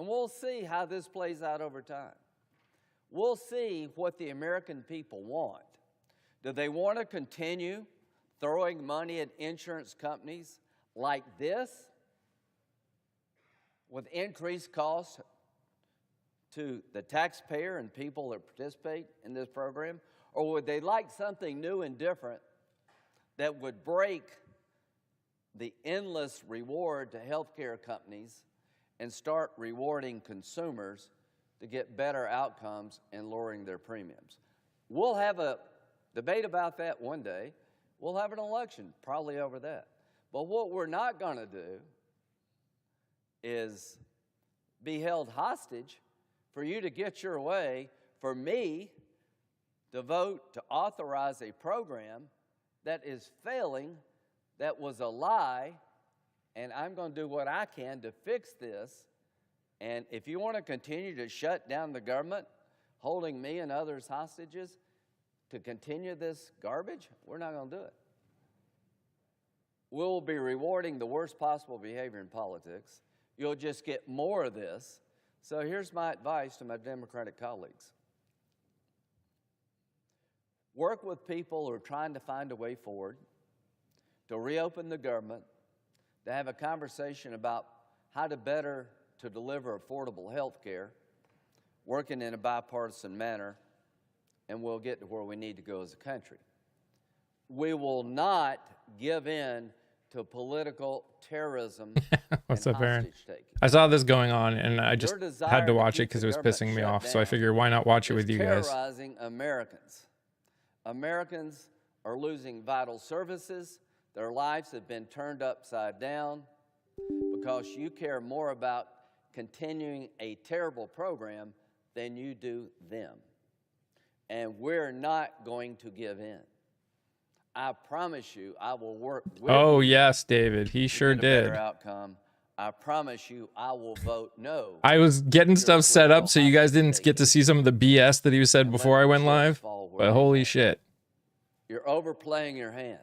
And we'll see how this plays out over time. We'll see what the American people want. Do they want to continue throwing money at insurance companies like this with increased costs to the taxpayer and people that participate in this program? Or would they like something new and different that would break the endless reward to healthcare companies and start rewarding consumers to get better outcomes and lowering their premiums? We'll have a debate about that one day. We'll have an election probably over that. But what we're not going to do is be held hostage for you to get your way, for me to vote to authorize a program that is failing, that was a lie, and I'm going to do what I can to fix this. And if you want to continue to shut down the government, holding me and others hostages to continue this garbage, we're not going to do it. We'll be rewarding the worst possible behavior in politics. You'll just get more of this. So here's my advice to my Democratic colleagues. Work with people who are trying to find a way forward, to reopen the government, to have a conversation about how to better to deliver affordable health care, working in a bipartisan manner, and we'll get to where we need to go as a country. We will not give in to political terrorism and hostage taking. I saw this going on, and I just had to watch it because it was pissing me off. So I figured, why not watch it with you guys? Terrorizing Americans. Americans are losing vital services. Their lives have been turned upside down because you care more about continuing a terrible program than you do them. And we're not going to give in. I promise you, I will work with Oh, you yes, David. He sure to get a did. better outcome. I promise you, I will vote no. I was getting stuff set up so you guys didn't get to see some of the BS that he said before I went live. But holy shit. You're overplaying your hand.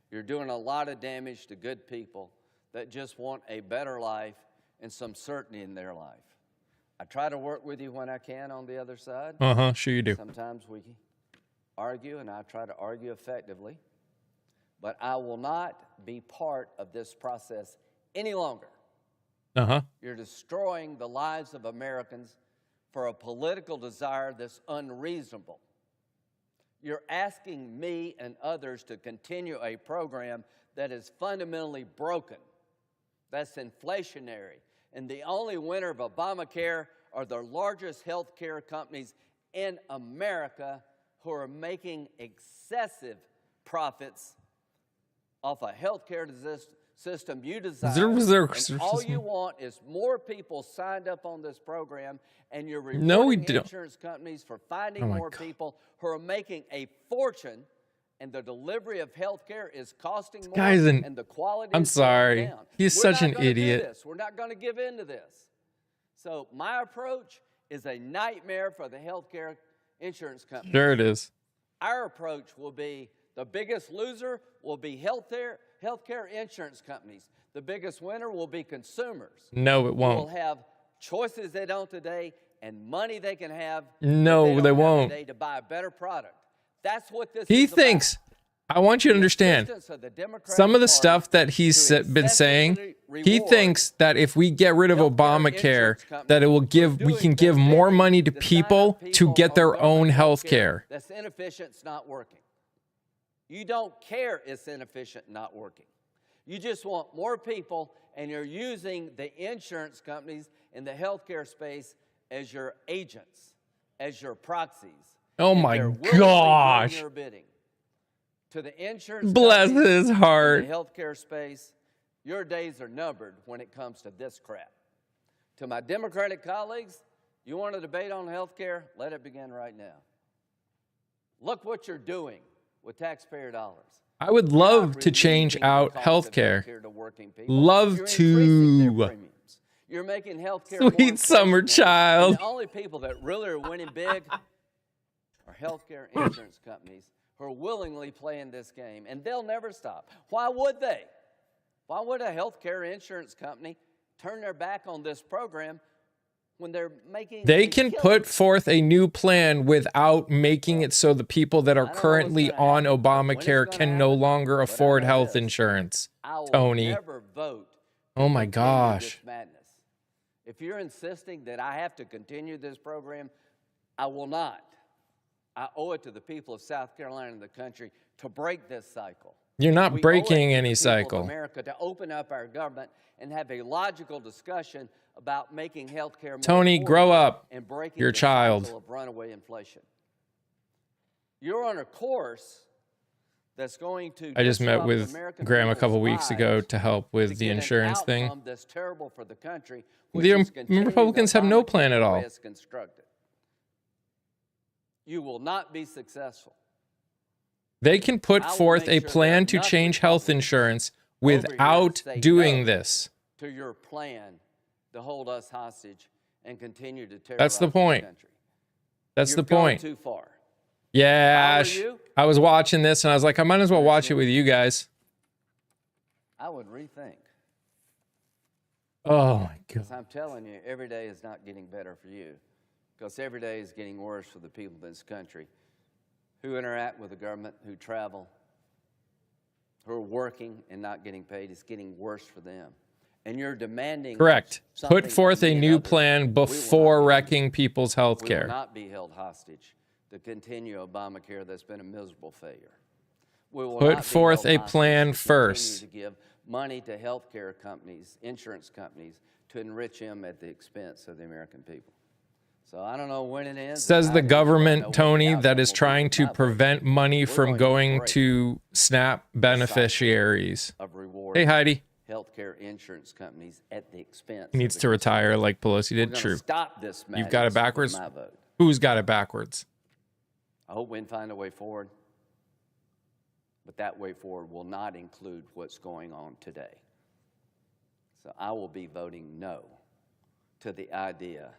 You're doing a lot of damage to good people that just want a better life and some certainty in their life. I try to work with you when I can on the other side. Sure you do. Sometimes we argue, and I try to argue effectively. But I will not be part of this process any longer. You're destroying the lives of Americans for a political desire that's unreasonable. You're asking me and others to continue a program that is fundamentally broken, that's inflationary. And the only winner of Obamacare are the largest health care companies in America who are making excessive profits off a health care system you designed. And all you want is more people signed up on this program, and you're rewarding insurance companies for finding more people who are making a fortune, and the delivery of health care is costing more, and the quality is going down. He's such an idiot. We're not going to give in to this. So my approach is a nightmare for the health care insurance companies. Sure it is. Our approach will be the biggest loser will be healthcare insurance companies. The biggest winner will be consumers. No, it won't. Will have choices they don't today and money they can have. No, they won't. Today to buy a better product. That's what this He is thinks. About. I want you to understand some of the stuff that he's been saying. He thinks that if we get rid of Obamacare, that we can give more money to people to get their own health care. That's inefficient. It's not working. You don't care it's inefficient and not working. You just want more people, and you're using the insurance companies in the healthcare space as your agents, as your proxies. Oh my gosh. To the insurance bless his heart. In the healthcare space, your days are numbered when it comes to this crap. To my Democratic colleagues, you want to debate on healthcare? Let it begin right now. Look what you're doing with taxpayer dollars. I would love to change out healthcare. Love to. You're making healthcare Sweet summer child. The only people that really are winning big are healthcare insurance companies who are willingly playing this game, and they'll never stop. Why would they? Why would a healthcare insurance company turn their back on this program when they're making... They can put forth a new plan without making it so the people that are currently on Obamacare can no longer afford health insurance. Tony. Never vote. Oh my gosh. Madness. If you're insisting that I have to continue this program, I will not. I owe it to the people of South Carolina and the country to break this cycle. You're not breaking any cycle. America to open up our government and have a logical discussion about making health care more Tony, grow up. And breaking your the child cycle of runaway inflation. You're on a course that's going to... I just met with Graham a couple weeks ago to help with the insurance thing. That's terrible for the country. The Republicans have no plan at all. You will not be successful. They can put forth a plan to change health insurance without doing this. To your plan to hold us hostage and continue to terrorize That's the point. country. That's the You've gone point. too far. Yeah, you? I was watching this and I was like, I might as well watch it with you guys. I would rethink. Oh my God. I'm telling you, every day is not getting better for you, because every day is getting worse for the people of this country who interact with the government, who travel, who are working and not getting paid. It's getting worse for them. And you're demanding... Correct. Put forth a new plan before wrecking people's health care. We will not be held hostage to continue Obamacare that's been a miserable failure. We will Put forth a plan first. To give money to health care companies, insurance companies, to enrich them at the expense of the American people. So I don't know when it is. Says the government, Tony, that is trying to prevent money from going to SNAP beneficiaries. Hey, Heidi. Healthcare insurance companies at the expense. He needs to retire like Pelosi did. True. Stop this. You've got it backwards. Who's got it backwards? I hope we can find a way forward. But that way forward will not include what's going on today. So I will be voting no to the idea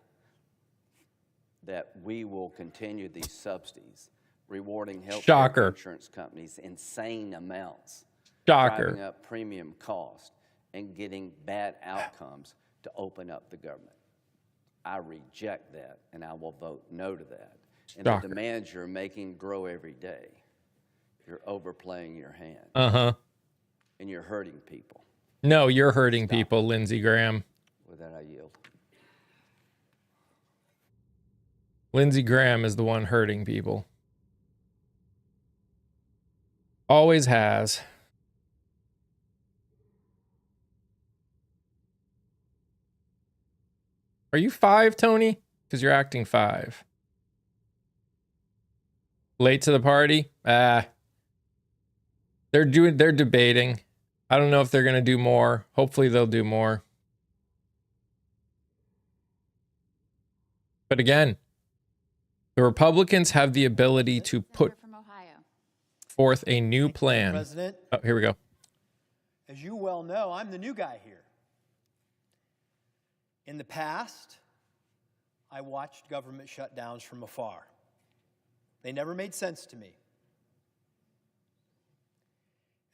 that we will continue these subsidies, rewarding health insurance companies insane amounts, driving up premium cost, and getting bad outcomes to open up the government. I reject that, and I will vote no to that. And the demands you're making grow every day. You're overplaying your hand. And you're hurting people. No, you're hurting people, Lindsey Graham. With that, I yield. Lindsey Graham is the one hurting people. Always has. Are you 5, Tony? Because you're acting 5. Late to the party? They're debating. I don't know if they're going to do more. Hopefully they'll do more. But again, the Republicans have the ability to put forth a new plan. President, oh, here we go. As you well know, I'm the new guy here. In the past, I watched government shutdowns from afar. They never made sense to me.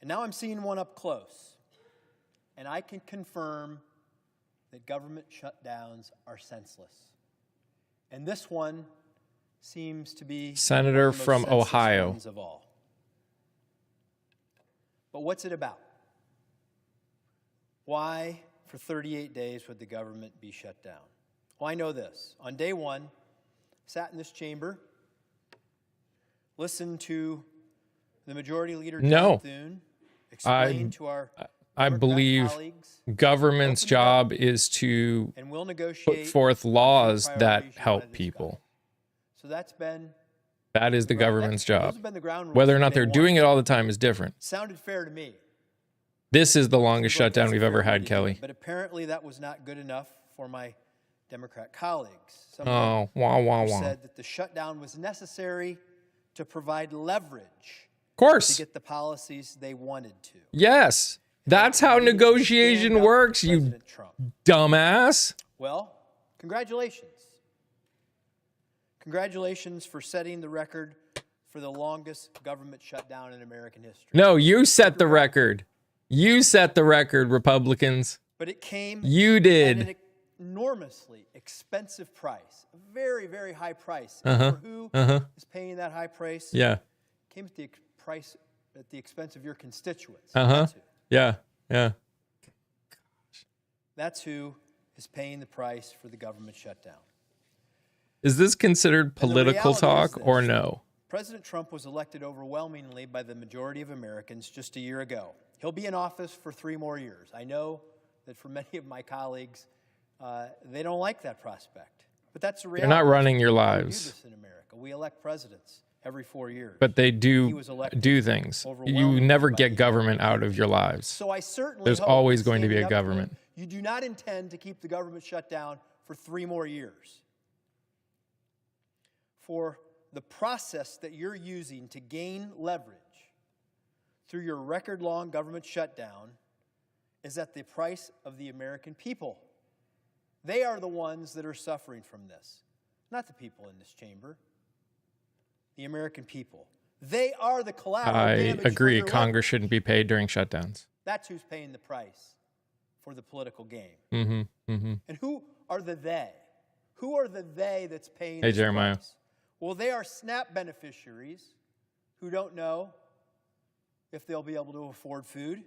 And now I'm seeing one up close. And I can confirm that government shutdowns are senseless. And this one seems to be Senator from Ohio. Of all. But what's it about? Why, for 38 days, would the government be shut down? Well, I know this. On day one, sat in this chamber, listened to the Majority Leader John Thune explain to our I believe government's job is to put forth laws that help people. So that is the government's job. Whether or not they're doing it all the time is different. Sounded fair to me. This is the longest shutdown we've ever had, Kelly. But apparently that was not good enough for my Democrat colleagues. Some said that the shutdown was necessary to provide leverage. Of course. To get the policies they wanted to. Yes. That's how negotiation works, you dumbass. Well, congratulations. Congratulations for setting the record for the longest government shutdown in American history. No, you set the record. You set the record, Republicans. But it came you did. enormously expensive price, a very, very high price. And for who is paying that high price? Yeah. Came at the price at the expense of your constituents. Uh-huh. Yeah. Yeah. That's who is paying the price for the government shutdown. Is this considered political talk or this. no? President Trump was elected overwhelmingly by the majority of Americans just a year ago. He'll be in office for 3 more years. I know that for many of my colleagues, they don't like that prospect. But that's the reality. They're not running your We do lives. this in America. We elect presidents every 4 years. But they He do was elected do things. You overwhelmingly never by get the government out of your lives. So I certainly There's hope always that going to be standing a up to him, government. You do not intend to keep the government shut down for 3 more years. For the process that you're using to gain leverage through your record-long government shutdown is at the price of the American people. They are the ones that are suffering from this, not the people in this chamber. The American people. They are the collateral I damage from agree. your Congress leverage. shouldn't be paid during shutdowns. That's who's paying the price for the political game. And And who are the they? Who are the they that's paying Hey, this Jeremiah. price? Well, they are SNAP beneficiaries who don't know if they'll be able to afford food.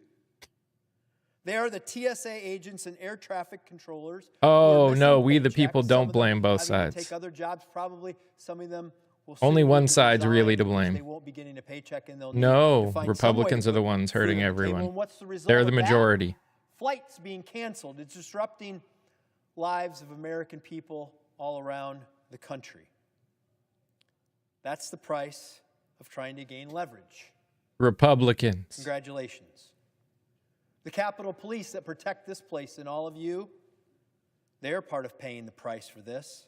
They are the TSA agents and air traffic controllers. who are Oh, missing no, we the paychecks. people Some don't of them blame both having to sides. Take other jobs, probably. Some of them will Only soon one need to side's really to resign because blame. They won't be getting a paycheck and they'll need No, to find some way Republicans to are the put ones food hurting on the table. everyone. And what's the result They're of the that? majority. Flights being canceled. It's disrupting lives of American people all around the country. That's the price of trying to gain leverage. Republicans. Congratulations. The Capitol Police that protect this place and all of you, they're part of paying the price for this.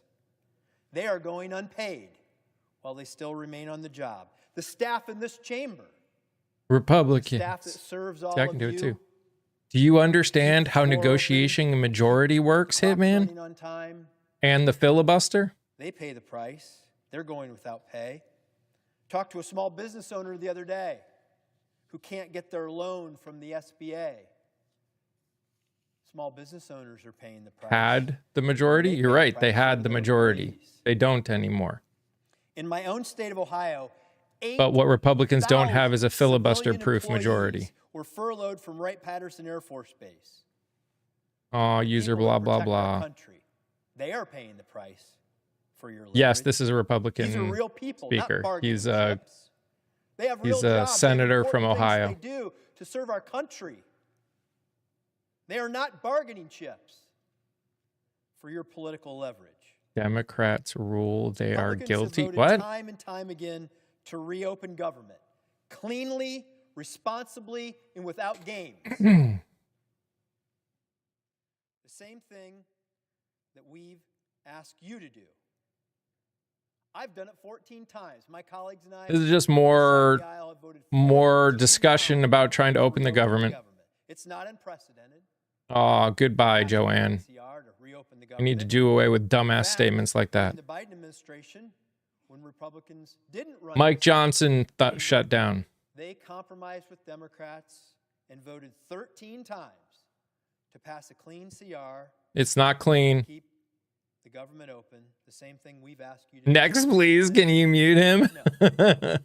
They are going unpaid while they still remain on the job. The staff in this chamber, staff that Republicans. serves all See, I of can do you, it too. Do you understand how Floor open, negotiating a majority works, clock Hitman? running on time, And the filibuster? they pay the price. They're going without pay. Talked to a small business owner the other day who can't get their loan from the SBA. Small business owners are paying the price. Had the majority? They You're pay right. the They price for had the their majority. employees. They don't anymore. In my own state of Ohio, But what Republicans don't have is a 8,000 filibuster-proof civilian majority. employees were furloughed from Wright-Patterson Air Force Base. Oh, user People blah, that blah, protect our blah. country. They are paying the price for your leverage. Yes, this is a Republican These are real people, speaker. not bargaining He's chips. They have real he's a jobs. They have senator from important Ohio. things they do to serve our country. They are not bargaining chips for your political leverage. Democrats rule. They are Republicans have guilty. voted What? time and time again to reopen government cleanly, responsibly, and without games. The same thing that we've asked you to do. I've done it 14 times. My colleagues and I. This is just on more the aisle have voted more 14 discussion times about trying to to open the reopen government. It's not unprecedented. Oh, goodbye, Passed Joanne. the NCR to reopen the You need to government. do away with dumbass fact, statements like In that. the Biden administration, when Republicans didn't run Mike this, Johnson shut down. they compromised with Democrats and voted 13 times to pass a clean CR, It's not clean. keep the government open. The same thing we've asked you to do. Next, please. Can you mute him? No.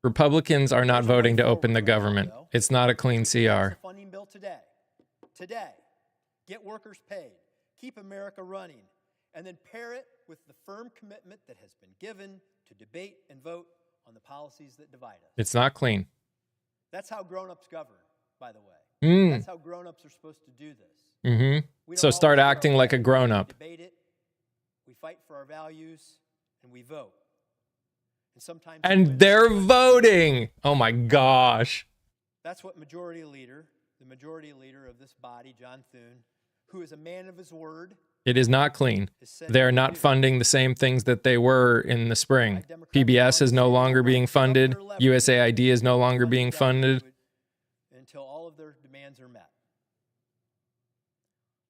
Republicans are not There's a way voting to open forward the right now, government. though. It's not a clean Pass CR. the funding bill today. Today. Get workers paid. Keep America running. And then pair it with the firm commitment that has been given to debate and vote on the policies that divide us. It's not clean. That's how grown-ups govern, by the way. Mm. That's how grown-ups are supposed to do this. Mm-hmm. We So don't start always get our acting like a way. grown-up. We debate it, we fight for our values, and we vote. And sometimes we win. And they're voting. Oh my gosh. That's what the majority leader of this body, John Thune, who is a man of his word, It is not clean. has said They're he not would do. funding the same things that they were in the spring. PBS is no longer being funded. USAID is no longer being funded. Until all of their demands are met.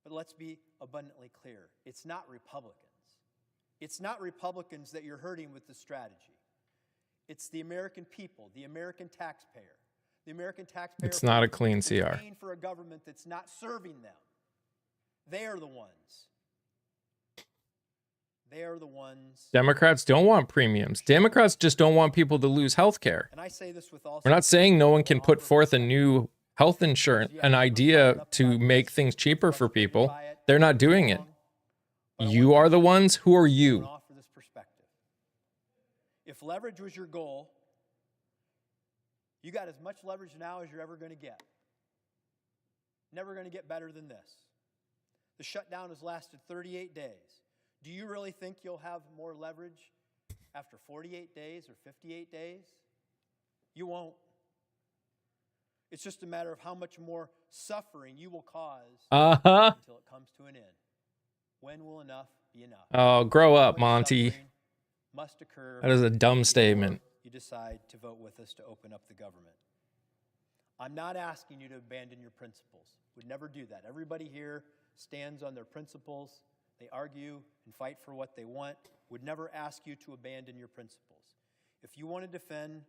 But let's be abundantly clear. It's not Republicans. It's not Republicans that you're hurting with the strategy. It's the American people, the American taxpayer. The American taxpayer It's not a clean is CR. paying for a government that's not serving them. They are the ones. They are the ones. Democrats don't want premiums. Democrats just don't want people to lose health care. And I say this with all. We're not saying no one can put forth a new health insurance, an idea to make things cheaper for people. They're not doing it. You are the ones. Who are you? Offer this perspective. If leverage was your goal, you got as much leverage now as you're ever going to get. Never going to get better than this. The shutdown has lasted 38 days. Do you really think you'll have more leverage after 48 days or 58 days? You won't. It's just a matter of how much more suffering you will cause until it comes to an end. When will enough be enough? Oh, grow up, Monty. Must occur. That is a dumb statement. You decide to vote with us to open up the government. I'm not asking you to abandon your principles. Would never do that. Everybody here stands on their principles. They argue and fight for what they want. Would never ask you to abandon your principles. If you want to defend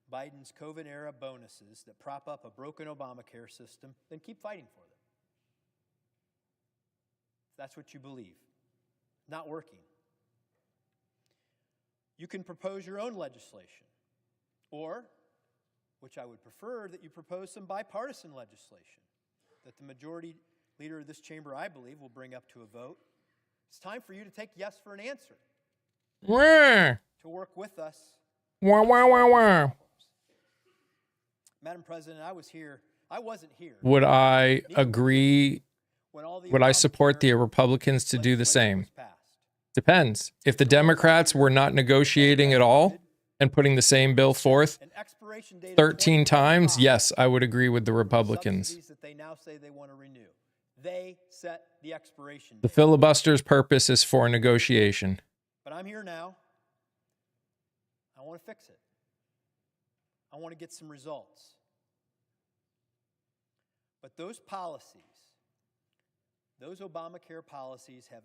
Biden's COVID-era bonuses that prop up a broken Obamacare system, then keep fighting for them. If that's what you believe. Not working. You can propose your own legislation, or, which I would prefer, that you propose some bipartisan legislation that the majority leader of this chamber, I believe, will bring up to a vote. It's time for you to take yes for an answer. To work with us. Madam President, I wasn't here. Would I agree? Would I support the Republicans to do the same? Depends. If the Democrats were not negotiating at all and putting the same bill forth 13 times, yes, I would agree with the Republicans. That they now say they want to renew. They set the expiration date. The filibuster's purpose is for negotiation. But I'm here now. I want to fix it. I want to get some results. But those policies, those Obamacare policies have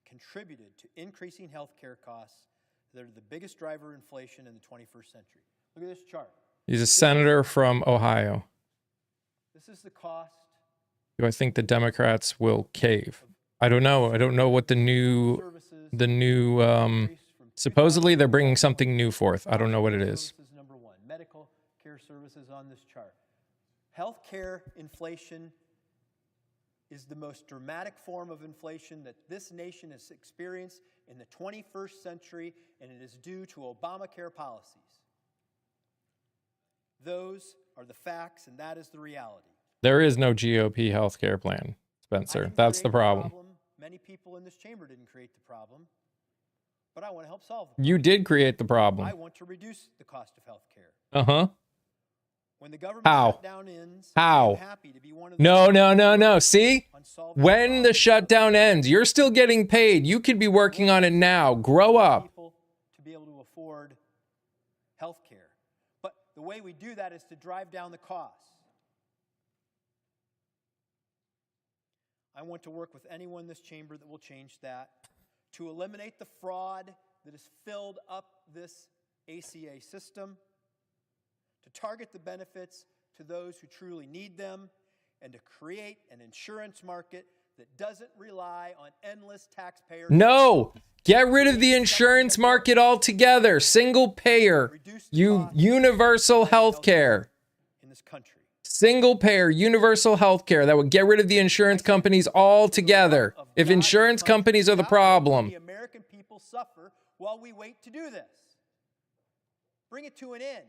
contributed to increasing health care costs that are the biggest driver of inflation in the 21st century. Look at this chart. He's a senator from Ohio. This is the cost. Do I think the Democrats will cave? I don't know. I don't know what the new supposedly they're bringing something new forth. I don't know what it is. Number one, medical care services on this chart. Health care inflation is the most dramatic form of inflation that this nation has experienced in the 21st century, and it is due to Obamacare policies. Those are the facts, and that is the reality. There is no GOP healthcare plan, Spencer. That's the problem. Many people in this chamber didn't create the problem, but I want to help solve the problem. You did create the problem. I want to reduce the cost of health care. Uh-huh. When the government shutdown ends, How? I'm happy to be one of the No. See? When the shutdown ends, you're still getting paid. You could be working on it now. Grow up. People to be able to afford health care. But the way we do that is to drive down the costs. I want to work with anyone in this chamber that will change that, to eliminate the fraud that has filled up this ACA system, to target the benefits to those who truly need them, and to create an insurance market that doesn't rely on endless taxpayer. No! Get rid of the insurance market altogether. Single payer. Universal health care. In this country. Single payer, universal health care. That would get rid of the insurance companies altogether. If insurance companies are the problem. The American people suffer while we wait to do this. Bring it to an end.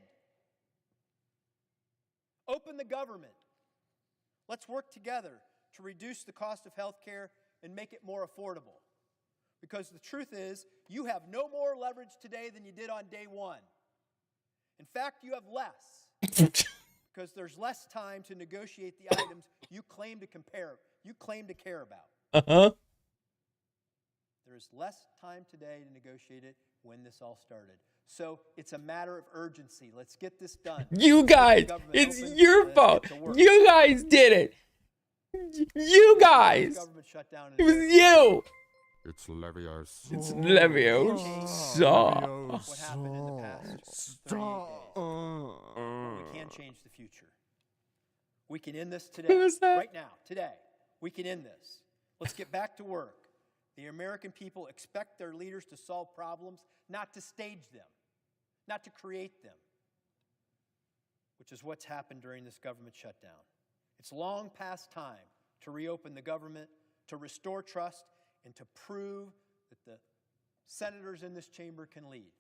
Open the government. Let's work together to reduce the cost of health care and make it more affordable. Because the truth is, you have no more leverage today than you did on day one. In fact, you have less. Because there's less time to negotiate the items you claim to care about. Uh-huh. There's less time today to negotiate it when this all started. So it's a matter of urgency. Let's get this done. You guys, it's your fault. You guys did it. You guys. It was you. It's Leviosa. It's Leviosa. What happened in the past 38 days. We can change the future. We can end this today. Who is that? Right now, today. We can end this. Let's get back to work. The American people expect their leaders to solve problems, not to stage them, not to create them, which is what's happened during this government shutdown. It's long past time to reopen the government, to restore trust, and to prove that the senators in this chamber can lead.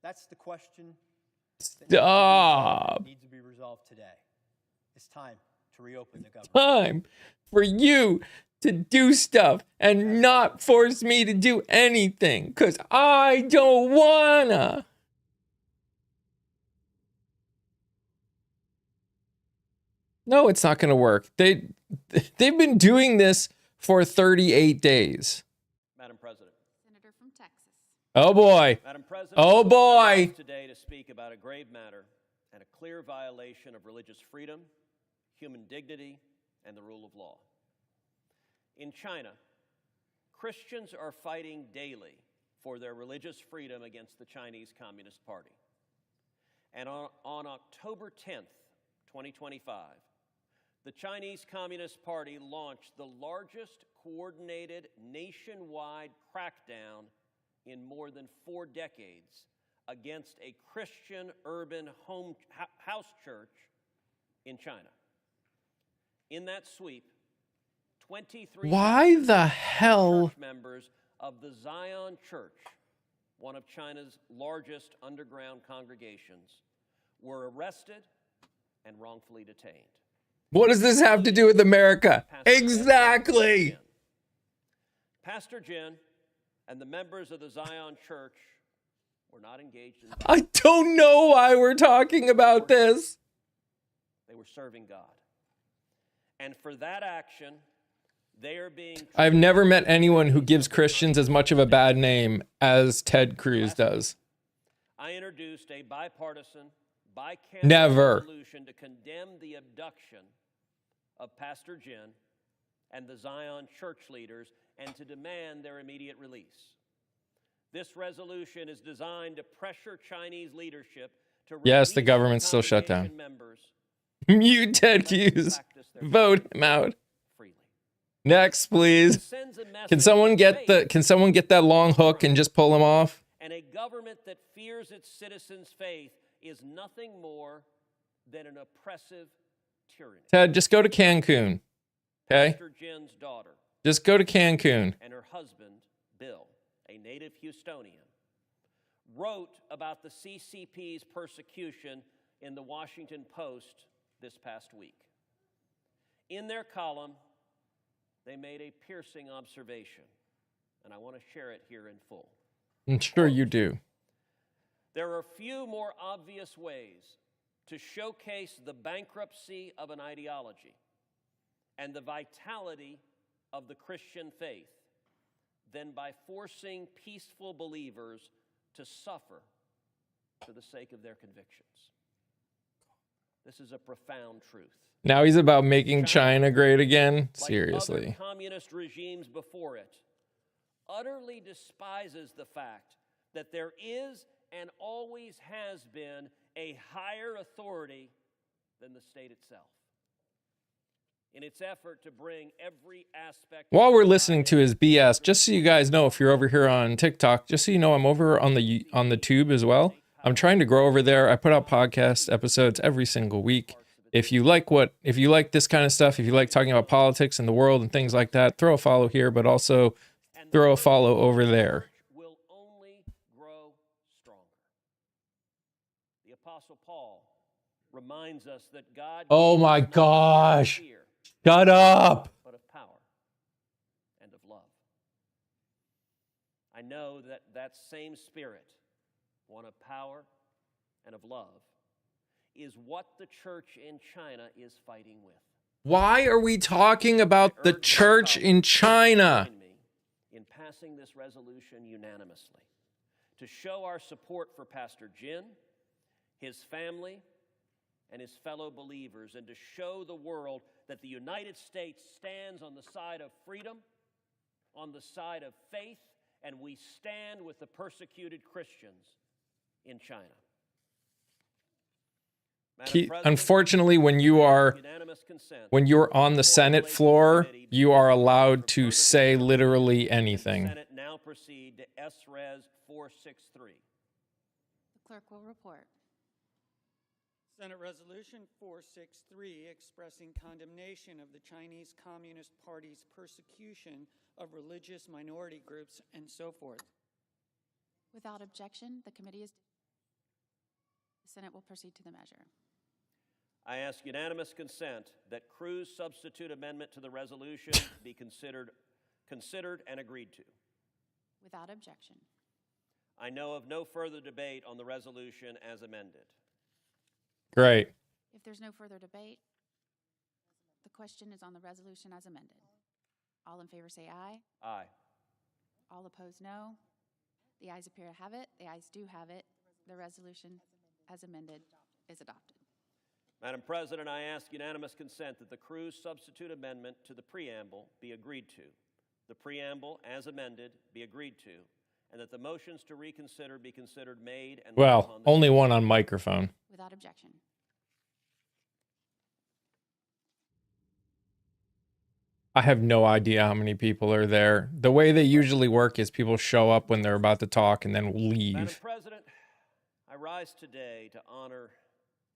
That's the question that needs to be resolved today. It's time to reopen the government. Time for you to do stuff and not force me to do anything, because I don't wanna. No, it's not gonna work. They've been doing this for 38 days. Madam President. Senator from Texas. Oh boy. Madam President. Oh boy. I'm today to speak about a grave matter and a clear violation of religious freedom, human dignity, and the rule of law. In China, Christians are fighting daily for their religious freedom against the Chinese Communist Party. And on October 10th, 2025, the Chinese Communist Party launched the largest coordinated nationwide crackdown in more than 4 decades against a Christian urban house church in China. In that sweep, 23 Why the hell? church members of the Zion Church, one of China's largest underground congregations, were arrested and wrongfully detained. What does this have to do with America? Exactly. Pastor Jin and the members of the Zion Church were not engaged in. I don't know why we're talking about this. They were serving God. And for that action, they are being. I've never met anyone who gives Christians as much of a bad name as Ted Cruz does. I introduced a bipartisan, bicameral Never. resolution to condemn the abduction of Pastor Jin and the Zion church leaders and to demand their immediate release. This resolution is designed to pressure Chinese leadership to Yes, the release government's still shut down. congregation members Mute Ted and let them Cruz. practice their Vote faith him out. freely. Next, please. It sends a message Can someone of get faith can someone get that long hook and just pull him off? and a government that fears its citizens' faith is nothing more than an oppressive tyranny. Ted, just go to Cancun. Okay? Pastor Jin's daughter Just go to Cancun. and her husband, Bill, a native Houstonian, wrote about the CCP's persecution in the Washington Post this past week. In their column, they made a piercing observation, and I want to share it here in full. I'm sure you do. There are few more obvious ways to showcase the bankruptcy of an ideology and the vitality of the Christian faith than by forcing peaceful believers to suffer for the sake of their convictions. This is a profound truth. Now he's about making China great again. Like Seriously. other communist regimes before it, utterly despises the fact that there is and always has been a higher authority than the state itself. In its effort to bring every aspect. While we're listening to his BS, just so you guys know, if you're over here on TikTok, just so you know, I'm over on the tube as well. I'm trying to grow over there. I put out podcast episodes every single week. If you like this kind of stuff, if you like talking about politics and the world and things like that, throw a follow here, but also throw a follow over there. Will only grow stronger. The Apostle Paul reminds us that God. Oh gives my us not gosh. fear, Shut up. but of power and of love. I know that same spirit, one of power and of love, is what the church in China is fighting with. Why are we talking about the church in China? Join me in passing this resolution unanimously to show our support for Pastor Jin, his family, and his fellow believers, and to show the world that the United States stands on the side of freedom, on the side of faith, and we stand with the persecuted Christians in China. Unfortunately, when you're on the Senate floor, you are allowed to say literally anything. Senate now proceed to S-Res 463. The clerk will report. Senate Resolution 463 expressing condemnation of the Chinese Communist Party's persecution of religious minority groups and so forth. Without objection, the Senate will proceed to the measure. I ask unanimous consent that Cruz's substitute amendment to the resolution be considered and agreed to. Without objection. I know of no further debate on the resolution as amended. Great. If there's no further debate, the question is on the resolution as amended. All in favor say aye. Aye. All opposed, no. The ayes appear to have it. The ayes do have it. The resolution as amended is adopted. Madam President, I ask unanimous consent that the Cruz substitute amendment to the preamble be agreed to, the preamble as amended be agreed to, and that the motions to reconsider be considered made and Well, only one on microphone. Without objection. I have no idea how many people are there. The way they usually work is people show up when they're about to talk and then Madam leave. President, I rise today to honor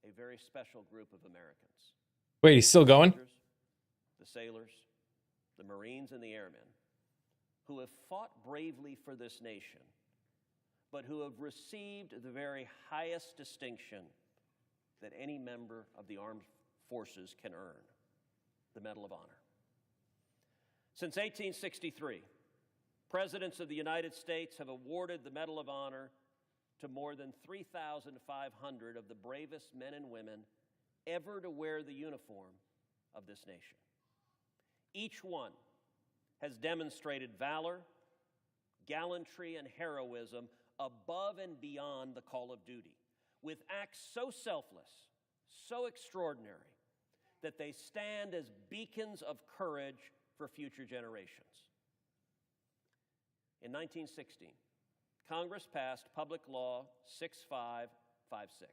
a very special group of Americans. Wait, he's still going? The sailors, the Marines, and the airmen who have fought bravely for this nation, but who have received the very highest distinction that any member of the armed forces can earn, the Medal of Honor. Since 1863, presidents of the United States have awarded the Medal of Honor to more than 3,500 of the bravest men and women ever to wear the uniform of this nation. Each one has demonstrated valor, gallantry, and heroism above and beyond the call of duty, with acts so selfless, so extraordinary, that they stand as beacons of courage for future generations. In 1916, Congress passed Public Law 6556,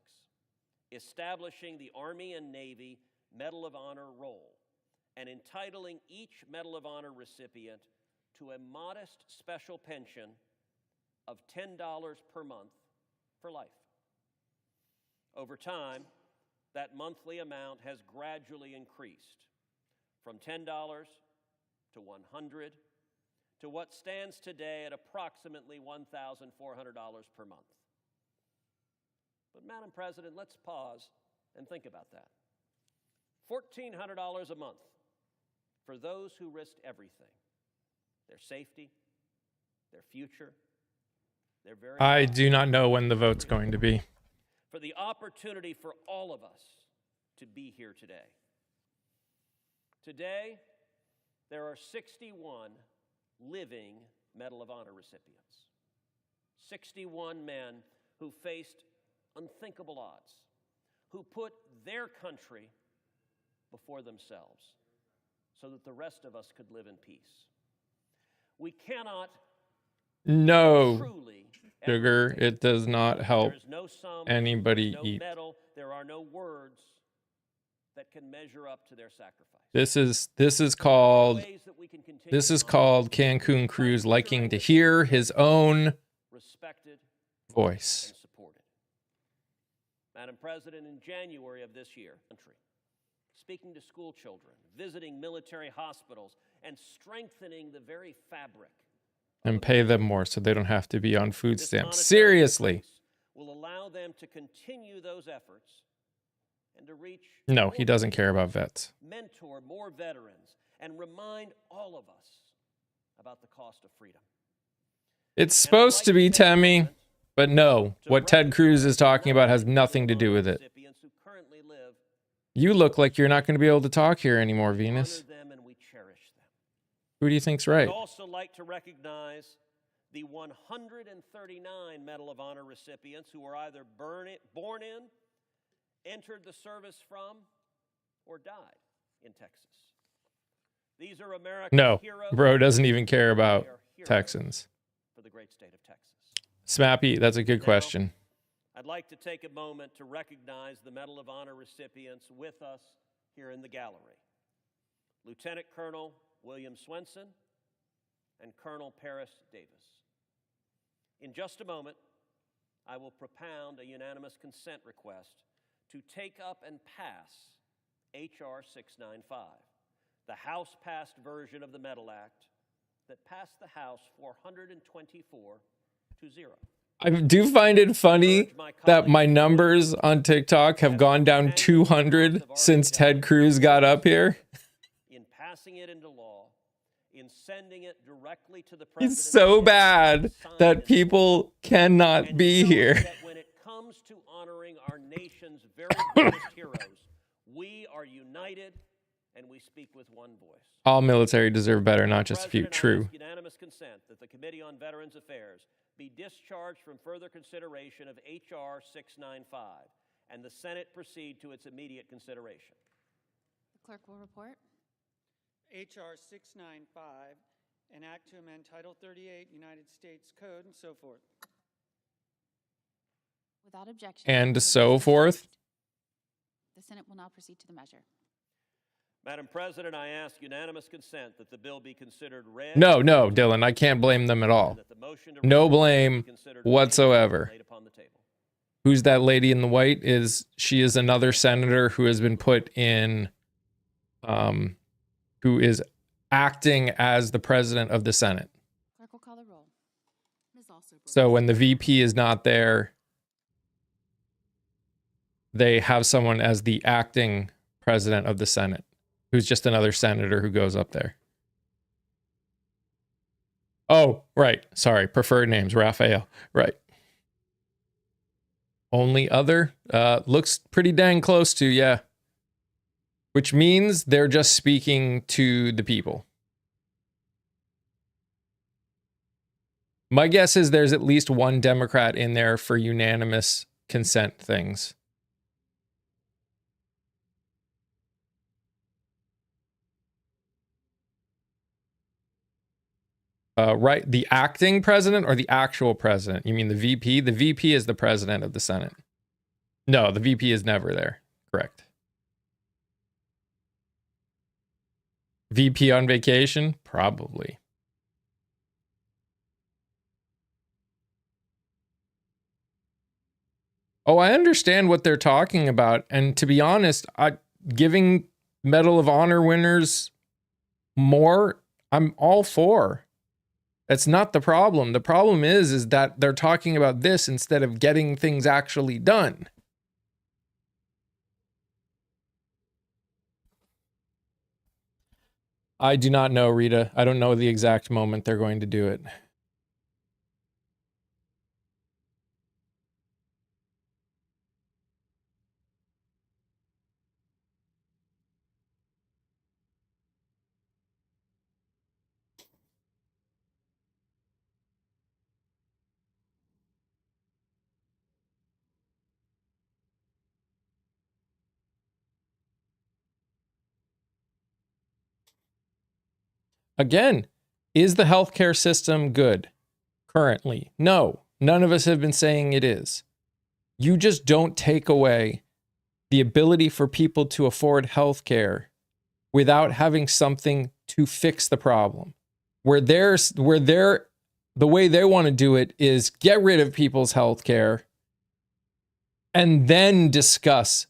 establishing the Army and Navy Medal of Honor roll and entitling each Medal of Honor recipient to a modest special pension of $10 per month for life. Over time, that monthly amount has gradually increased from $10 to $100 to what stands today at approximately $1,400 per month. But Madam President, let's pause and think about that. $1,400 a month for those who risked everything, their safety, their future, their very I lives. do not know when the vote's going to be. For the opportunity for all of us to be here today. Today, there are 61 living Medal of Honor recipients. 61 men who faced unthinkable odds, who put their country before themselves so that the rest of us could live in peace. We cannot No, truly sugar, it does not help There is no sum, anybody no eat. medal, there are no words that can measure up to their sacrifice. This is called Ways that we can continue on, Cancun Cruz liking to hear his own respected voice. and supported. Madam President, in January of this year, speaking to school children, visiting military hospitals, and strengthening the very fabric And pay them more so they don't have to be on food this stamps. monetary Seriously. increase will allow them to continue those efforts and to reach No, more he doesn't care about vets. mentor more veterans, and remind all of us about the cost of freedom. It's supposed to be, Tammy, but no. What Ted Cruz is talking about has nothing to do with it. Recipients who currently live, You look like you're not going to be able to talk here anymore, Venus. honor them and we cherish them. Who do you think's right? I'd also like to recognize the 139 Medal of Honor recipients who were either born in, entered the service from, or died in Texas. These are America's No, heroes. bro doesn't even care about They are heroes Texans. for the great state of Texas. Smappy, that's a good question. I'd like to take a moment to recognize the Medal of Honor recipients with us here in the gallery. Lieutenant Colonel William Swenson and Colonel Paris Davis. In just a moment, I will propound a unanimous consent request to take up and pass H.R. 695, the House-passed version of the Medal Act that passed the House 424-0. I do find it funny that my numbers on TikTok have gone down 200 since Ted Cruz got up here. In passing it into law, in sending it directly to the It's so bad that people cannot be here. That when it comes to honoring our nation's very greatest heroes, we are united and we speak with one voice. All military deserve better, not just a few. True. Unanimous consent that the Committee on Veterans Affairs be discharged from further consideration of H.R. 695 and the Senate proceed to its immediate consideration. The clerk will report. H.R. 695, an act to amend Title 38 United States Code and so forth. Without objection. And so forth. The Senate will now proceed to the measure. Madam President, I ask unanimous consent that the bill be considered read. No, Dylan, I can't blame them at all. No blame whatsoever. Who's that lady in the white? She is another senator who has been put in, who is acting as the president of the Senate. Clerk will call the roll. So when the VP is not there, they have someone as the acting president of the Senate, who's just another senator who goes up there. Oh, right. Sorry. Preferred names. Raphael. Right. Only other. Looks pretty dang close to, yeah. Which means they're just speaking to the people. My guess is there's at least one Democrat in there for unanimous consent things. Right, the acting president or the actual president? You mean the VP? The VP is the president of the Senate. No, the VP is never there. Correct. VP on vacation? Probably. Oh, I understand what they're talking about. And to be honest, giving Medal of Honor winners more, I'm all for. That's not the problem. The problem is that they're talking about this instead of getting things actually done. I do not know, Rita. I don't know the exact moment they're going to do it. Again, is the healthcare system good currently? No, none of us have been saying it is. You just don't take away the ability for people to afford healthcare without having something to fix the problem. The way they want to do it is get rid of people's healthcare and then discuss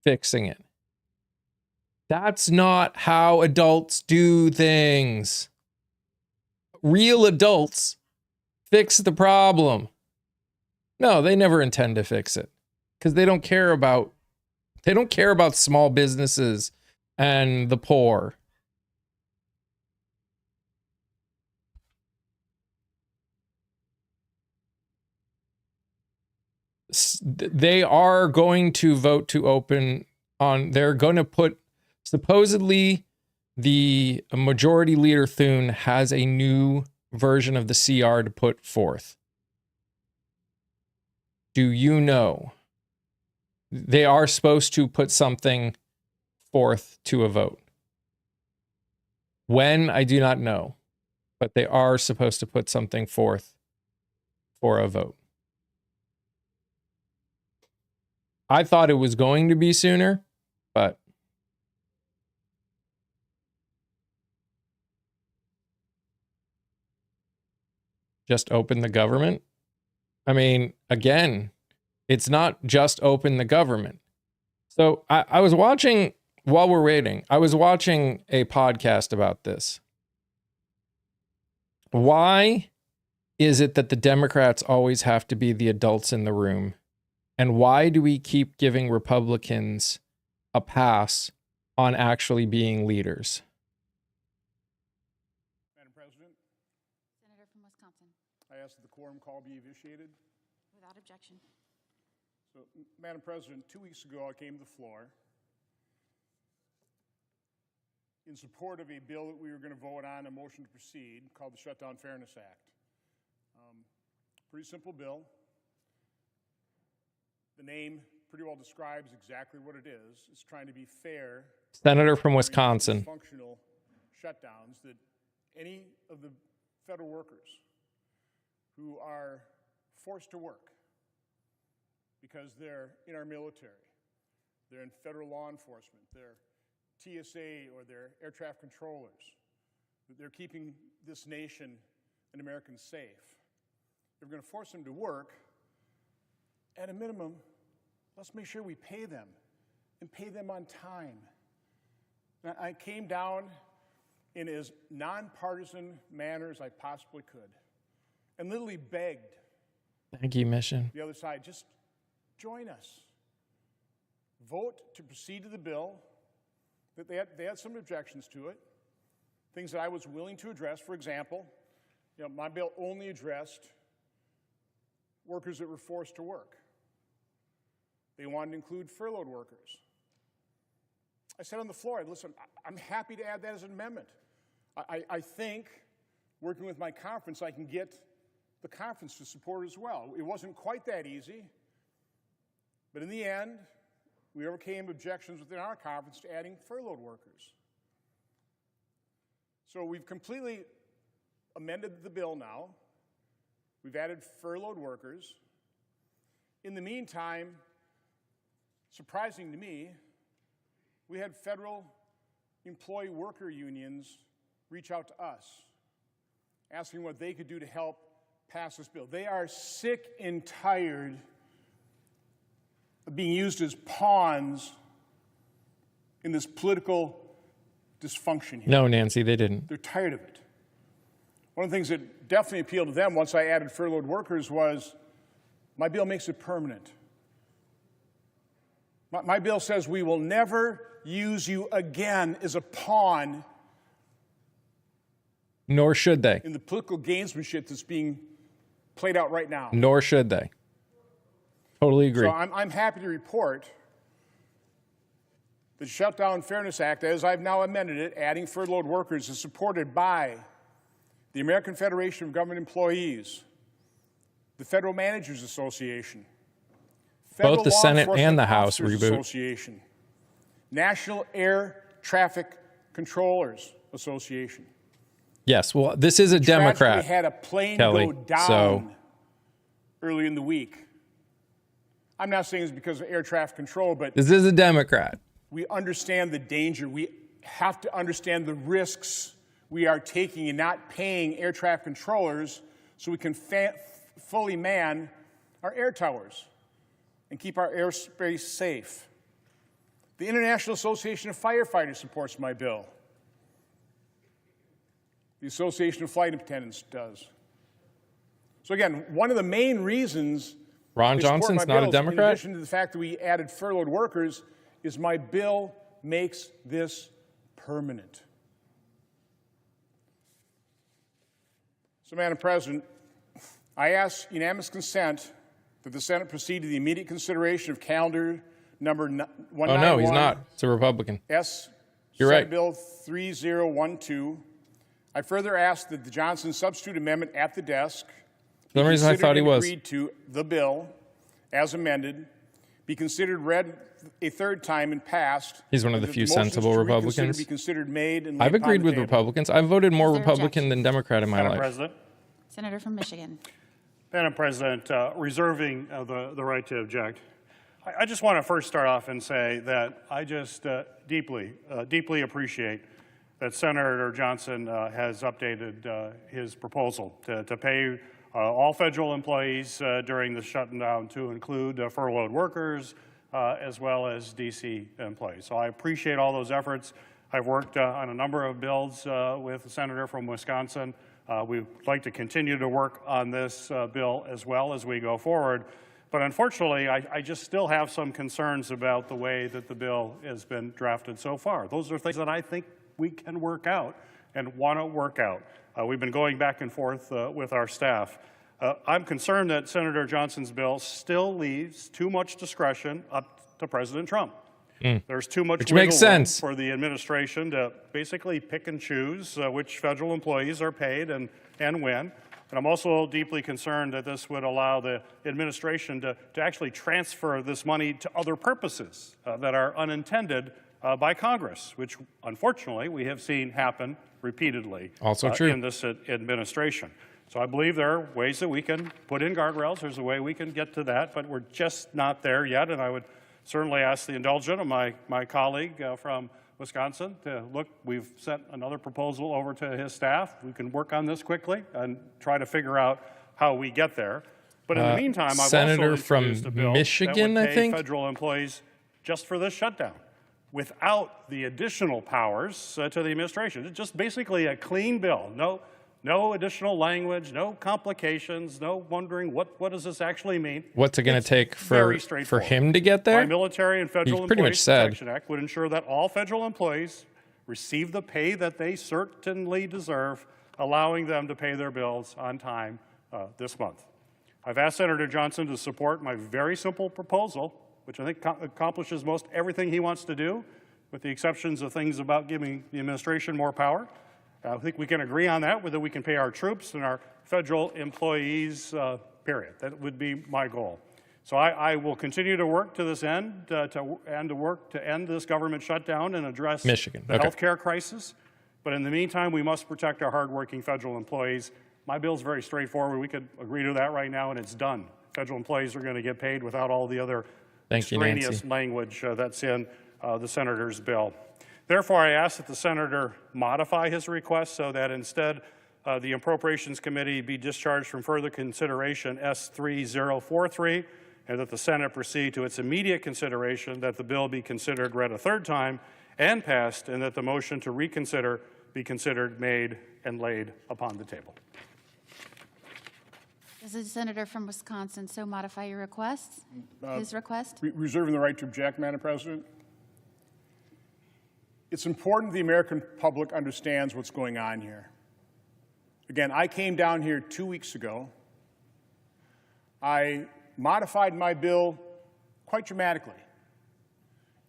fixing it. That's not how adults do things. Real adults fix the problem. No, they never intend to fix it because they don't care about small businesses and the poor. They are going to vote to open on, they're going to put, supposedly, the majority leader Thune has a new version of the CR to put forth. Do you know? They are supposed to put something forth to a vote. When, I do not know. But they are supposed to put something forth for a vote. I thought it was going to be sooner, but just open the government. I mean, again, it's not just open the government. So I was watching, while we're waiting, I was watching a podcast about this. Why is it that the Democrats always have to be the adults in the room? And why do we keep giving Republicans a pass on actually being leaders? Madam President, Senator from Wisconsin, I ask that the quorum call be initiated. without objection. So, Madam President, 2 weeks ago I came to the floor in support of a bill that we were going to vote on, a motion to proceed, called the Shutdown Fairness Act. Pretty simple bill. The name pretty well describes exactly what it is. It's trying to be fair. Senator from Wisconsin. Functional shutdowns that any of the federal workers who are forced to work because they're in our military, they're in federal law enforcement, they're TSA or they're air traffic controllers, they're keeping this nation and Americans safe. If we're going to force them to work, at a minimum, let's make sure we pay them and pay them on time. Now, I came down in as nonpartisan manner as I possibly could and literally begged Thank you, Mission. the other side, just join us. Vote to proceed to the bill. That they had some objections to it, things that I was willing to address. For example, my bill only addressed workers that were forced to work. They wanted to include furloughed workers. I said on the floor, listen, I'm happy to add that as an amendment. I think, working with my conference, I can get the conference to support it as well. It wasn't quite that easy, but in the end, we overcame objections within our conference to adding furloughed workers. So we've completely amended the bill now. We've added furloughed workers. In the meantime, surprising to me, we had federal employee worker unions reach out to us, asking what they could do to help pass this bill. They are sick and tired of being used as pawns in this political dysfunction here. No, Nancy, they didn't. They're tired of it. One of the things that definitely appealed to them once I added furloughed workers was my bill makes it permanent. My bill says we will never use you again as a pawn. Nor should they. In the political gamesmanship that's being played out right now. Nor should they. Totally agree. So I'm happy to report the Shutdown Fairness Act, as I've now amended it, adding furloughed workers, is supported by the American Federation of Government Employees, the Federal Managers Association, Federal both the Law Senate Enforcement and the House Officers reboot. Association, National Air Traffic Controllers Association. Yes, well, this is a Democrat. We had a plane Kelly, go down early in the week. I'm not saying it's because of air traffic control, but This is a Democrat. we understand the danger. We have to understand the risks we are taking in not paying air traffic controllers so we can fully man our air towers and keep our airspace safe. The International Association of Firefighters supports my bill. The Association of Flight Attendants does. So again, one of the main reasons Ron they support Johnson's my not a bills, Democrat? in addition to the fact that we added furloughed workers, is my bill makes this permanent. So, Madam President, I ask unanimous consent that the Senate proceed to the immediate consideration of calendar number 191. Oh, no, he's not. It's a Republican. S. You're Senate right. Bill 3012. I further ask that the Johnson substitute amendment at the desk For some reason, I thought he was. agreed to the bill as amended, be considered read a third time and passed. He's one of the and that few motions sensible to reconsider Republicans. Be considered made and laid I've upon agreed the with table. Republicans. I've voted more Is there Republican objection? than Democrat in my Madam life. President, Senator from Michigan. Madam President, reserving the right to object, I just want to first start off and say that I just deeply appreciate that Senator Johnson has updated his proposal to pay all federal employees during the shutdown to include furloughed workers as well as DC employees. So I appreciate all those efforts. I've worked on a number of bills with a senator from Wisconsin. We'd like to continue to work on this bill as well as we go forward. But unfortunately, I just still have some concerns about the way that the bill has been drafted so far. Those are things that I think we can work out and want to work out. We've been going back and forth with our staff. I'm concerned that Senator Johnson's bill still leaves too much discretion up to President Trump. There's too much wiggle room for the administration to basically pick and choose which federal employees are paid and when. And I'm also deeply concerned that this would allow the administration to actually transfer this money to other purposes that are unintended by Congress, which unfortunately we have seen happen repeatedly in this administration. So I believe there are ways that we can put in guardrails. There's a way we can get to that, but we're just not there yet. And I would certainly ask the indulgence of my colleague from Wisconsin to look. We've sent another proposal over to his staff. We can work on this quickly and try to figure out how we get there. But in the meantime, I've Senator also introduced a bill Michigan, that would I pay think, federal employees just for this shutdown, without the additional powers to the administration. It's just basically a clean bill. No additional language, no complications, no wondering what does this actually mean. What's it going to take for him to get there? My Military and Federal Employees Protection Act would ensure that all federal employees receive the pay that they certainly deserve, allowing them to pay their bills on time this month. I've asked Senator Johnson to support my very simple proposal, which I think accomplishes most everything he wants to do, with the exceptions of things about giving the administration more power. I think we can agree on that, whether we can pay our troops and our federal employees, period. That would be my goal. So I will continue to work to this end, to work to end this government shutdown and address the health care crisis. But in the meantime, we must protect our hardworking federal employees. My bill is very straightforward. We could agree to that right now, and it's done. Federal employees are going to get paid without all the other extraneous language that's in the senator's bill. Therefore, I ask that the senator modify his request so that instead the Appropriations Committee be discharged from further consideration S3043, and that the Senate proceed to its immediate consideration, that the bill be considered read a third time and passed, and that the motion to reconsider be considered, made, and laid upon the table. Does the senator from Wisconsin so modify your request, his request? Reserving the right to object, Madam President. It's important the American public understands what's going on here. Again, I came down here 2 weeks ago. I modified my bill quite dramatically.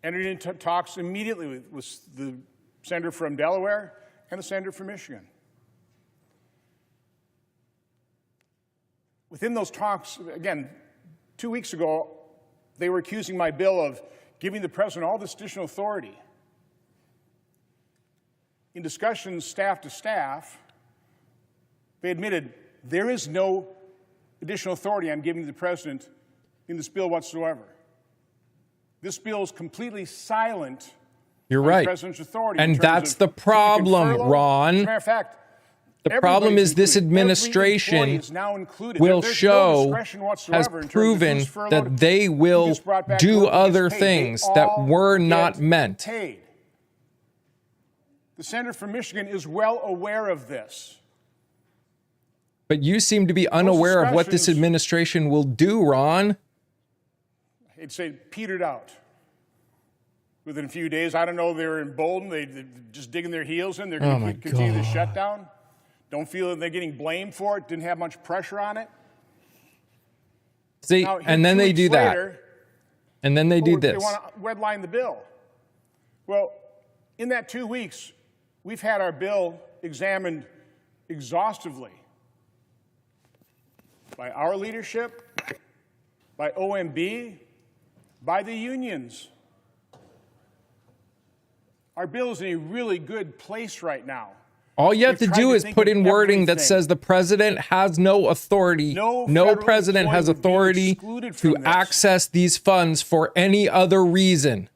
Entered into talks immediately with the senator from Delaware and the senator from Michigan. Within those talks, again, 2 weeks ago, they were accusing my bill of giving the president all this additional authority. In discussions staff to staff, they admitted there is no additional authority I'm giving to the president in this bill whatsoever. This bill is completely silent on the president's authority. And that's the problem, Ron. As a matter of fact, the problem is this administration will show, has proven that they will do other things that were not meant. The senator from Michigan is well aware of this. But you seem to be unaware of what this administration will do, Ron. I'd say petered out. Within a few days, I don't know, they're emboldened, they're just digging their heels in, they're going to continue the shutdown. Don't feel that they're getting blamed for it, didn't have much pressure on it. See, now, and then they do that. And then they do this. They want to redline the bill. Well, in that 2 weeks, we've had our bill examined exhaustively by our leadership, by OMB, by the unions. Our bill is in a really good place right now. All you have We've to tried do to is think put of in wording that everything. says the president has no authority. No No federal president has employee would be authority excluded to from this. access these funds for any other reason.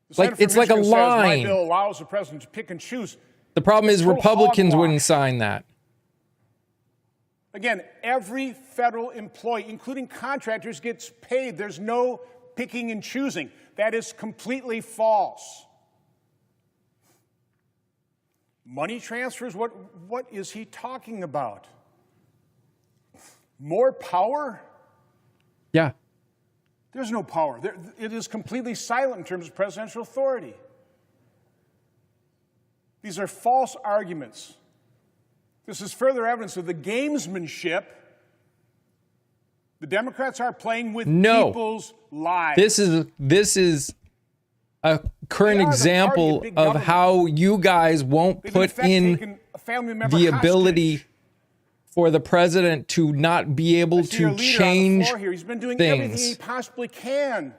The Like, Senator from it's like a Michigan says, line. My bill allows the president to pick and choose. The problem is Total Republicans hogwash. wouldn't sign that. Again, every federal employee, including contractors, gets paid. There's no picking and choosing. That is completely false. Money transfers, what is he talking about? More power? Yeah. There's no power. It is completely silent in terms of presidential authority. These are false arguments. This is further evidence of the gamesmanship the Democrats are playing with people's lives. This is a current example of how you guys won't They've put effect in taken a family member the hostage. ability for the president to not be able I see our to leader on the change floor here. He's been doing everything he things. possibly can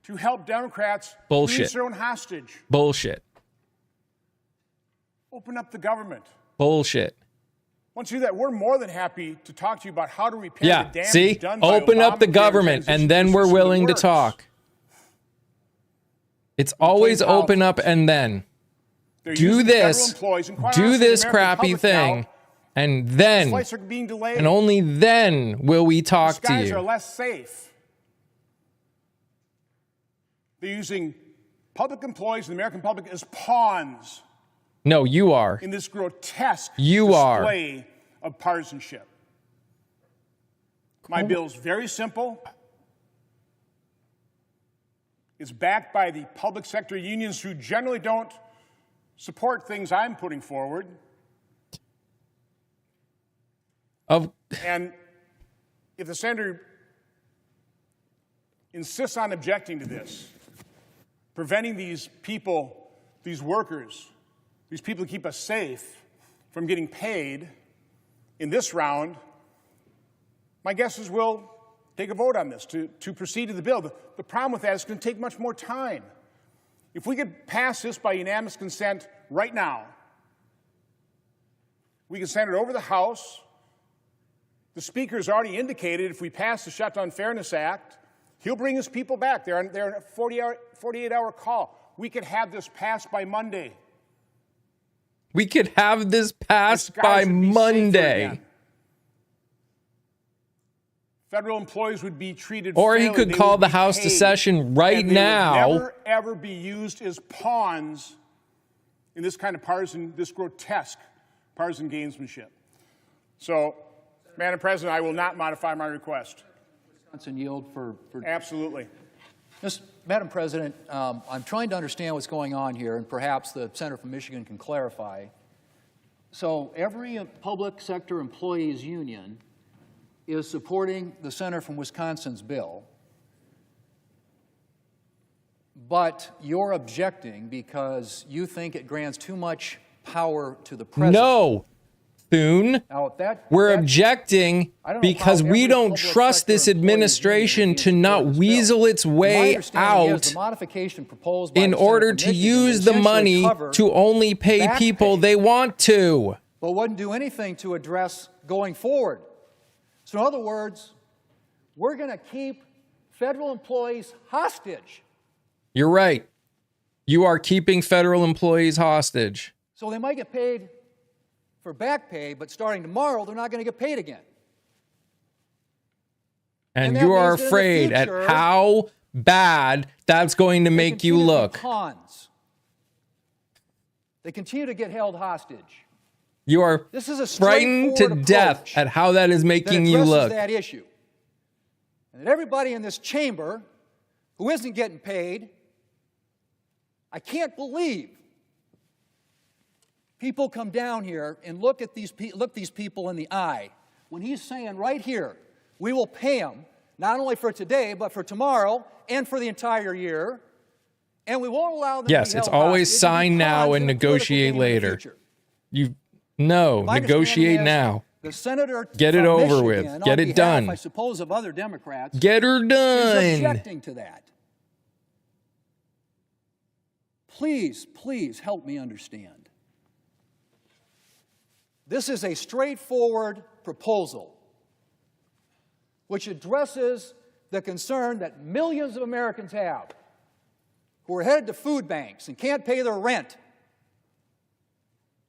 to help Democrats Bullshit. use their own hostage. Bullshit. Open up the government. Bullshit. Once you do that, we're more than happy to talk to you about how to repair Yeah, the damage see? done by Open up the Obamacare government transition and to a then we're system that willing to works. talk. It's always politics. open up and then They're do using federal this, employees, and quite do honestly, the this American crappy public thing, now, and then, flights are being delayed. and only then will we talk to Skies are you. less safe. They're using public employees and the American public as pawns No, you are. in this grotesque You are. display of partisanship. My bill is very simple. It's backed by the public sector unions who generally don't support things I'm putting forward. And if the senator insists on objecting to this, preventing these people, these workers, these people who keep us safe from getting paid in this round, my guess is we'll take a vote on this to proceed to the bill. The problem with that is it's going to take much more time. If we could pass this by unanimous consent right now, we can send it over the House. The Speaker has already indicated if we pass the Shutdown Fairness Act, he'll bring his people back. They're on a 48-hour call. We could have this passed by Monday. We could have this passed The by skies would be safer Monday. again. Federal employees would be treated Or he fairly. could They call would the be House to paid, session right and they now. would never, ever be used as pawns in this kind of partisan, this grotesque partisan gamesmanship. So, Madam President, I will not modify my request. Wisconsin yield for Absolutely. Madam President, I'm trying to understand what's going on here, and perhaps the senator from Michigan can clarify. So every public sector employees union is supporting the senator from Wisconsin's bill, but you're objecting because you think it grants too much power to the president. No, Thune. Now, if that, We're that- objecting I don't know because how we every don't public trust sector this employees union administration would be to in not support of this weasel bill. its My way understanding is out the modification proposed by in the senator order from to Michigan use would the essentially money cover to only pay back people pay, they want to. but wouldn't do anything to address going forward. So in other words, we're going to keep federal employees hostage. You're right. You are keeping federal employees hostage. So they might get paid for back pay, but starting tomorrow, they're not going to get paid again. And And that you are means that in the afraid at future, how bad that's going to They make you continue to be look. pawns. They continue to get held hostage. You are This is a frightened to straightforward death approach at how that is that making you addresses look. that issue. And that everybody in this chamber who isn't getting paid, I can't believe people come down here and look these people in the eye when he's saying right here, we will pay them not only for today, but for tomorrow and for the entire year, and we won't allow them Yes, to be it's held always hostage sign now because and in a political negotiate game in the later. future. No, My negotiate understanding now. is the senator Get it from over with. Michigan, Get on it behalf, done. I suppose, of other Democrats, Get her is done. objecting to that. please, please help me understand. This is a straightforward proposal which addresses the concern that millions of Americans have who are headed to food banks and can't pay their rent.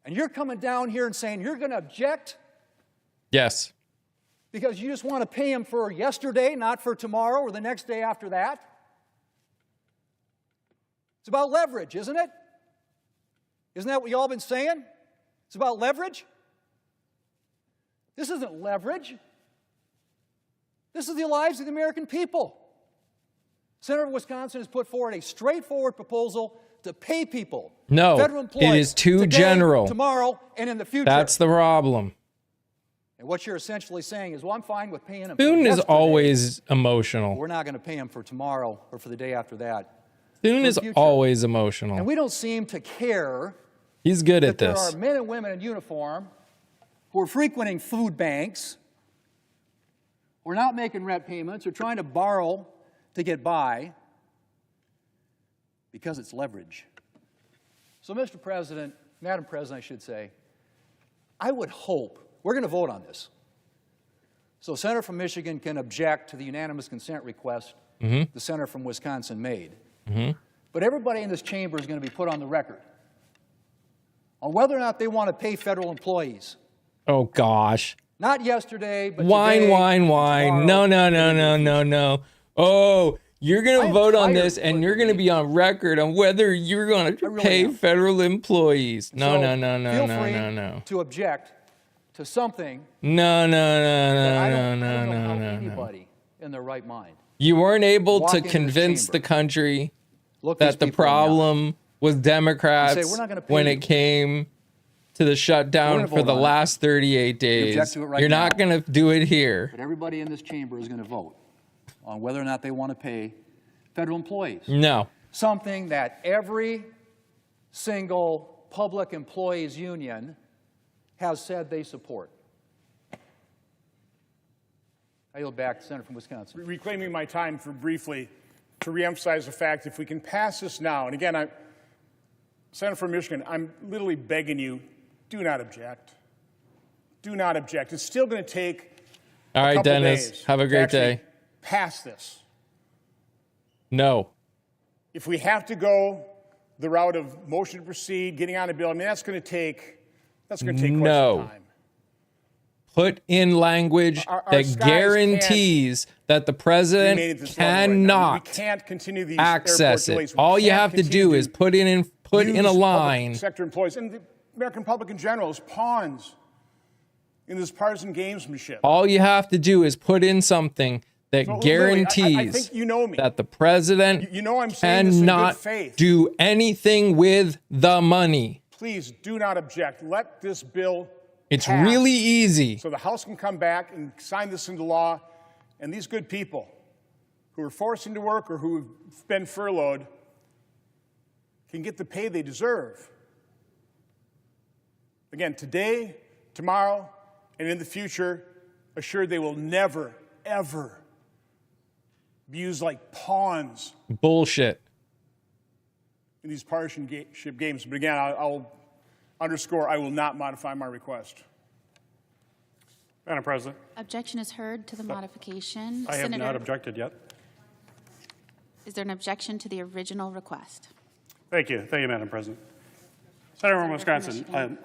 And you're coming down here and saying you're going to object Yes. because you just want to pay them for yesterday, not for tomorrow or the next day after that? It's about leverage, isn't it? Isn't that what y'all been saying? It's about leverage? This isn't leverage. This is the lives of the American people. Senator of Wisconsin has put forward a straightforward proposal to pay people, No, federal employees, it is too today, general. tomorrow, and in the future. That's the problem. And what you're essentially saying is, well, I'm fine with paying them. Thune for is yesterday. always emotional. We're not going to pay them for tomorrow or for the day after that. Thune for is the future. always And emotional. we don't seem to care He's good that at there this. are men and women in uniform who are frequenting food banks, who are not making rent payments, or trying to borrow to get by because it's leverage. So, Mr. President, Madam President, I should say, I would hope, we're going to vote on this. So, Senator from Michigan can object to the unanimous consent request the senator from Wisconsin made. But everybody in this chamber is going to be put on the record on whether or not they want to pay federal employees. Oh, gosh. Not yesterday, but Whine, today, whine, whine. No, tomorrow, no, no, no, no, no. Oh, you're I going to am vote on tired this of and putting you're going to be on record on whether you're going to really pay am. federal employees. No, So, no, no, no, feel no, free no, no. to object to something No, no, no, that I no, don't no, know no, how no, no. anybody in their right mind. You weren't able Walk to into the convince the chamber, country look these that the people in the eye, problem was Democrats and say, "We're not gonna pay when you." it came to the We're shutdown gonna for vote the on it. last 38 days. object to it right You're not now. going to do it here. But everybody in this chamber is going to vote on whether or not they want to pay federal employees. No. Something that every single public employees union has said they support. I yield back to the Senator from Wisconsin. Reclaiming my time for briefly to reemphasize the fact if we can pass this now, and again, Senator from Michigan, I'm literally begging you, do not object. Do not object. It's still going to take All right, couple Dennis. days Have a to great actually day. pass this. No. If we have to go the route of motion to proceed, getting on a bill, I mean, that's going to take quite some No. time. Put in language Our that skies guarantees that the president Remain at this level right now. We cannot can't continue these access airport it. delays. We All you can't have to continue do is put in use a public line. sector employees and the American public in general as pawns in this partisan gamesmanship. All you have to do is put in something that So, literally, I guarantees think you know me. that the president You know I'm saying this in good cannot faith. do anything with the money. Please do not object. Let this bill It's pass really easy. so the House can come back and sign this into law, and these good people who are forced into work or who have been furloughed can get the pay they deserve. Again, today, tomorrow, and in the future, assured they will never, ever be used like pawns Bullshit. in these partisanship games. But again, I'll underscore, I will not modify my request. Madam President, Objection is heard to the modification. I have not Senator, objected yet. is there an objection to the original request? Thank you, Madam President. Senator from Wisconsin,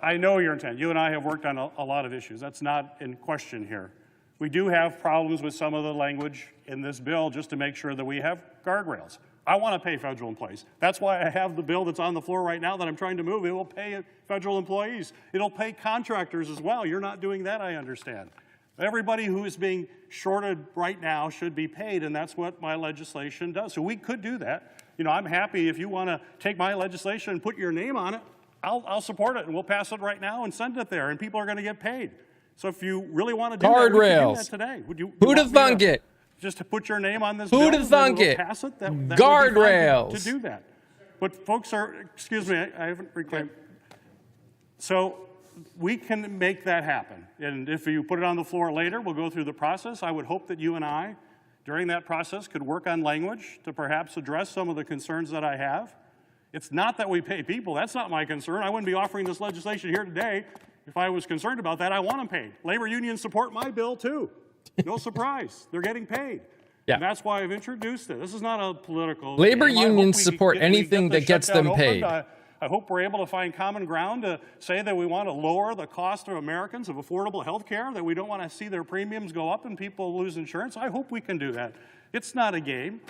I know your intent. You and I have worked on a lot of issues. That's not in question here. We do have problems with some of the language in this bill just to make sure that we have guardrails. I want to pay federal employees. That's why I have the bill that's on the floor right now that I'm trying to move. It will pay federal employees. It'll pay contractors as well. You're not doing that, I understand. Everybody who is being shorted right now should be paid, and that's what my legislation does. So we could do that. You know, I'm happy if you want to take my legislation and put your name on it, I'll support it, and we'll pass it right now and send it there, and people are going to get paid. So if you really want to do that, we could do Guardrails. that today. Would you Who'd want have me to thunk it? Just to put your name on this bill? Who'd have and then thunk we'll it? Pass it? That would be fine Guardrails. to do that. But folks are, excuse me, I haven't reclaimed. So we can make that happen. And if you put it on the floor later, we'll go through the process. I would hope that you and I, during that process, could work on language to perhaps address some of the concerns that I have. It's not that we pay people. That's not my concern. I wouldn't be offering this legislation here today if I was concerned about that. I want them paid. Labor unions support my bill, too. No surprise. They're getting paid. Yeah. And that's why I've introduced it. This is not a political Labor game. I hope unions we support get anything the that gets shutdown them paid. opened. I hope we're able to find common ground to say that we want to lower the cost of Americans of affordable health care, that we don't want to see their premiums go up and people lose insurance. I hope we can do that. It's not a game.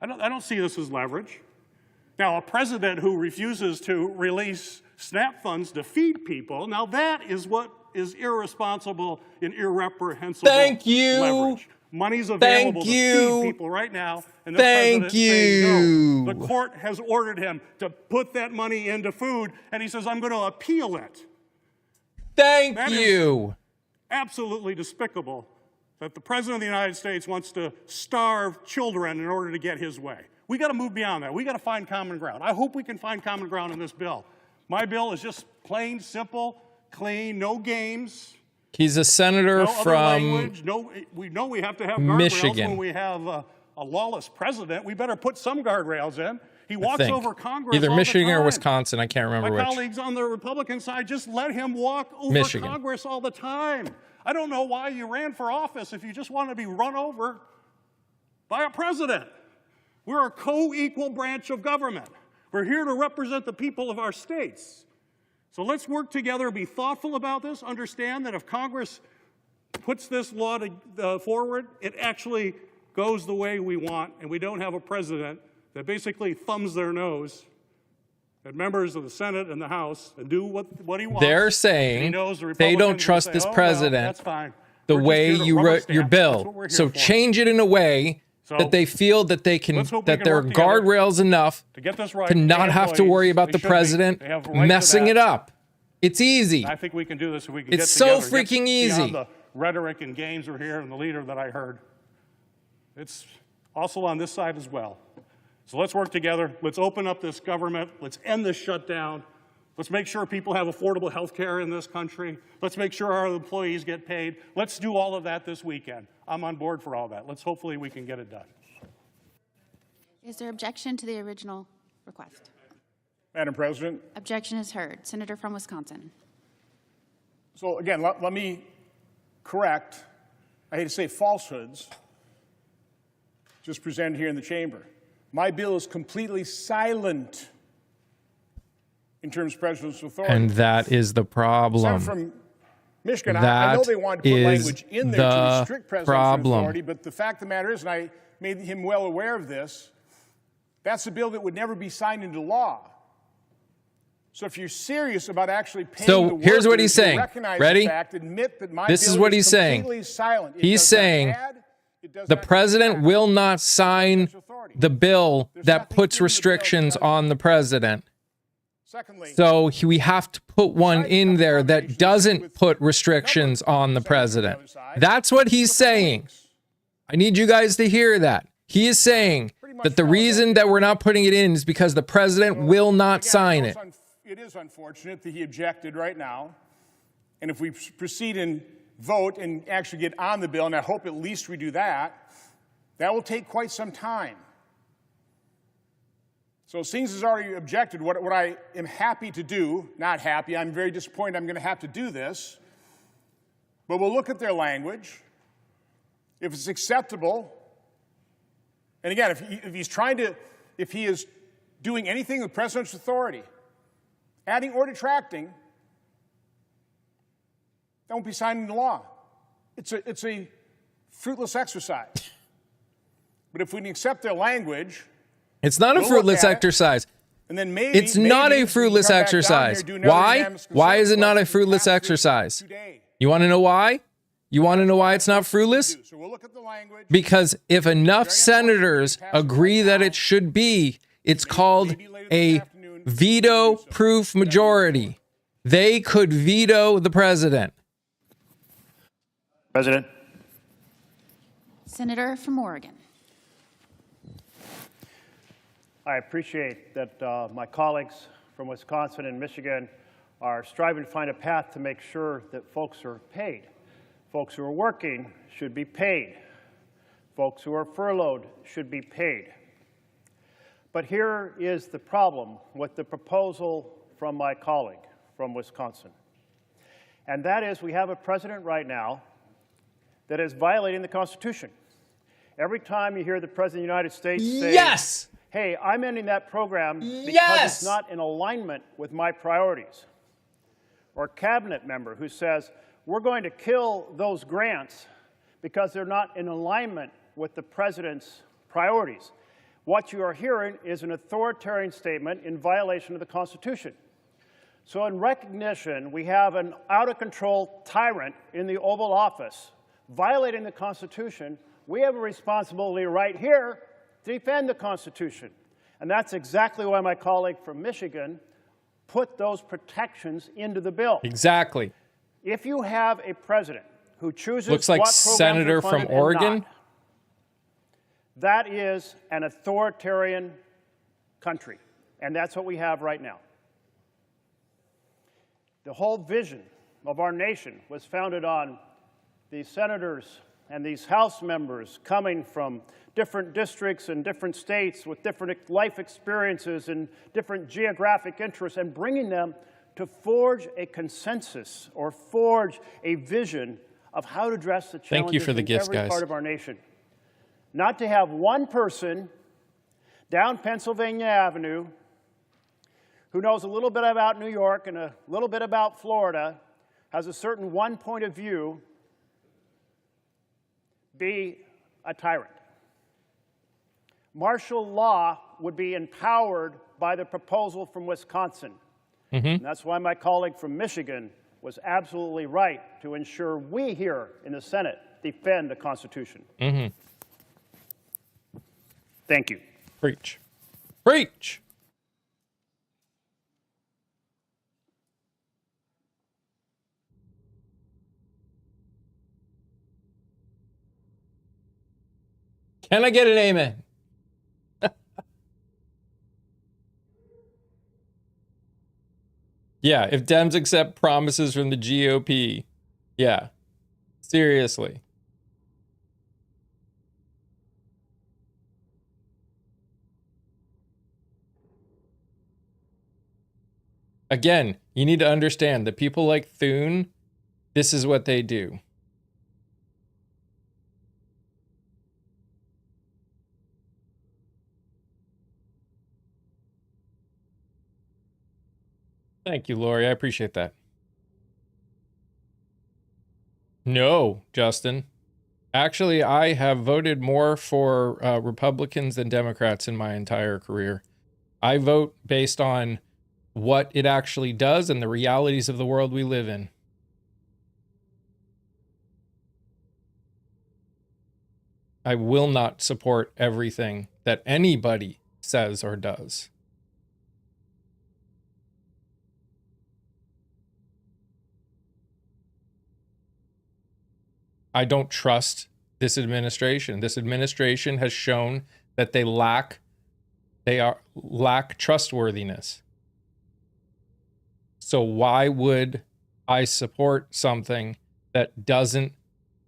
I don't see this as leverage. Now, a president who refuses to release SNAP funds to feed people, now that is what is irresponsible and irreprehensible Thank you. leverage. Money's available to feed people right now, and the president saying no. The court has ordered him to put that money into food, and he says, I'm going to appeal it. Thank That you. is absolutely despicable that the President of the United States wants to starve children in order to get his way. We got to move beyond that. We got to find common ground. I hope we can find common ground in this bill. My bill is just plain, simple, clean, no games. He's a senator No from language. No, we know we have to have guardrails Michigan. when we have a lawless president. We better put some guardrails in. He walks think. over Congress Either all Michigan the or time. Wisconsin. I can't remember My which. colleagues on the Republican side, just let him walk over Michigan. Congress all the time. I don't know why you ran for office if you just want to be run over by a president. We're a co-equal branch of government. We're here to represent the people of our states. So let's work together, be thoughtful about this, understand that if Congress puts this law forward, it actually goes the way we want, and we don't have a president that basically thumbs their nose at members of the Senate and the House and do what he wants. They're And saying he knows the they don't Republicans will trust say, this "Oh, well, president that's fine. the We're just way here to you rubber wrote your stamp. That's bill. what we're here So for." change it in a way So, that they feel that they can, let's hope we that can there are work together guardrails enough to get this right. to not Pay have to employees. worry about They the should be. president They have a right to messing that. it up. It's easy. I think we can do this if we can It's get so together. Get freaking easy. beyond the rhetoric and games are here and the leader that I heard. It's also on this side as well. So let's work together. Let's open up this government. Let's end this shutdown. Let's make sure people have affordable health care in this country. Let's make sure our employees get paid. Let's do all of that this weekend. I'm on board for all that. Hopefully we can get it done. Is there objection to the original request? Madam President, Objection is heard. Senator from Wisconsin. so again, let me correct, I hate to say falsehoods, just presented here in the chamber. My bill is completely silent in terms of presidential authority. And that is the problem. Senator from Michigan, I know That they wanted to put is language in there to the restrict presidential problem. authority, but the fact of the matter is, and I made him well aware of this, that's a bill that would never be signed into law. So if you're serious about actually paying So the here's what workers he's to saying. recognize Ready? the fact, admit that my This is bill what he's saying. completely silent. It He's does not saying add, it does the not president subtract. will not sign the bill that puts restrictions on the president. Secondly, So we have to put one in there that doesn't put restrictions on the president. That's what he's saying. I need you guys to hear that. He is saying that the reason that we're not putting it in is because the president will not again, sign it. It is unfortunate that he objected right now. And if we proceed and vote and actually get on the bill, and I hope at least we do that, that will take quite some time. So Sings has already objected. What I am happy to do, not happy, I'm very disappointed I'm going to have to do this, but we'll look at their language. If it's acceptable, and again, if he is doing anything with presidential authority, adding or detracting, that won't be signed into law. It's a fruitless exercise. But if we can accept their language, It's not a we'll fruitless look at it, exercise. and then maybe It's not maybe a we can fruitless come back down here, exercise. do another Why? unanimous Why is it consent not a vote, fruitless pass this exercise? today. You want to know why? You want to know why it's not fruitless? So we'll look at the language. Because if enough senators agree that it should be, it's called a veto-proof majority. They could veto the president. President. Senator from Oregon. I appreciate that my colleagues from Wisconsin and Michigan are striving to find a path to make sure that folks are paid. Folks who are working should be paid. Folks who are furloughed should be paid. But here is the problem with the proposal from my colleague from Wisconsin. And that is we have a president right now that is violating the Constitution. Every time you hear the President of the United States say, yes, hey, I'm ending that program because yes, it's not in alignment with my priorities. Or a cabinet member who says, we're going to kill those grants because they're not in alignment with the president's priorities. What you are hearing is an authoritarian statement in violation of the Constitution. So in recognition, we have an out-of-control tyrant in the Oval Office violating the Constitution. We have a responsibility right here to defend the Constitution. And that's exactly why my colleague from Michigan put those protections into the bill. Exactly. If you have a president who chooses looks like what programs Senator are from funded and Oregon. not, that is an authoritarian country. And that's what we have right now. The whole vision of our nation was founded on these senators and these House members coming from different districts and different states with different life experiences and different geographic interests and bringing them to forge a consensus or forge a vision of how to address the challenges Thank you for the in gifts, every guys. part of our nation. Not to have one person down Pennsylvania Avenue who knows a little bit about New York and a little bit about Florida, has a certain one point of view, be a tyrant. Martial law would be empowered by the proposal from Wisconsin. And that's why my colleague from Michigan was absolutely right to ensure we here in the Senate defend the Constitution. Thank you. Preach. Preach. Can I get an amen? Yeah, if Dems accept promises from the GOP. Yeah. Seriously. Again, you need to understand that people like Thune, this is what they do. Thank you, Lori. I appreciate that. No, Justin. Actually, I have voted more for Republicans than Democrats in my entire career. I vote based on what it actually does and the realities of the world we live in. I will not support everything that anybody says or does. I don't trust this administration. This administration has shown that they lack trustworthiness. So why would I support something that doesn't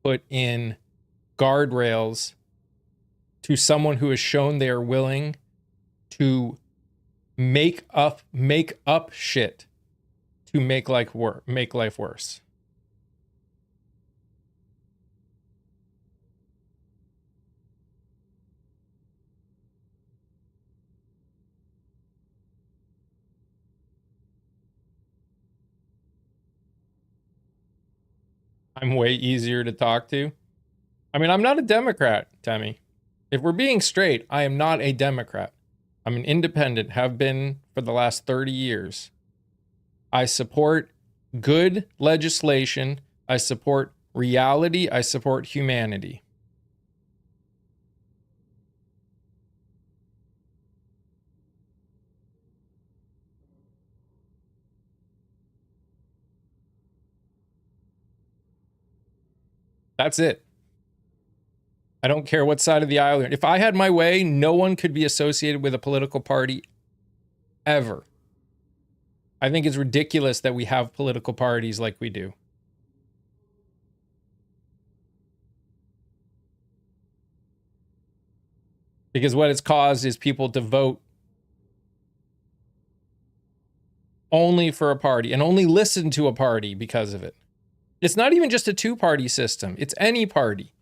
put in guardrails to someone who has shown they are willing to make up shit to make life worse? I'm way easier to talk to. I mean, I'm not a Democrat, Temmie. If we're being straight, I am not a Democrat. I'm an independent, have been for the last 30 years. I support good legislation. I support reality. I support humanity. That's it. I don't care what side of the aisle you're on. If I had my way, no one could be associated with a political party ever. I think it's ridiculous that we have political parties like we do. Because what it's caused is people to vote only for a party and only listen to a party because of it. It's not even just a two-party system. It's any party.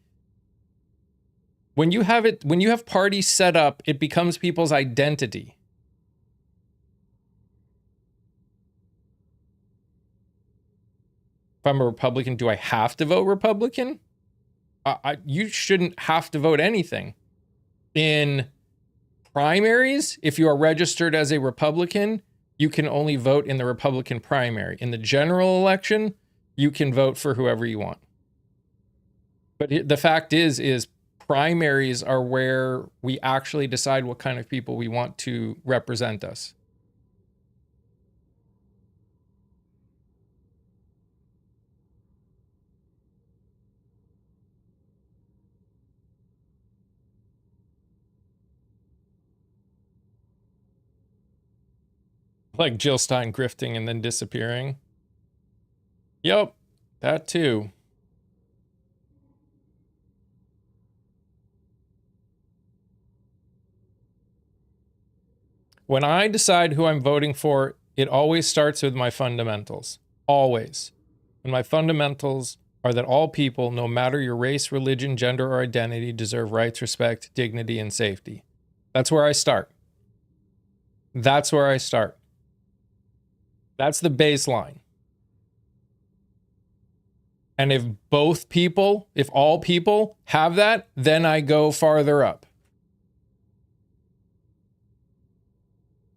When you have parties set up, it becomes people's identity. If I'm a Republican, do I have to vote Republican? You shouldn't have to vote anything. In primaries, if you are registered as a Republican, you can only vote in the Republican primary. In the general election, you can vote for whoever you want. But the fact is primaries are where we actually decide what kind of people we want to represent us. Like Jill Stein grifting and then disappearing. Yep, that too. When I decide who I'm voting for, it always starts with my fundamentals. Always. And my fundamentals are that all people, no matter your race, religion, gender, or identity, deserve rights, respect, dignity, and safety. That's where I start. That's where I start. That's the baseline. And if all people have that, then I go farther up.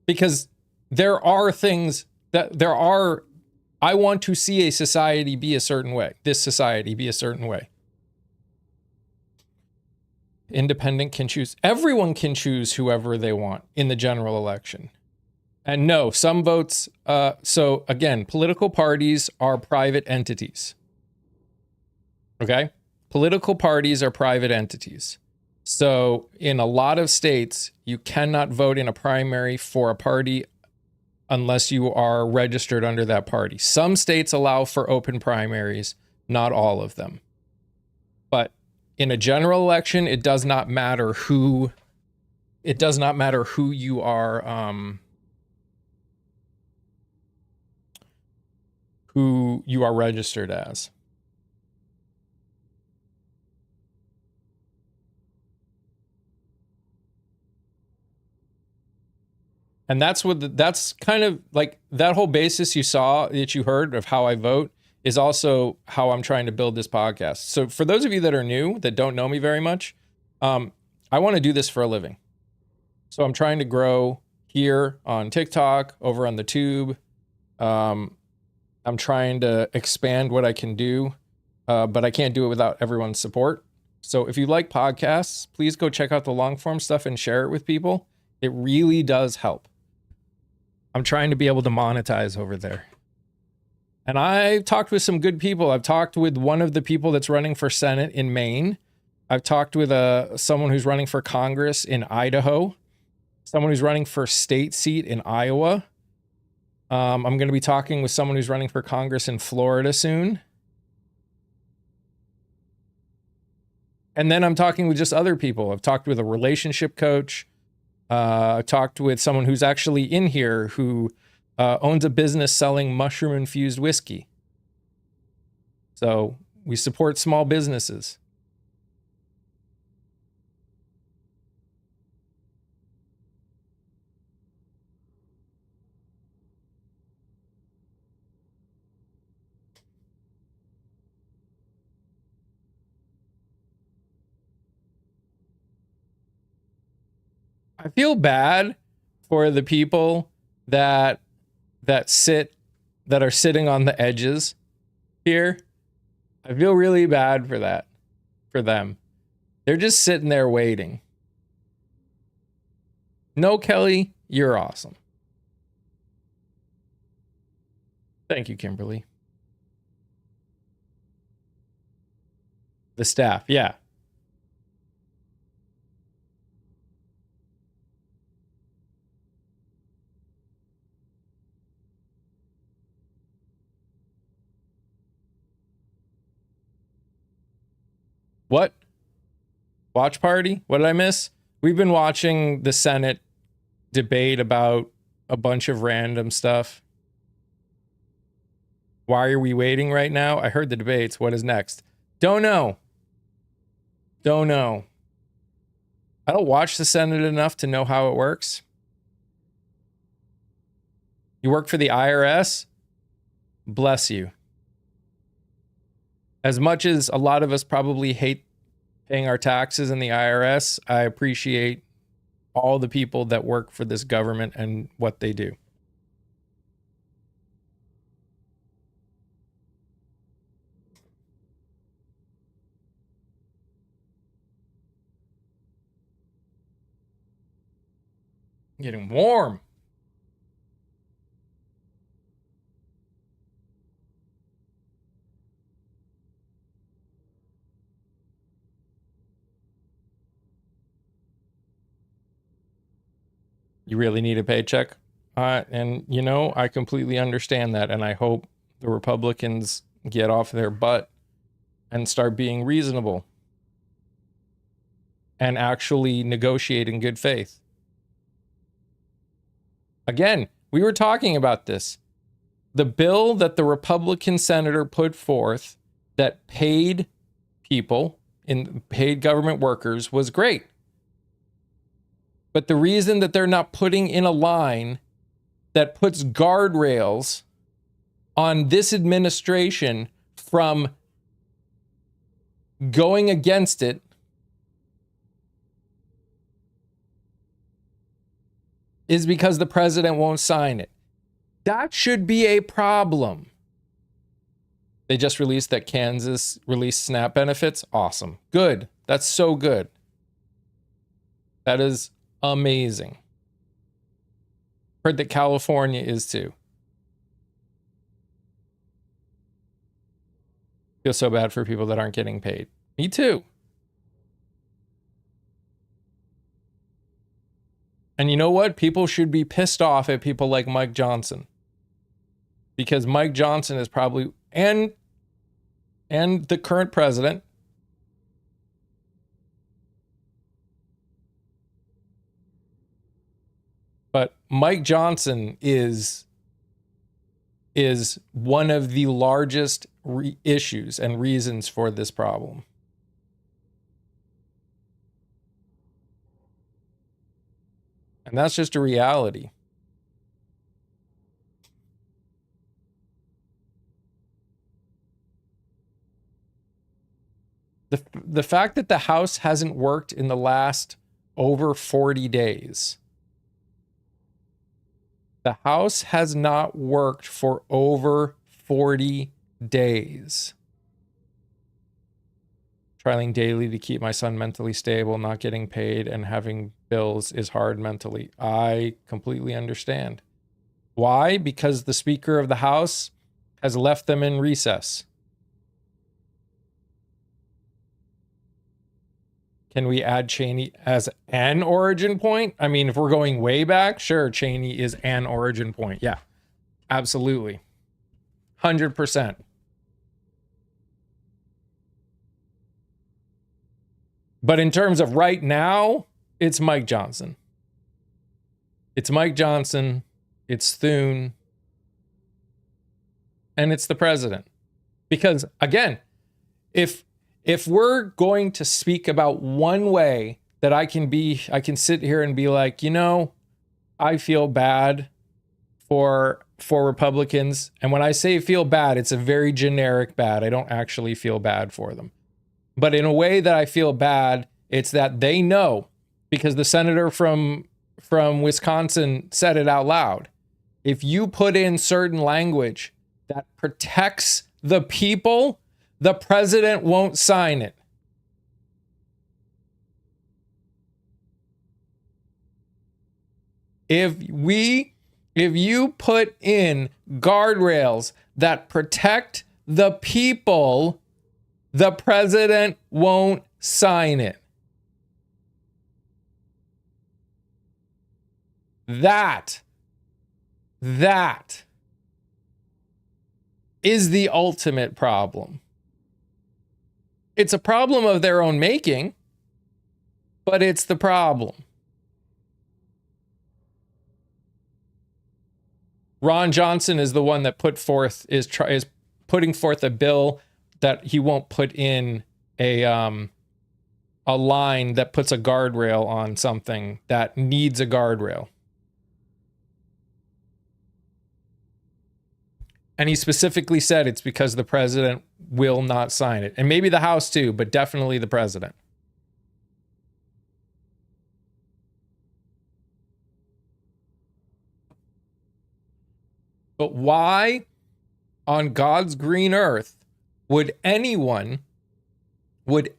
Because there are things I want to see a society be a certain way. This society be a certain way. Independent can choose. Everyone can choose whoever they want in the general election. And no, some votes, so again, political parties are private entities. Okay? Political parties are private entities. So in a lot of states, you cannot vote in a primary for a party unless you are registered under that party. Some states allow for open primaries, not all of them. But in a general election, it does not matter who you are, who you are registered as. And that's kind of like that whole basis that you heard of how I vote is also how I'm trying to build this podcast. So for those of you that are new, that don't know me very much, I want to do this for a living. So I'm trying to grow here on TikTok, over on the Tube. I'm trying to expand what I can do, but I can't do it without everyone's support. So if you like podcasts, please go check out the long form stuff and share it with people. It really does help. I'm trying to be able to monetize over there. And I've talked with some good people. I've talked with one of the people that's running for Senate in Maine. I've talked with someone who's running for Congress in Idaho, someone who's running for state seat in Iowa. I'm going to be talking with someone who's running for Congress in Florida soon. And then I'm talking with just other people. I've talked with a relationship coach. I talked with someone who's actually in here who owns a business selling mushroom-infused whiskey. So we support small businesses. I feel bad for the people that are sitting on the edges here. I feel really bad for them. They're just sitting there waiting. No, Kelly, you're awesome. Thank you, Kimberly. The staff, yeah. What? Watch party? What did I miss? We've been watching the Senate debate about a bunch of random stuff. Why are we waiting right now? I heard the debates. What is next? Don't know. Don't know. I don't watch the Senate enough to know how it works. You work for the IRS? Bless you. As much as a lot of us probably hate paying our taxes in the IRS, I appreciate all the people that work for this government and what they do. Getting warm. You really need a paycheck. And, you know, I completely understand that. And I hope the Republicans get off their butt and start being reasonable and actually negotiate in good faith. Again, we were talking about this. The bill that the Republican senator put forth that paid people, paid government workers, was great. But the reason that they're not putting in a line that puts guardrails on this administration from going against it is because the president won't sign it. That should be a problem. They just released that Kansas released SNAP benefits. Awesome. Good. That's so good. That is amazing. Heard that California is too. Feel so bad for people that aren't getting paid. Me too. And you know what? People should be pissed off at people like Mike Johnson. Because Mike Johnson is probably, and the current president, but Mike Johnson is one of the largest issues and reasons for this problem. And that's just a reality. The fact that the House hasn't worked in the last over 40 days. The House has not worked for over 40 days. Trying daily to keep my son mentally stable, not getting paid, and having bills is hard mentally. I completely understand. Why? Because the Speaker of the House has left them in recess. Can we add Cheney as an origin point? I mean, if we're going way back, sure, Cheney is an origin point. Yeah, absolutely. 100%. But in terms of right now, it's Mike Johnson. It's Mike Johnson, it's Thune, and it's the president. Because again, if we're going to speak about one way that I can sit here and be like, you know, I feel bad for Republicans. And when I say feel bad, it's a very generic bad. I don't actually feel bad for them. But in a way that I feel bad, it's that they know, because the senator from Wisconsin said it out loud. If you put in certain language that protects the people, the president won't sign it. If you put in guardrails that protect the people, the president won't sign it. That is the ultimate problem. It's a problem of their own making, but it's the problem. Ron Johnson is the one that put forth is putting forth a bill that he won't put in a line that puts a guardrail on something that needs a guardrail. And he specifically said it's because the president will not sign it. And maybe the House too, but definitely the president. But why on God's green earth would anyone put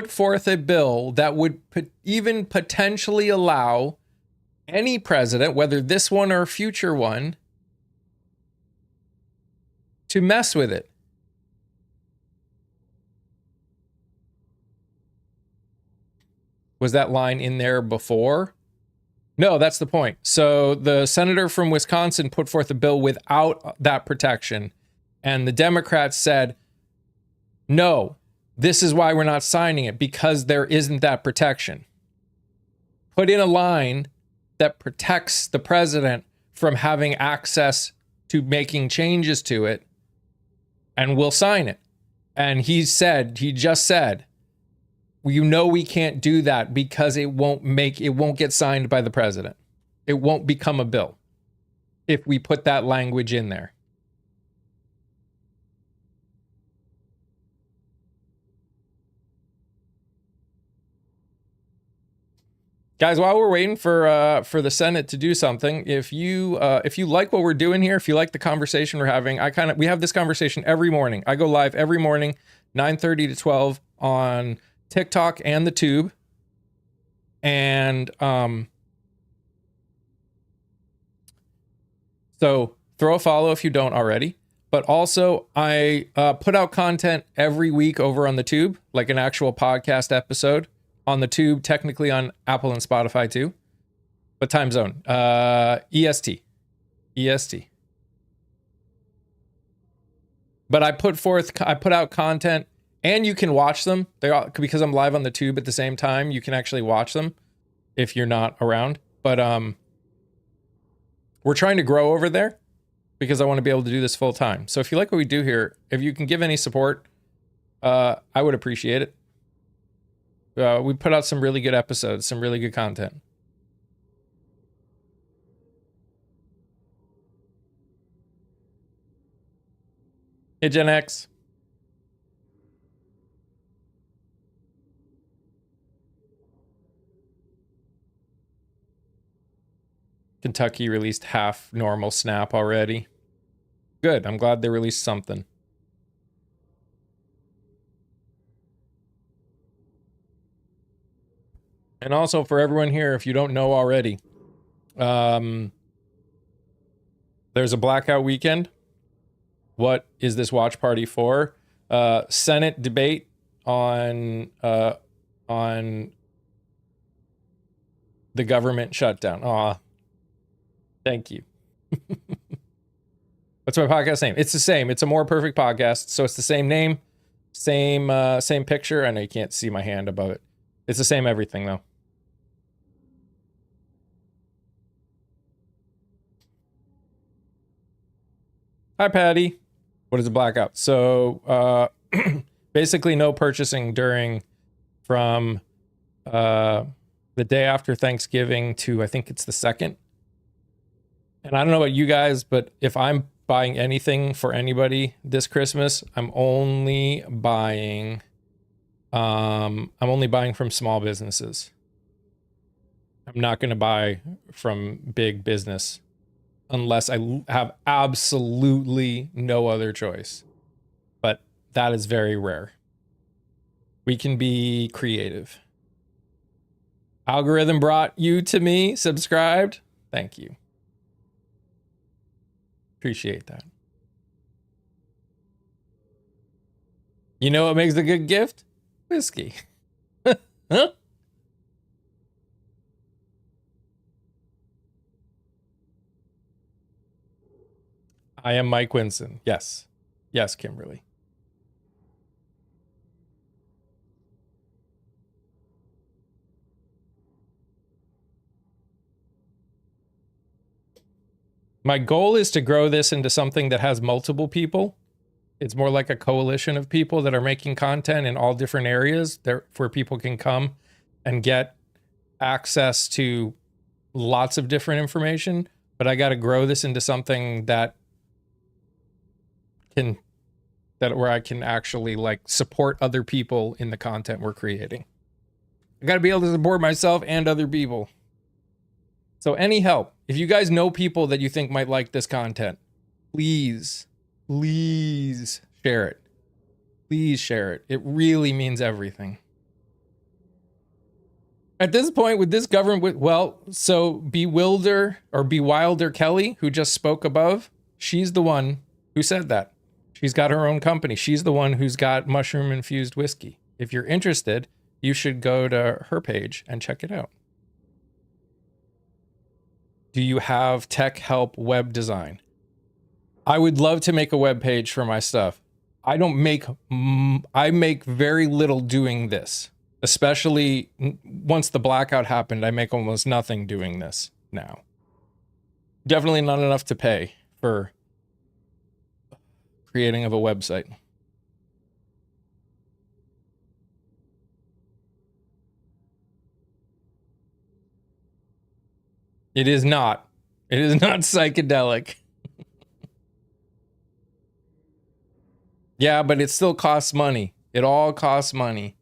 forth a bill that would even potentially allow any president, whether this one or a future one, to mess with it? Was that line in there before? No, that's the point. So the senator from Wisconsin put forth a bill without that protection, and the Democrats said, no, this is why we're not signing it, because there isn't that protection. Put in a line that protects the president from having access to making changes to it, and we'll sign it. And he just said, you know, we can't do that because it won't get signed by the president. It won't become a bill if we put that language in there. Guys, while we're waiting for the Senate to do something, if you like what we're doing here, if you like the conversation we're having, we have this conversation every morning. I go live every morning, 9:30 to 12 on TikTok and the Tube. And so throw a follow if you don't already. But also, I put out content every week over on the Tube, like an actual podcast episode. On the Tube, technically on Apple and Spotify too. What time zone? EST. But I put out content, and you can watch them. Because I'm live on the Tube at the same time, you can actually watch them if you're not around. But we're trying to grow over there because I want to be able to do this full time. So if you like what we do here, if you can give any support, I would appreciate it. We put out some really good episodes, some really good content. Hey, Gen X. Kentucky released half normal Snap already. Good. I'm glad they released something. And also for everyone here, if you don't know already, there's a blackout weekend. What is this watch party for? Senate debate on the government shutdown. Aw, thank you. What's my podcast name? It's the same. It's a More Perfect Podcast. So it's the same name, same picture. I know you can't see my hand above it. It's the same everything though. Hi, Patty. What is a blackout? So basically no purchasing from the day after Thanksgiving to, I think it's the 2nd. And I don't know about you guys, but if I'm buying anything for anybody this Christmas, I'm only buying from small businesses. I'm not going to buy from big business unless I have absolutely no other choice. But that is very rare. We can be creative. Algorithm brought you to me, subscribed. Thank you. Appreciate that. You know what makes a good gift? Whiskey. Huh? I am Mike Winson. Yes. Yes, Kimberly. My goal is to grow this into something that has multiple people. It's more like a coalition of people that are making content in all different areas there, where people can come and get access to lots of different information. But I got to grow this into something that where I can actually like support other people in the content we're creating. I got to be able to support myself and other people. So any help, if you guys know people that you think might like this content, please share it. Please share it. It really means everything. At this point with this government, well, so Bewilder Kelly, who just spoke above, she's the one who said that. She's got her own company. She's the one who's got mushroom infused whiskey. If you're interested, you should go to her page and check it out. Do you have tech help web design? I would love to make a web page for my stuff. I make very little doing this, especially once the blackout happened. I make almost nothing doing this now. Definitely not enough to pay for creating of a website. It is not. It is not psychedelic. Yeah, but it still costs money. It all costs money.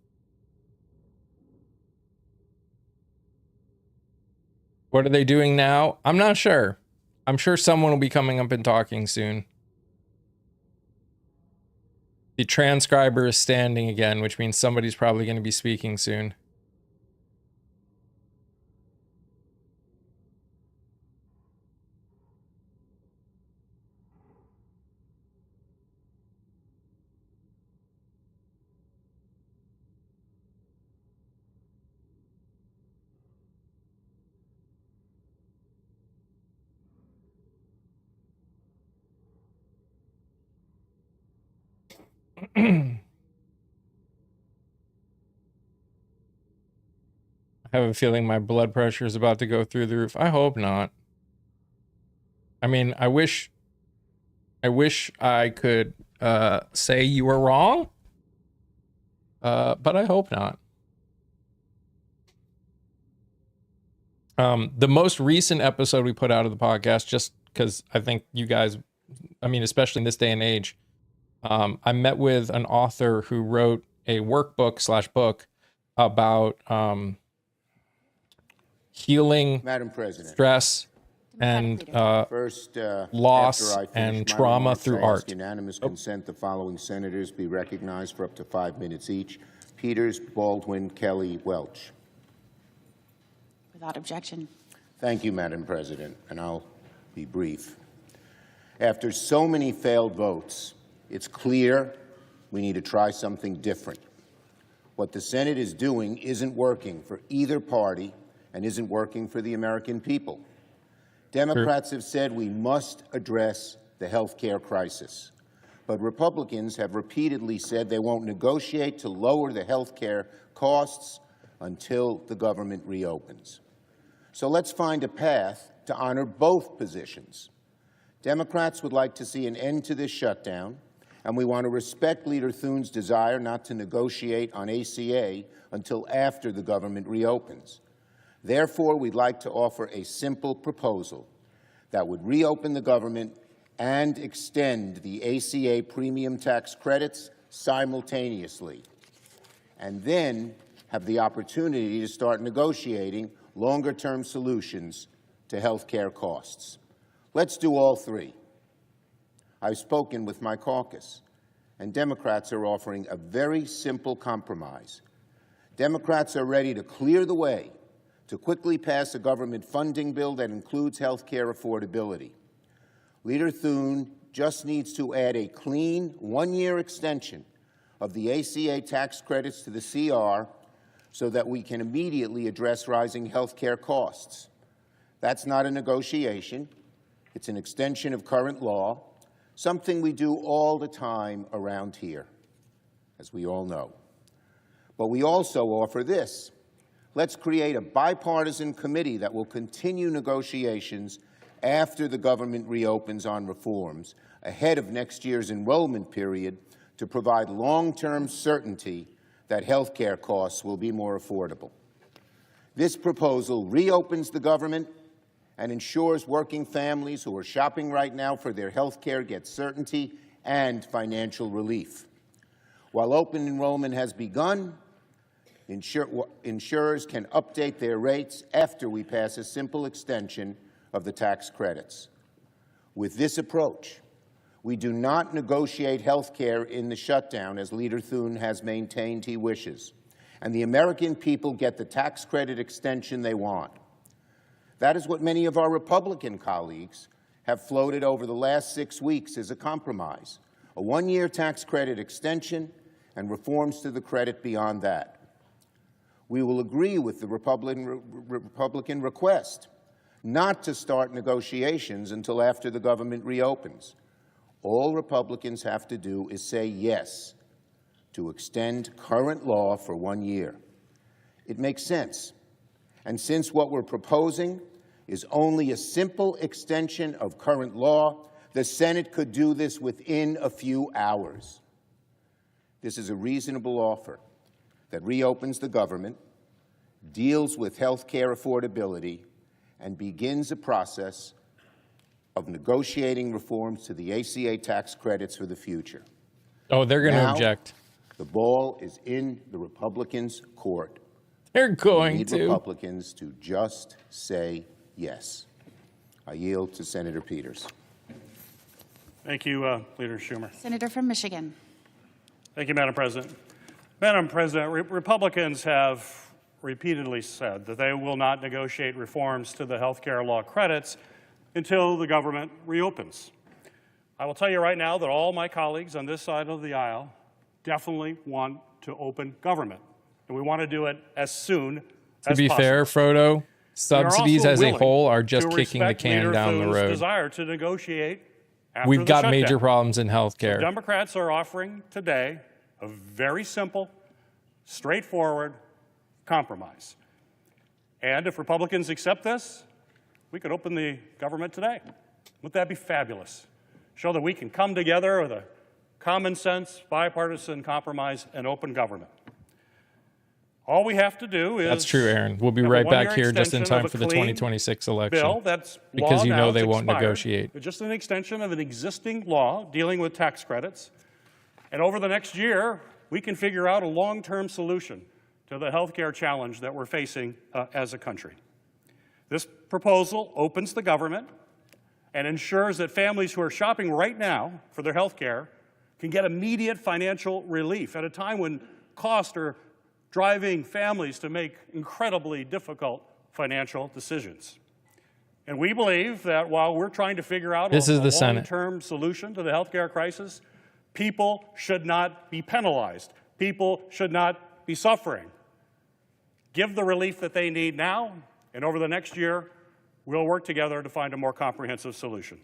What are they doing now? I'm not sure. I'm sure someone will be coming up and talking soon. The transcriber is standing again, which means somebody's probably going to be speaking soon. I have a feeling my blood pressure is about to go through the roof. I hope not. I mean, I wish I could say you were wrong, but I hope not. The most recent episode we put out of the podcast, just because I think you guys, I mean, especially in this day and age, I met with an author who wrote a workbook/book about healing Madam President, stress and loss and trauma through art. Unanimous consent, the following senators be recognized for up to 5 minutes each. Peters, Baldwin, Kelly, Welch. Without objection. Thank you, Madam President, and I'll be brief. After so many failed votes, it's clear we need to try something different. What the Senate is doing isn't working for either party and isn't working for the American people. Democrats have said we must address the health care crisis, but Republicans have repeatedly said they won't negotiate to lower the health care costs until the government reopens. So let's find a path to honor both positions. Democrats would like to see an end to this shutdown, and we want to respect Leader Thune's desire not to negotiate on ACA until after the government reopens. Therefore, we'd like to offer a simple proposal that would reopen the government and extend the ACA premium tax credits simultaneously, and then have the opportunity to start negotiating longer-term solutions to health care costs. Let's do all three. I've spoken with my caucus, and Democrats are offering a very simple compromise. Democrats are ready to clear the way to quickly pass a government funding bill that includes health care affordability. Leader Thune just needs to add a clean one-year extension of the ACA tax credits to the CR so that we can immediately address rising health care costs. That's not a negotiation. It's an extension of current law, something we do all the time around here, as we all know. But we also offer this. Let's create a bipartisan committee that will continue negotiations after the government reopens on reforms, ahead of next year's enrollment period, to provide long-term certainty that health care costs will be more affordable. This proposal reopens the government and ensures working families who are shopping right now for their health care get certainty and financial relief. While open enrollment has begun, insurers can update their rates after we pass a simple extension of the tax credits. With this approach, we do not negotiate health care in the shutdown, as Leader Thune has maintained he wishes, and the American people get the tax credit extension they want. That is what many of our Republican colleagues have floated over the last 6 weeks as a compromise: a one-year tax credit extension and reforms to the credit beyond that. We will agree with the Republican request not to start negotiations until after the government reopens. All Republicans have to do is say yes to extend current law for 1 year. It makes sense. And since what we're proposing is only a simple extension of current law, the Senate could do this within a few hours. This is a reasonable offer that reopens the government, deals with health care affordability, and begins a process of negotiating reforms to the ACA tax credits for the future. Oh, they're going to object. The ball is in the Republicans' court. They're going we need to. Republicans to just say yes. I yield to Senator Peters. Thank you, Leader Schumer. Senator from Michigan. Thank you, Madam President. Madam President, Republicans have repeatedly said that they will not negotiate reforms to the health care law credits until the government reopens. I will tell you right now that all my colleagues on this side of the aisle definitely want to open government, and we want to do it as soon as To be possible. fair, Frodo, subsidies as a willing whole are just to kicking the respect can Leader down the Thune's road. desire to negotiate after We've the got shutdown. major problems in health So care. Democrats are offering today a very simple, straightforward compromise. And if Republicans accept this, we could open the government today. Wouldn't that be fabulous? Show that we can come together with a common sense, bipartisan compromise and open government. All we have to do is... That's true, Aaron. We'll be have a right back one-year here just in extension time of for a the clean 2026 election. bill that's because law you now, know it's they won't expired. negotiate. It's just an extension of an existing law dealing with tax credits. And over the next year, we can figure out a long-term solution to the health care challenge that we're facing as a country. This proposal opens the government and ensures that families who are shopping right now for their health care can get immediate financial relief at a time when costs are driving families to make incredibly difficult financial decisions. And we believe that while we're trying to figure out a long-term solution to the health care crisis, people should not be penalized. People should not be suffering. Give the relief that they need now, and over the next year, we'll work together to find a more comprehensive solution.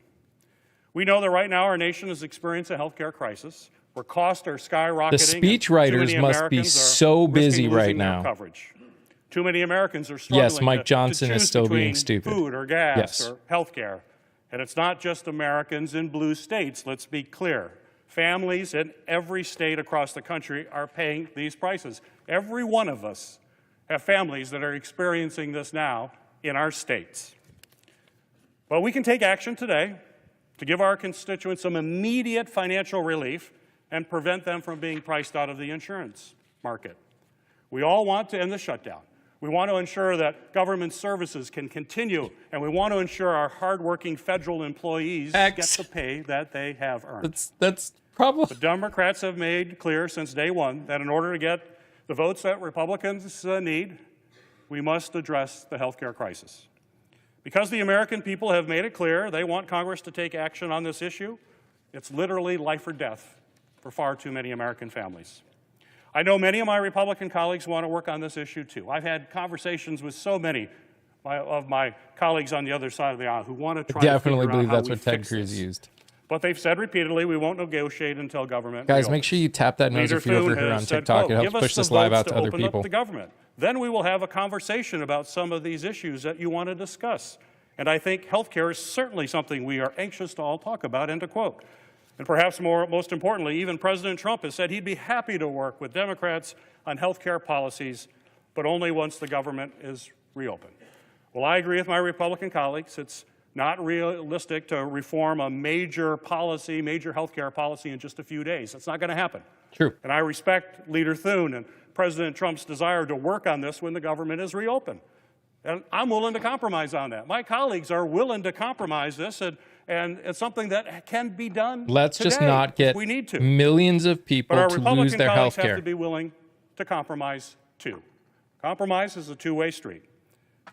We know that right now our nation is experiencing a health care crisis where costs are skyrocketing. The speechwriters must be so busy right now. Coverage. Too many Americans are struggling Yes, Mike Johnson to is choose still being between stupid. food or gas Yes. or health care. And it's not just Americans in blue states, let's be clear. Families in every state across the country are paying these prices. Every one of us have families that are experiencing this now in our states. But we can take action today to give our constituents some immediate financial relief and prevent them from being priced out of the insurance market. We all want to end the shutdown. We want to ensure that government services can continue, and we want to ensure our hardworking federal employees get the pay that they have earned. That's probably... The Democrats have made clear since day one that in order to get the votes that Republicans need, we must address the health care crisis. Because the American people have made it clear they want Congress to take action on this issue, it's literally life or death for far too many American families. I know many of my Republican colleagues want to work on this issue too. I've had conversations with so many of my colleagues on the other side of the aisle who want to try to Definitely figure out believe how that's we what Ted fix Cruz this. used. But they've said repeatedly we won't negotiate until government Guys, reopens. make sure you tap that nose Leader if you're over Thune here has on said, TikTok. quote, It helps "Give us push the this live votes out to to other open up people. the government. Then we will have a conversation about some of these issues that you want to discuss. And I think health care is certainly something we are anxious to all talk about and to quote. And perhaps most importantly, even President Trump has said he'd be happy to work with Democrats on health care policies, but only once the government is reopened. Well, I agree with my Republican colleagues. It's not realistic to reform a major policy, major health care policy in just a few days. That's not going to happen. True. And I respect Leader Thune and President Trump's desire to work on this when the government is reopened. And I'm willing to compromise on that. My colleagues are willing to compromise this, and it's something that can be done. Let's today just not get if we need to. millions of people But our to Republican lose their colleagues health have care. to be willing to compromise too. Compromise is a two-way street.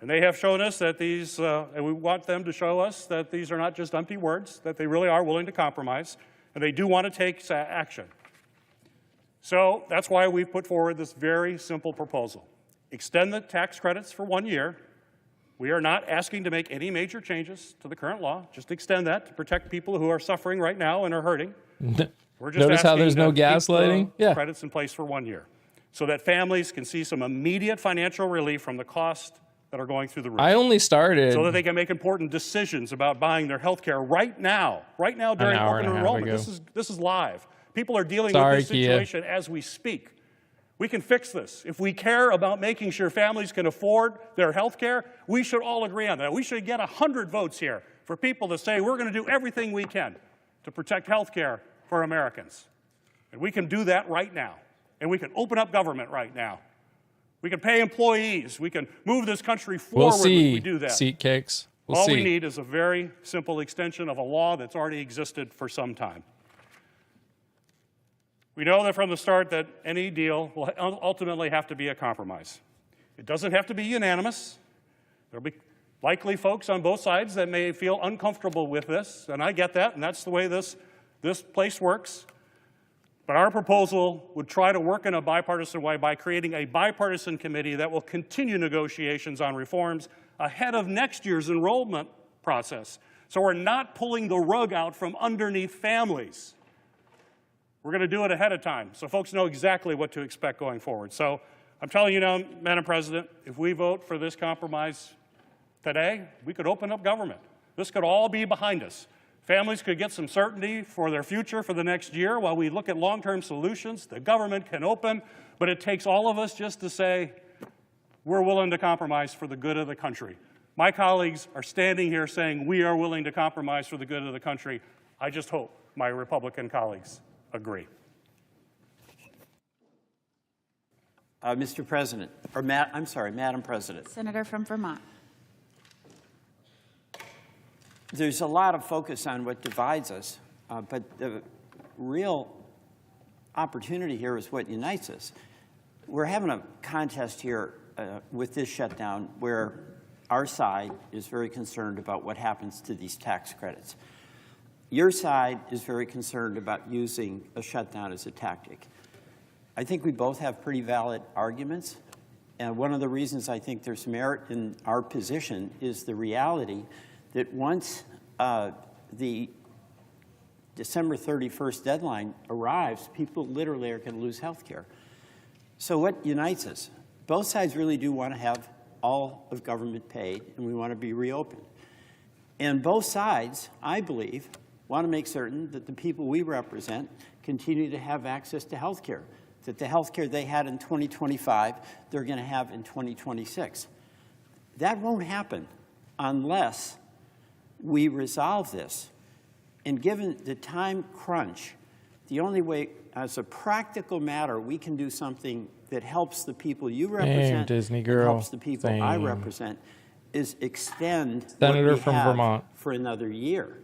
And they have shown us that these, and we want them to show us that these are not just empty words, that they really are willing to compromise, and they do want to take action. So that's why we've put forward this very simple proposal. Extend the tax credits for 1 year. We are not asking to make any major changes to the current law. Just extend that to protect people who are suffering right now and are hurting. We're just Notice how asking there's no to keep gaslighting? the Yeah. credits in place for 1 year so that families can see some immediate financial relief from the costs that are going through the roof. I only started So that they can make important decisions about buying their health care right now during hour open and a half enrollment. ago. This is live. People are dealing Sorry, with this Kia. situation as we speak. We can fix this. If we care about making sure families can afford their health care, we should all agree on that. We should get 100 votes here for people to say we're going to do everything we can to protect health care for Americans. And we can do that right now. And we can open up government right now. We can pay employees. We can move this country forward We'll see, if we do that. seat cakes. We'll All see. we need is a very simple extension of a law that's already existed for some time. We know that from the start that any deal will ultimately have to be a compromise. It doesn't have to be unanimous. There'll be likely folks on both sides that may feel uncomfortable with this, and I get that, and that's the way this place works. But our proposal would try to work in a bipartisan way by creating a bipartisan committee that will continue negotiations on reforms ahead of next year's enrollment process. So we're not pulling the rug out from underneath families. We're going to do it ahead of time so folks know exactly what to expect going forward. So I'm telling you now, Madam President, if we vote for this compromise today, we could open up government. This could all be behind us. Families could get some certainty for their future for the next year while we look at long-term solutions. The government can open, but it takes all of us just to say, we're willing to compromise for the good of the country. My colleagues are standing here saying we are willing to compromise for the good of the country. I just hope my Republican colleagues agree. Mr. President, or Madam President. Senator from Vermont. There's a lot of focus on what divides us, but the real opportunity here is what unites us. We're having a contest here with this shutdown where our side is very concerned about what happens to these tax credits. Your side is very concerned about using a shutdown as a tactic. I think we both have pretty valid arguments, and one of the reasons I think there's merit in our position is the reality that once the December 31st deadline arrives, people literally are going to lose health care. So what unites us? Both sides really do want to have all of government paid, and we want to be reopened. And both sides, I believe, want to make certain that the people we represent continue to have access to health care, that the health care they had in 2025, they're going to have in 2026. That won't happen unless we resolve this. And given the time crunch, the only way, as a practical matter, we can do something that helps the people you represent, Disney and girl. helps the people I represent, is extend Senator what we from have Vermont. for another year.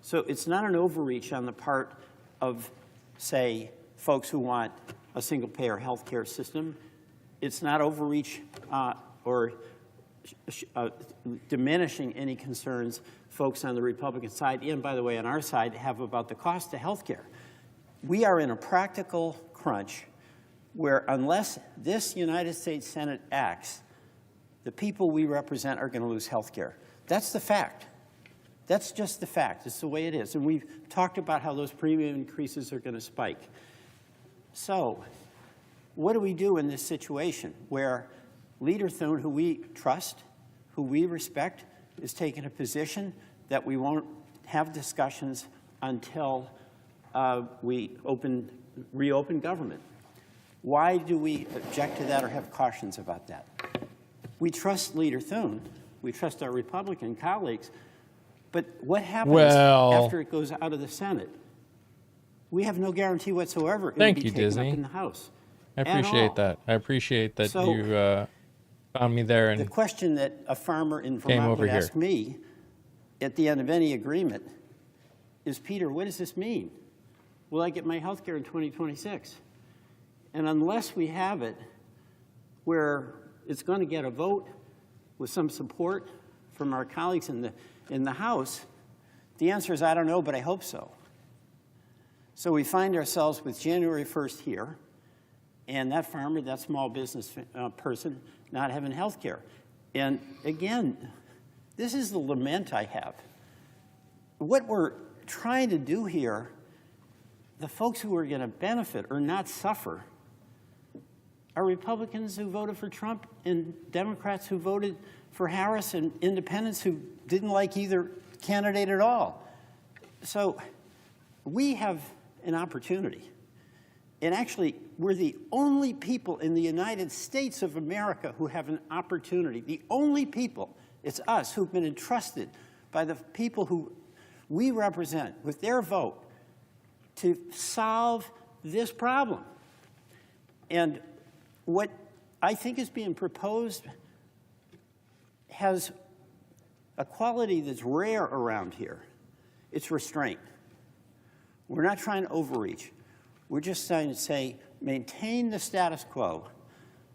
So it's not an overreach on the part of, say, folks who want a single-payer health care system. It's not overreach or diminishing any concerns folks on the Republican side, and by the way, on our side, have about the cost of health care. We are in a practical crunch where unless this United States Senate acts, the people we represent are going to lose health care. That's the fact. That's just the fact. It's the way it is. And we've talked about how those premium increases are going to spike. So what do we do in this situation where Leader Thune, who we trust, who we respect, is taking a position that we won't have discussions until we reopen government. Why do we object to that or have cautions about that? We trust Leader Thune. We trust our Republican colleagues. But what happens after it goes out of the Senate? We have no guarantee whatsoever it will be taken up in the House. I appreciate that. I appreciate that you found me there. And the question that a farmer in Vermont would ask me at the end of any agreement is, Peter, what does this mean? Will I get my health care in 2026? And unless we have it where it's going to get a vote with some support from our colleagues in the House, the answer is I don't know, but I hope so. So we find ourselves with January 1st here, and that farmer, that small business person, not having health care. And again, this is the lament I have. What we're trying to do here, the folks who are going to benefit or not suffer are Republicans who voted for Trump and Democrats who voted for Harris and independents who didn't like either candidate at all. So we have an opportunity. And actually, we're the only people in the United States of America who have an opportunity. The only people, it's us, who've been entrusted by the people who we represent with their vote to solve this problem. And what I think is being proposed has a quality that's rare around here. It's restraint. We're not trying to overreach. We're just trying to say, maintain the status quo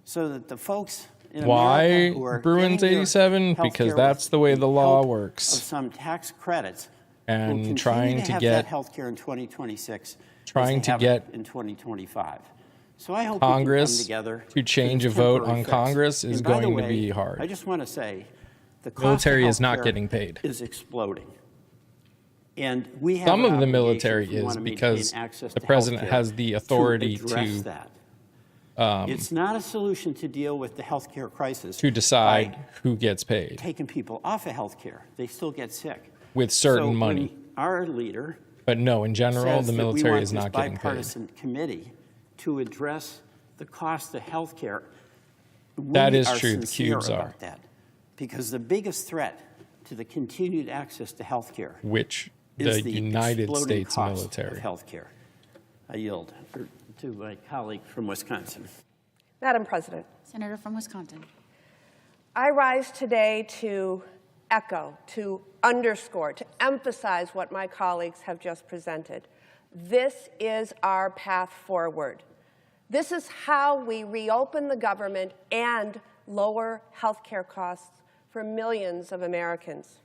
so that the folks in America who are Bruins 87? Because that's the way the law works. Of some tax credits and trying to get that health care in 2026, trying to get in 2025. So I hope Congress we can come together to change a vote on Congress is going to be hard. I just want to say the military is not getting paid. Is exploding. And we have some of the military is because the president has the authority to that. It's not a solution to deal with the health care crisis. To decide who gets paid. Taking people off of health care. They still get sick. With certain money. Our leader. But no, in general, the military is not getting paid. Bipartisan committee to address the cost of health care. That is true. The cubes are. That, because the biggest threat to the continued access to health care, which the United States military. Health care. I yield to my colleague from Wisconsin. Madam President. Senator from Wisconsin. I rise today to echo, to underscore, to emphasize what my colleagues have just presented. This is our path forward. This is how we reopen the government and lower health care costs for millions of Americans.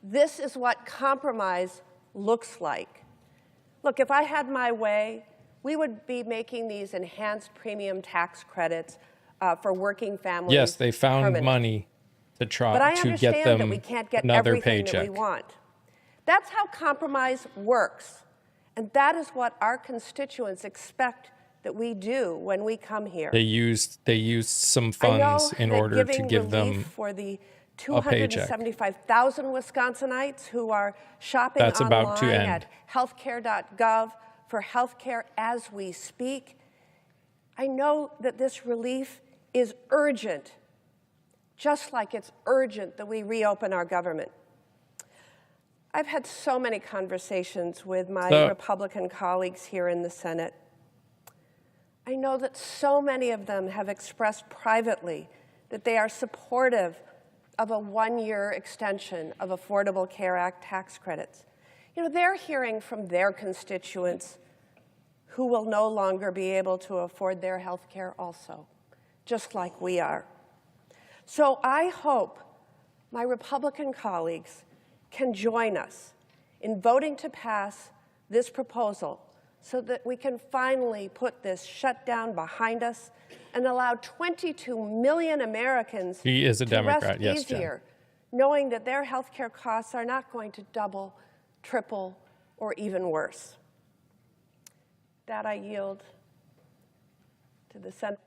This is what compromise looks like. Look, if I had my way, we would be making these enhanced premium tax credits for working families. Yes, they found permanent. Money to try but I to understand get them that we can't get another everything paycheck. that we want. That's how compromise works. And that is what our constituents expect that we do when we come here. They used some funds in order to give them for the 275,000 Wisconsinites who are shopping online at healthcare.gov for healthcare as we speak. I know that this relief is urgent, just like it's urgent that we reopen our government. I've had so many conversations with my Republican colleagues here in the Senate. I know that so many of them have expressed privately that they are supportive of a one-year extension of Affordable Care Act tax credits. You know, they're hearing from their constituents who will no longer be able to afford their health care also, just like we are. So I hope my Republican colleagues can join us in voting to pass this proposal so that we can finally put this shutdown behind us and allow 22 million Americans He is a to Democrat, rest yes, easier, knowing that their health care costs are not going to double, triple, or even worse. That I yield to the Senate.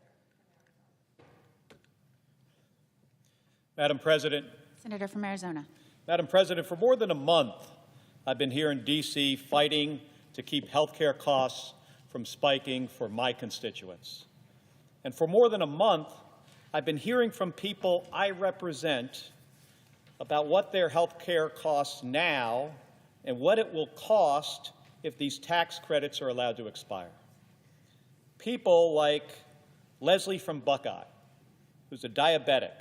Madam President, Senator from Arizona. Madam President, for more than a month, I've been here in D.C. fighting to keep health care costs from spiking for my constituents. And for more than a month, I've been hearing from people I represent about what their health care costs now and what it will cost if these tax credits are allowed to expire. People like Leslie from Buckeye, who's a diabetic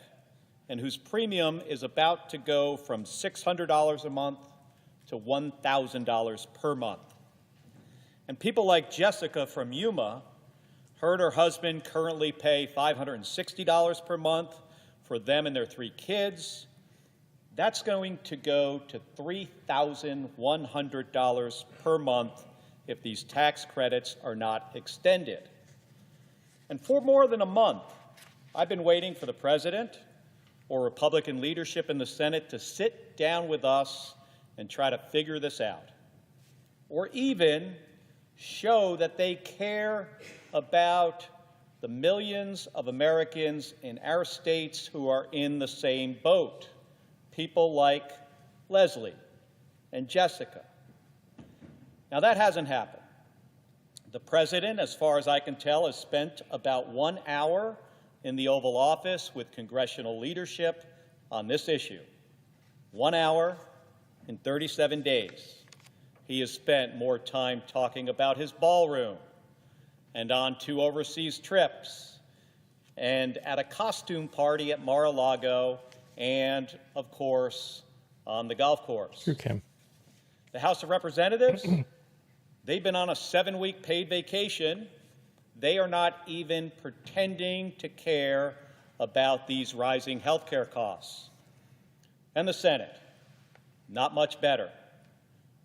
and whose premium is about to go from $600 a month to $1,000 per month. And people like Jessica from Yuma, her and her husband currently pay $560 per month for them and their 3 kids. That's going to go to $3,100 per month if these tax credits are not extended. And for more than a month, I've been waiting for the President or Republican leadership in the Senate to sit down with us and try to figure this out, or even show that they care about the millions of Americans in our states who are in the same boat, people like Leslie and Jessica. Now, that hasn't happened. The President, as far as I can tell, has spent about 1 hour in the Oval Office with congressional leadership on this issue. 1 hour in 37 days. He has spent more time talking about his ballroom and on 2 overseas trips and at a costume party at Mar-a-Lago and, of course, on the golf course. Okay. The House of Representatives, they've been on a 7-week paid vacation. They are not even pretending to care about these rising health care costs. And the Senate, not much better.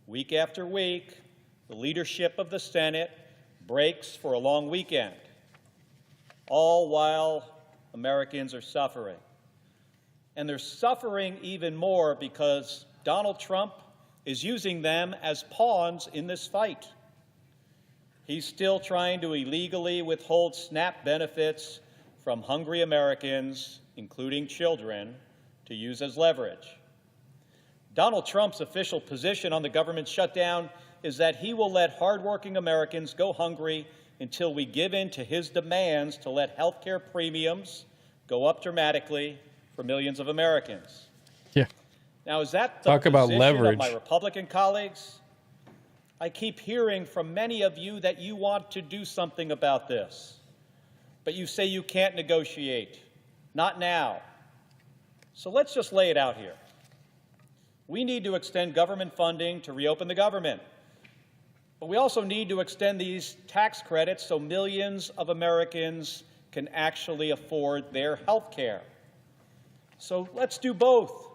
Week after week, the leadership of the Senate breaks for a long weekend, all while Americans are suffering. And they're suffering even more because Donald Trump is using them as pawns in this fight. He's still trying to illegally withhold SNAP benefits from hungry Americans, including children, to use as leverage. Donald Trump's official position on the government shutdown is that he will let hardworking Americans go hungry until we give in to his demands to let health care premiums go up dramatically for millions of Americans. Yeah. Now, is that the Talk about position leverage. of my Republican colleagues? I keep hearing from many of you that you want to do something about this, but you say you can't negotiate. Not now. So let's just lay it out here. We need to extend government funding to reopen the government, but we also need to extend these tax credits so millions of Americans can actually afford their health care. So let's do both.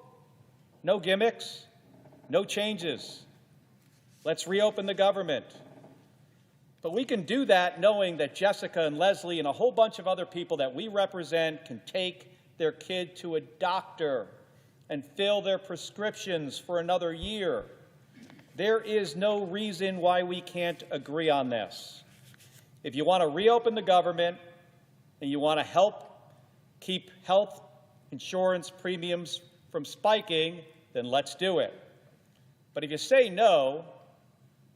No gimmicks, no changes. Let's reopen the government. But we can do that knowing that Jessica and Leslie and a whole bunch of other people that we represent can take their kid to a doctor and fill their prescriptions for another year. There is no reason why we can't agree on this. If you want to reopen the government and you want to help keep health insurance premiums from spiking, then let's do it. But if you say no,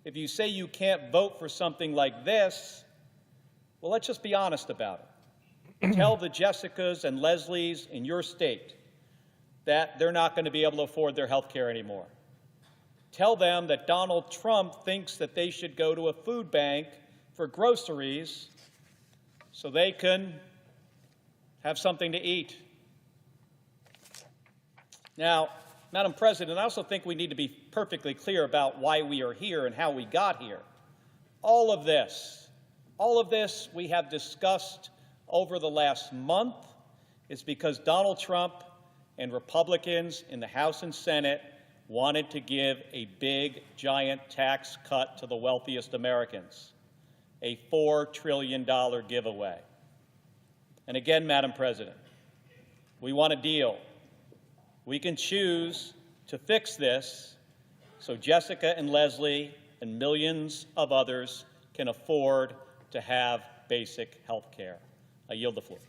if you say you can't vote for something like this, well, let's just be honest about it. Tell the Jessicas and Leslies in your state that they're not going to be able to afford their health care anymore. Tell them that Donald Trump thinks that they should go to a food bank for groceries so they can have something to eat. Now, Madam President, I also think we need to be perfectly clear about why we are here and how we got here. All of this we have discussed over the last month is because Donald Trump and Republicans in the House and Senate wanted to give a big, giant tax cut to the wealthiest Americans, a $4 trillion giveaway. And again, Madam President, we want a deal. We can choose to fix this so Jessica and Leslie and millions of others can afford to have basic health care. I yield the floor.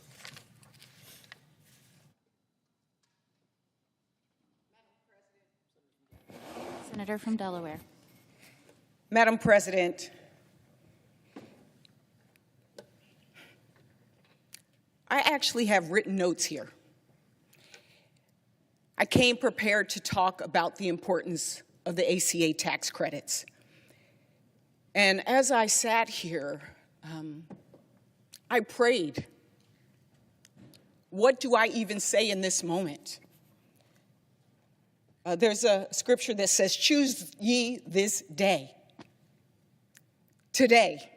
Senator from Delaware. Madam President, I actually have written notes here. I came prepared to talk about the importance of the ACA tax credits. And as I sat here, I prayed, what do I even say in this moment? There's a scripture that says, choose ye this day. Today,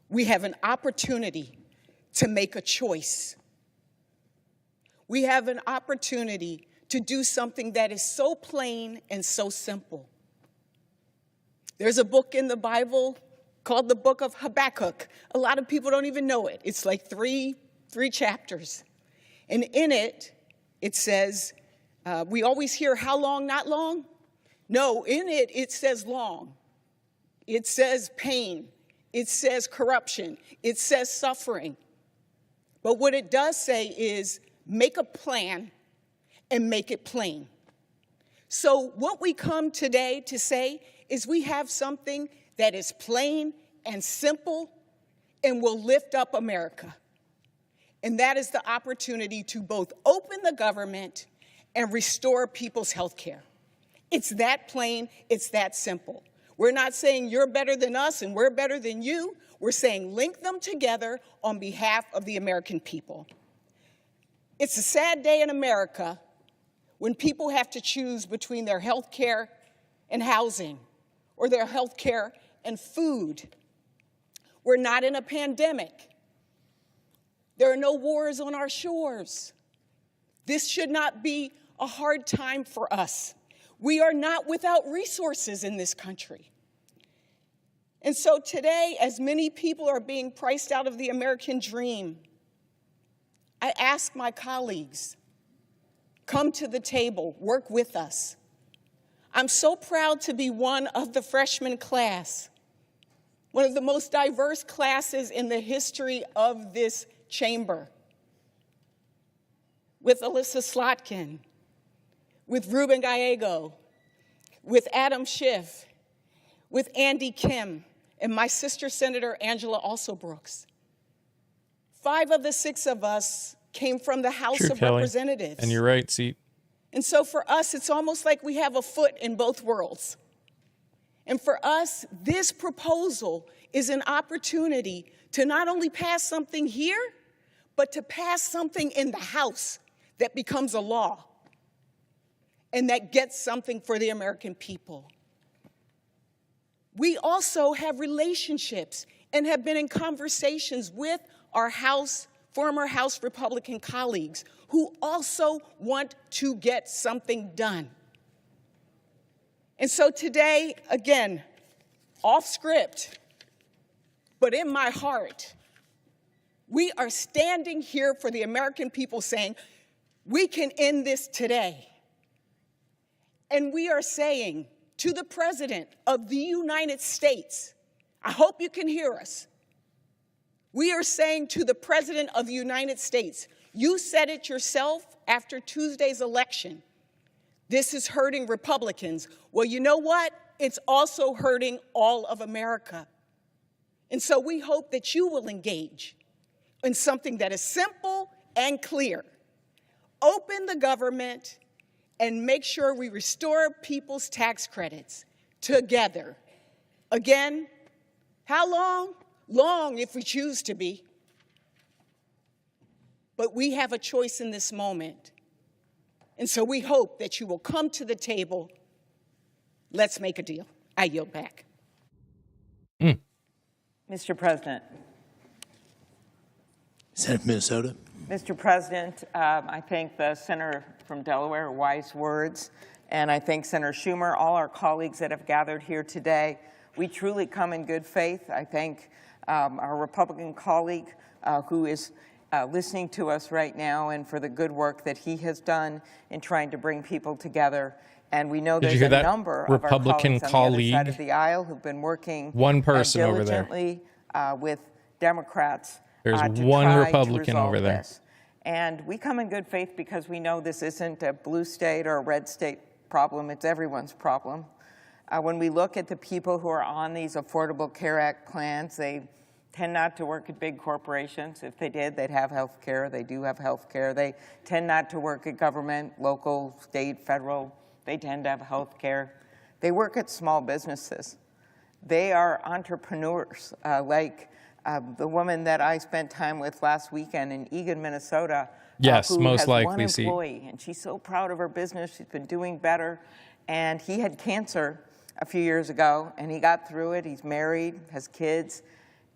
we have an opportunity to make a choice. We have an opportunity to do something that is so plain and so simple. There's a book in the Bible called the Book of Habakkuk. A lot of people don't even know it. It's like three chapters. And in it, it says, we always hear how long, not long. No, in it, it says long. It says pain. It says corruption. It says suffering. But what it does say is make a plan and make it plain. So what we come today to say is we have something that is plain and simple and will lift up America. And that is the opportunity to both open the government and restore people's health care. It's that plain, it's that simple. We're not saying you're better than us and we're better than you. We're saying link them together on behalf of the American people. It's a sad day in America when people have to choose between their health care and housing, or their health care and food. We're not in a pandemic. There are no wars on our shores. This should not be a hard time for us. We are not without resources in this country. And so today, as many people are being priced out of the American dream, I ask my colleagues, come to the table, work with us. I'm so proud to be one of the freshman class, one of the most diverse classes in the history of this chamber, with Alyssa Slotkin, with Ruben Gallego, with Adam Schiff, with Andy Kim, and my sister, Senator Angela Alsobrooks. 5 of the 6 of us came from the House of Representatives. And you're right, see. And so for us, it's almost like we have a foot in both worlds. And for us, this proposal is an opportunity to not only pass something here, but to pass something in the House that becomes a law and that gets something for the American people. We also have relationships and have been in conversations with our former House Republican colleagues who also want to get something done. And so today, again, off script, but in my heart, we are standing here for the American people saying, we can end this today. And we are saying to the President of the United States, I hope you can hear us. We are saying to the President of the United States, you said it yourself after Tuesday's election. This is hurting Republicans. Well, you know what? It's also hurting all of America. And so we hope that you will engage in something that is simple and clear. Open the government and make sure we restore people's tax credits together. Again, how long? Long if we choose to be. But we have a choice in this moment. And so we hope that you will come to the table. Let's make a deal. I yield back. Mr. President. Senator from Minnesota. Mr. President, I thank the Senator from Delaware, wise words, and I thank Senator Schumer, all our colleagues that have gathered here today. We truly come in good faith. I thank our Republican colleague who is listening to us right now and for the good work that he has done in trying to bring people together. And we know there's a number of our colleagues on the other side of the aisle who've been working one person over there diligently with Democrats. There's one Republican over there. This. And we come in good faith because we know this isn't a blue state or a red state problem. It's everyone's problem. When we look at the people who are on these Affordable Care Act plans, they tend not to work at big corporations. If they did, they'd have health care. They do have health care. They tend not to work at government, local, state, federal. They tend to have health care. They work at small businesses. They are entrepreneurs, like the woman that I spent time with last weekend in Eagan, Minnesota. Yes, who most has likely one employee, and she's so proud of her business. She's been doing better. And he had cancer a few years ago, and he got through it. He's married, has kids,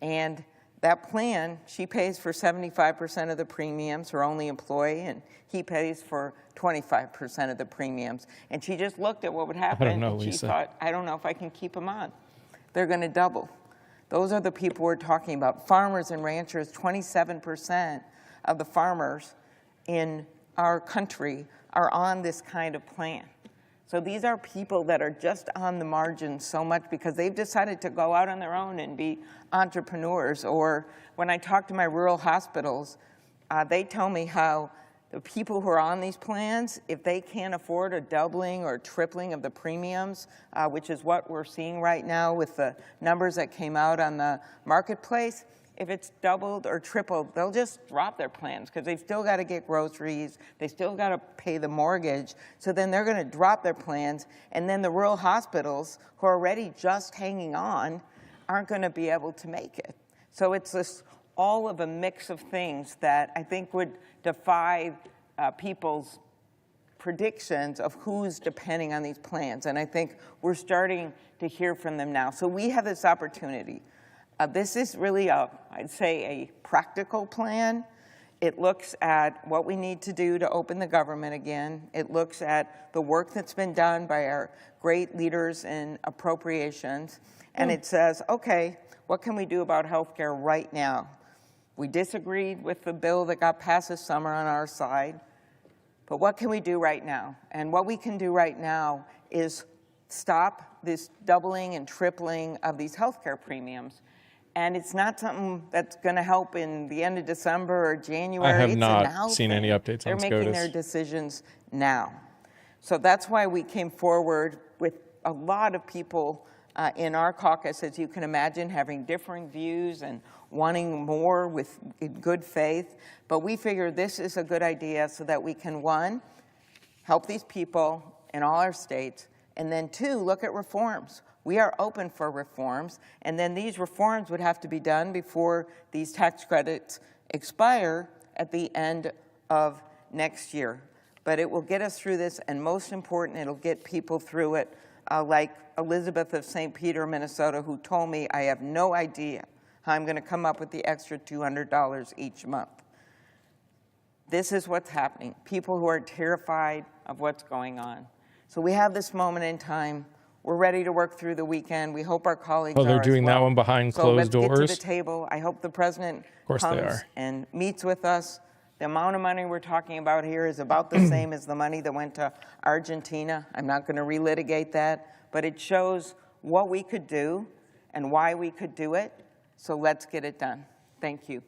and that plan, she pays for 75% of the premiums, her only employee, and he pays for 25% of the premiums. And she just looked at what would happen, I don't know, and she Lisa. thought, I don't know if I can keep him on. They're going to double. Those are the people we're talking about. Farmers and ranchers, 27% of the farmers in our country are on this kind of plan. So these are people that are just on the margin so much because they've decided to go out on their own and be entrepreneurs. Or when I talk to my rural hospitals, they tell me how the people who are on these plans, if they can't afford a doubling or tripling of the premiums, which is what we're seeing right now with the numbers that came out on the marketplace, if it's doubled or tripled, they'll just drop their plans because they've still got to get groceries, they still got to pay the mortgage, so then they're going to drop their plans, and then the rural hospitals, who are already just hanging on, aren't going to be able to make it. So it's this all of a mix of things that I think would defy people's predictions of who's depending on these plans, and I think we're starting to hear from them now. So we have this opportunity. This is really, I'd say, a practical plan. It looks at what we need to do to open the government again. It looks at the work that's been done by our great leaders in appropriations. And it says, okay, what can we do about health care right now? We disagreed with the bill that got passed this summer on our side, but what can we do right now? And what we can do right now is stop this doubling and tripling of these health care premiums. And it's not something that's going to help in the end of December or January. I have It's a not now seen thing. any updates They're on making SCOTUS. their decisions now. So that's why we came forward with a lot of people in our caucus, as you can imagine, having differing views and wanting more with in good faith. But we figured this is a good idea so that we can, one, help these people in all our states, and then two, look at reforms. We are open for reforms, and then these reforms would have to be done before these tax credits expire at the end of next year. But it will get us through this, and most important, it'll get people through it, like Elizabeth of St. Peter, Minnesota, who told me, I have no idea how I'm going to come up with the extra $200 each month. This is what's happening. People who are terrified of what's going on. So we have this moment in time. We're ready to work through the weekend. We hope our colleagues are. Oh, they're doing that one behind closed doors? So let's get to the table. I hope the president comes and meets with us. The amount of money we're talking about here is about the same as the money that went to Argentina. I'm not going to relitigate that, but it shows what we could do and why we could do it. So let's get it done. Thank you.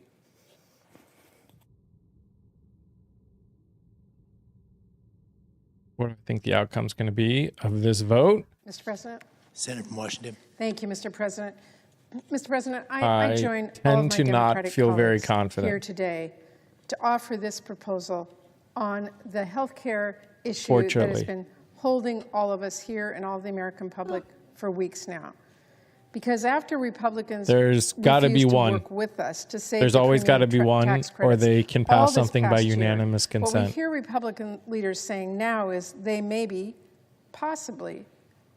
What do I think the outcome's going to be of this vote? Mr. President? Senator from Washington. Thank you, Mr. President. Mr. President, I join all of my tend to not Democratic feel very colleagues confident here today to offer this proposal on the health care issue that has been holding all of us here and all the American public for weeks now. Because after Republicans there's got to be one. Work with us to save there's always got to be one, or they can pass something by unanimous consent. What we hear Republican leaders saying now is they maybe, possibly,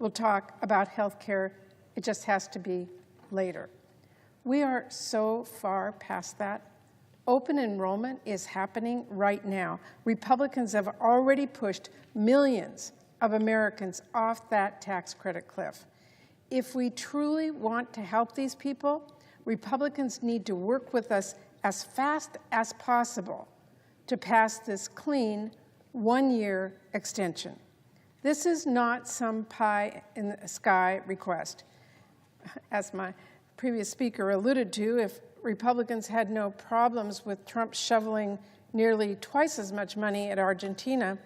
will talk about health care. It just has to be later. We are so far past that. Open enrollment is happening right now. Republicans have already pushed millions of Americans off that tax credit cliff. If we truly want to help these people, Republicans need to work with us as fast as possible to pass this clean one-year extension. This is not some pie-in-the-sky request. As my previous speaker alluded to, if Republicans had no problems with Trump shoveling nearly twice as much money at Argentina,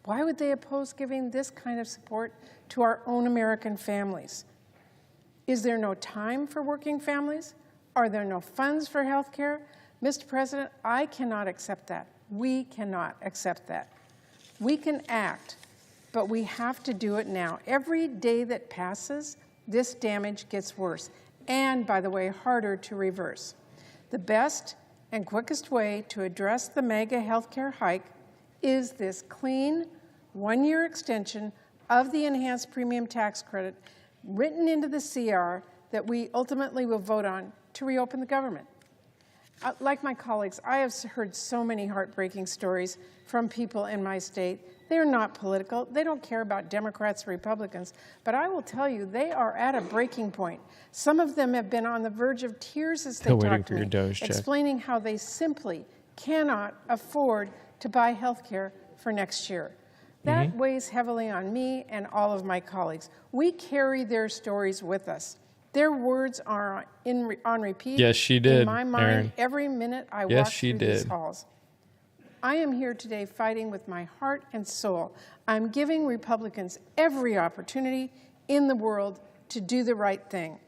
Why would they oppose giving this kind of support to our own American families? Is there no time for working families? Are there no funds for health care? Mr. President, I cannot accept that. We cannot accept that. We can act, but we have to do it now. Every day that passes, this damage gets worse, and, by the way, harder to reverse. The best and quickest way to address the mega healthcare hike is this clean, one-year extension of the enhanced premium tax credit written into the CR that we ultimately will vote on to reopen the government. Like my colleagues, I have heard so many heartbreaking stories from people in my state. They're not political. They don't care about Democrats or Republicans. But I will tell you, they are at a breaking point. Some of them have been on the verge of tears as they talk to me, explaining how they simply cannot afford to buy health care for next year. That weighs heavily on me and all of my colleagues. We carry their stories with us. Their words are on repeat yes, she did, in my mind Aaron. every minute I Yes, walk she through these did. halls. I am here today fighting with my heart and soul. I'm giving Republicans every opportunity in the world to do the right thing.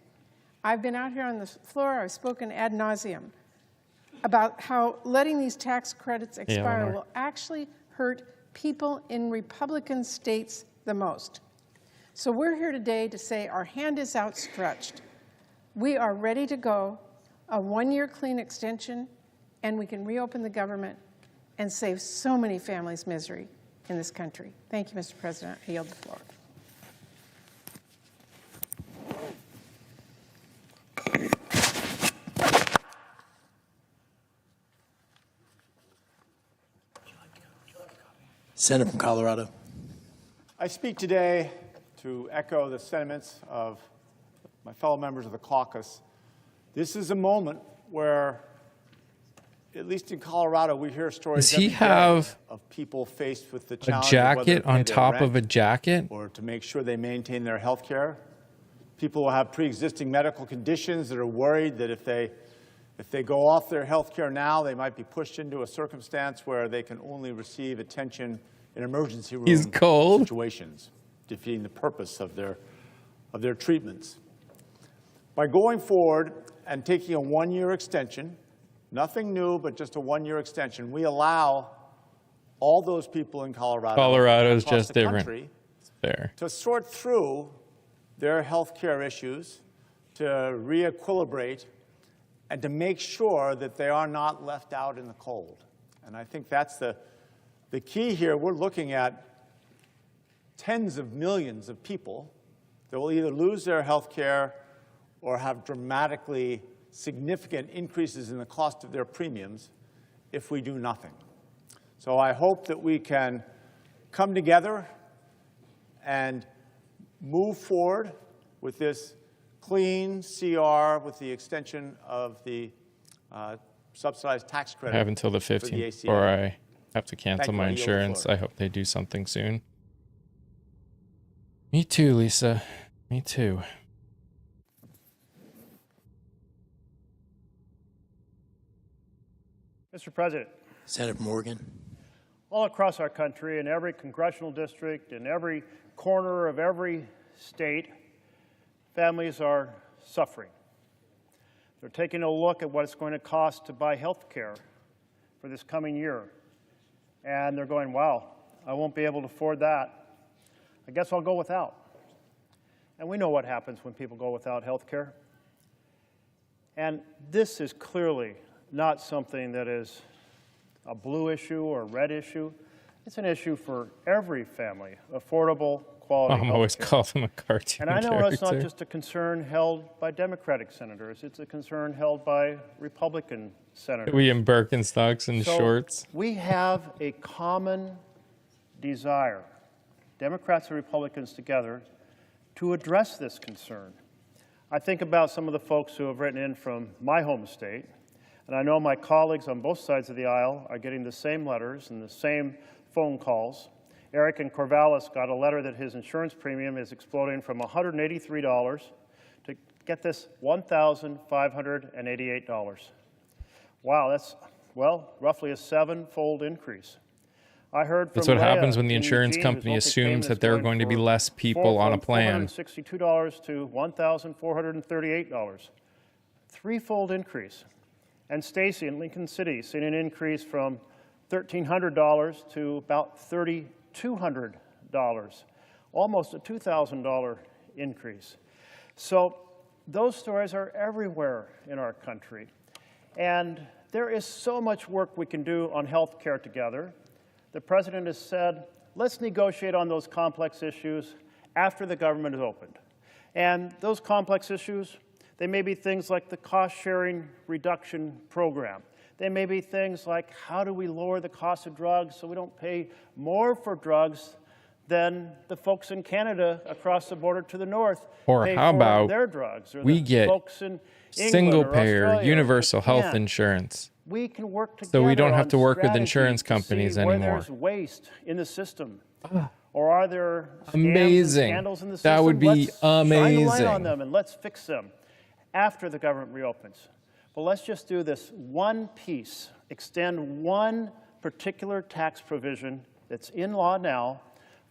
I've been out here on the floor, I've spoken ad nauseum about how letting these tax credits expire Eleanor. will actually hurt people in Republican states the most. So we're here today to say our hand is outstretched. We are ready to go, a one-year clean extension, and we can reopen the government and save so many families misery in this country. Thank you, Mr. President. I yield the floor. Senator from Colorado. I speak today to echo the sentiments of my fellow members of the caucus. This is a moment where, at least in Colorado, we hear stories Does he every day have of people faced with the a challenge of whether to jacket pay on their top rent of a jacket? or to make sure they maintain their health care. People will have pre-existing medical conditions that are worried that if they go off their health care now, they might be pushed into a circumstance where they can only receive attention in emergency room situations, defeating the purpose of their treatments. By going forward and taking a one-year extension, nothing new, but just a one-year extension, we allow all those people in Colorado, Colorado's across just the different. country, There. to sort through their health care issues, to re-equilibrate, and to make sure that they are not left out in the cold. And I think that's the key here. We're looking at tens of millions of people that will either lose their health care or have dramatically significant increases in the cost of their premiums if we do nothing. So I hope that we can come together and move forward with this clean CR with the extension of the subsidized tax credit. I have until the for 15th ACA. before I have to cancel Thank you. my I yield the insurance. floor. I hope they do something soon. Me too, Lisa. Me too. Mr. President, Senator Morgan. all across our country, in every congressional district, in every corner of every state, families are suffering. They're taking a look at what it's going to cost to buy health care for this coming year. And they're going, wow, I won't be able to afford that. I guess I'll go without. And we know what happens when people go without health care. And this is clearly not something that is a blue issue or a red issue. It's an issue for every family, affordable, quality Mom health always care. called him a cartoon And I know it's not character. just a concern held by Democratic senators. It's a concern held by Republican senators. We in Birkenstocks and So shorts. we have a common desire, Democrats and Republicans together, to address this concern. I think about some of the folks who have written in from my home state, and I know my colleagues on both sides of the aisle are getting the same letters and the same phone calls. Eric in Corvallis got a letter that his insurance premium is exploding from $183 to, get this, $1,588. Wow, that's, well, roughly a seven-fold increase. I heard from That's what Leah happens when the in insurance Eugene, company who's assumes multi-payment, that there are going going to be for less people on a plan. $462 to $1,438. Threefold increase. And Stacy in Lincoln City seen an increase from $1,300 to about $3,200, almost a $2,000 increase. So those stories are everywhere in our country. And there is so much work we can do on health care together. The president has said, let's negotiate on those complex issues after the government is opened. And those complex issues, they may be things like the cost-sharing reduction program. They may be things like, how do we lower the cost of drugs so we don't pay more for drugs than the folks in Canada across the border to the north Or pay how for about their drugs, or we the get folks in England single or payer Australia or universal health Japan. insurance? We can work together So we don't have on to work with strategies insurance to companies see where anymore. there's waste in the system. Or are there scams and Amazing. scandals in the system? That would be Let's shine the light amazing. on them and let's fix them after the government reopens. But let's just do this one piece, extend one particular tax provision that's in law now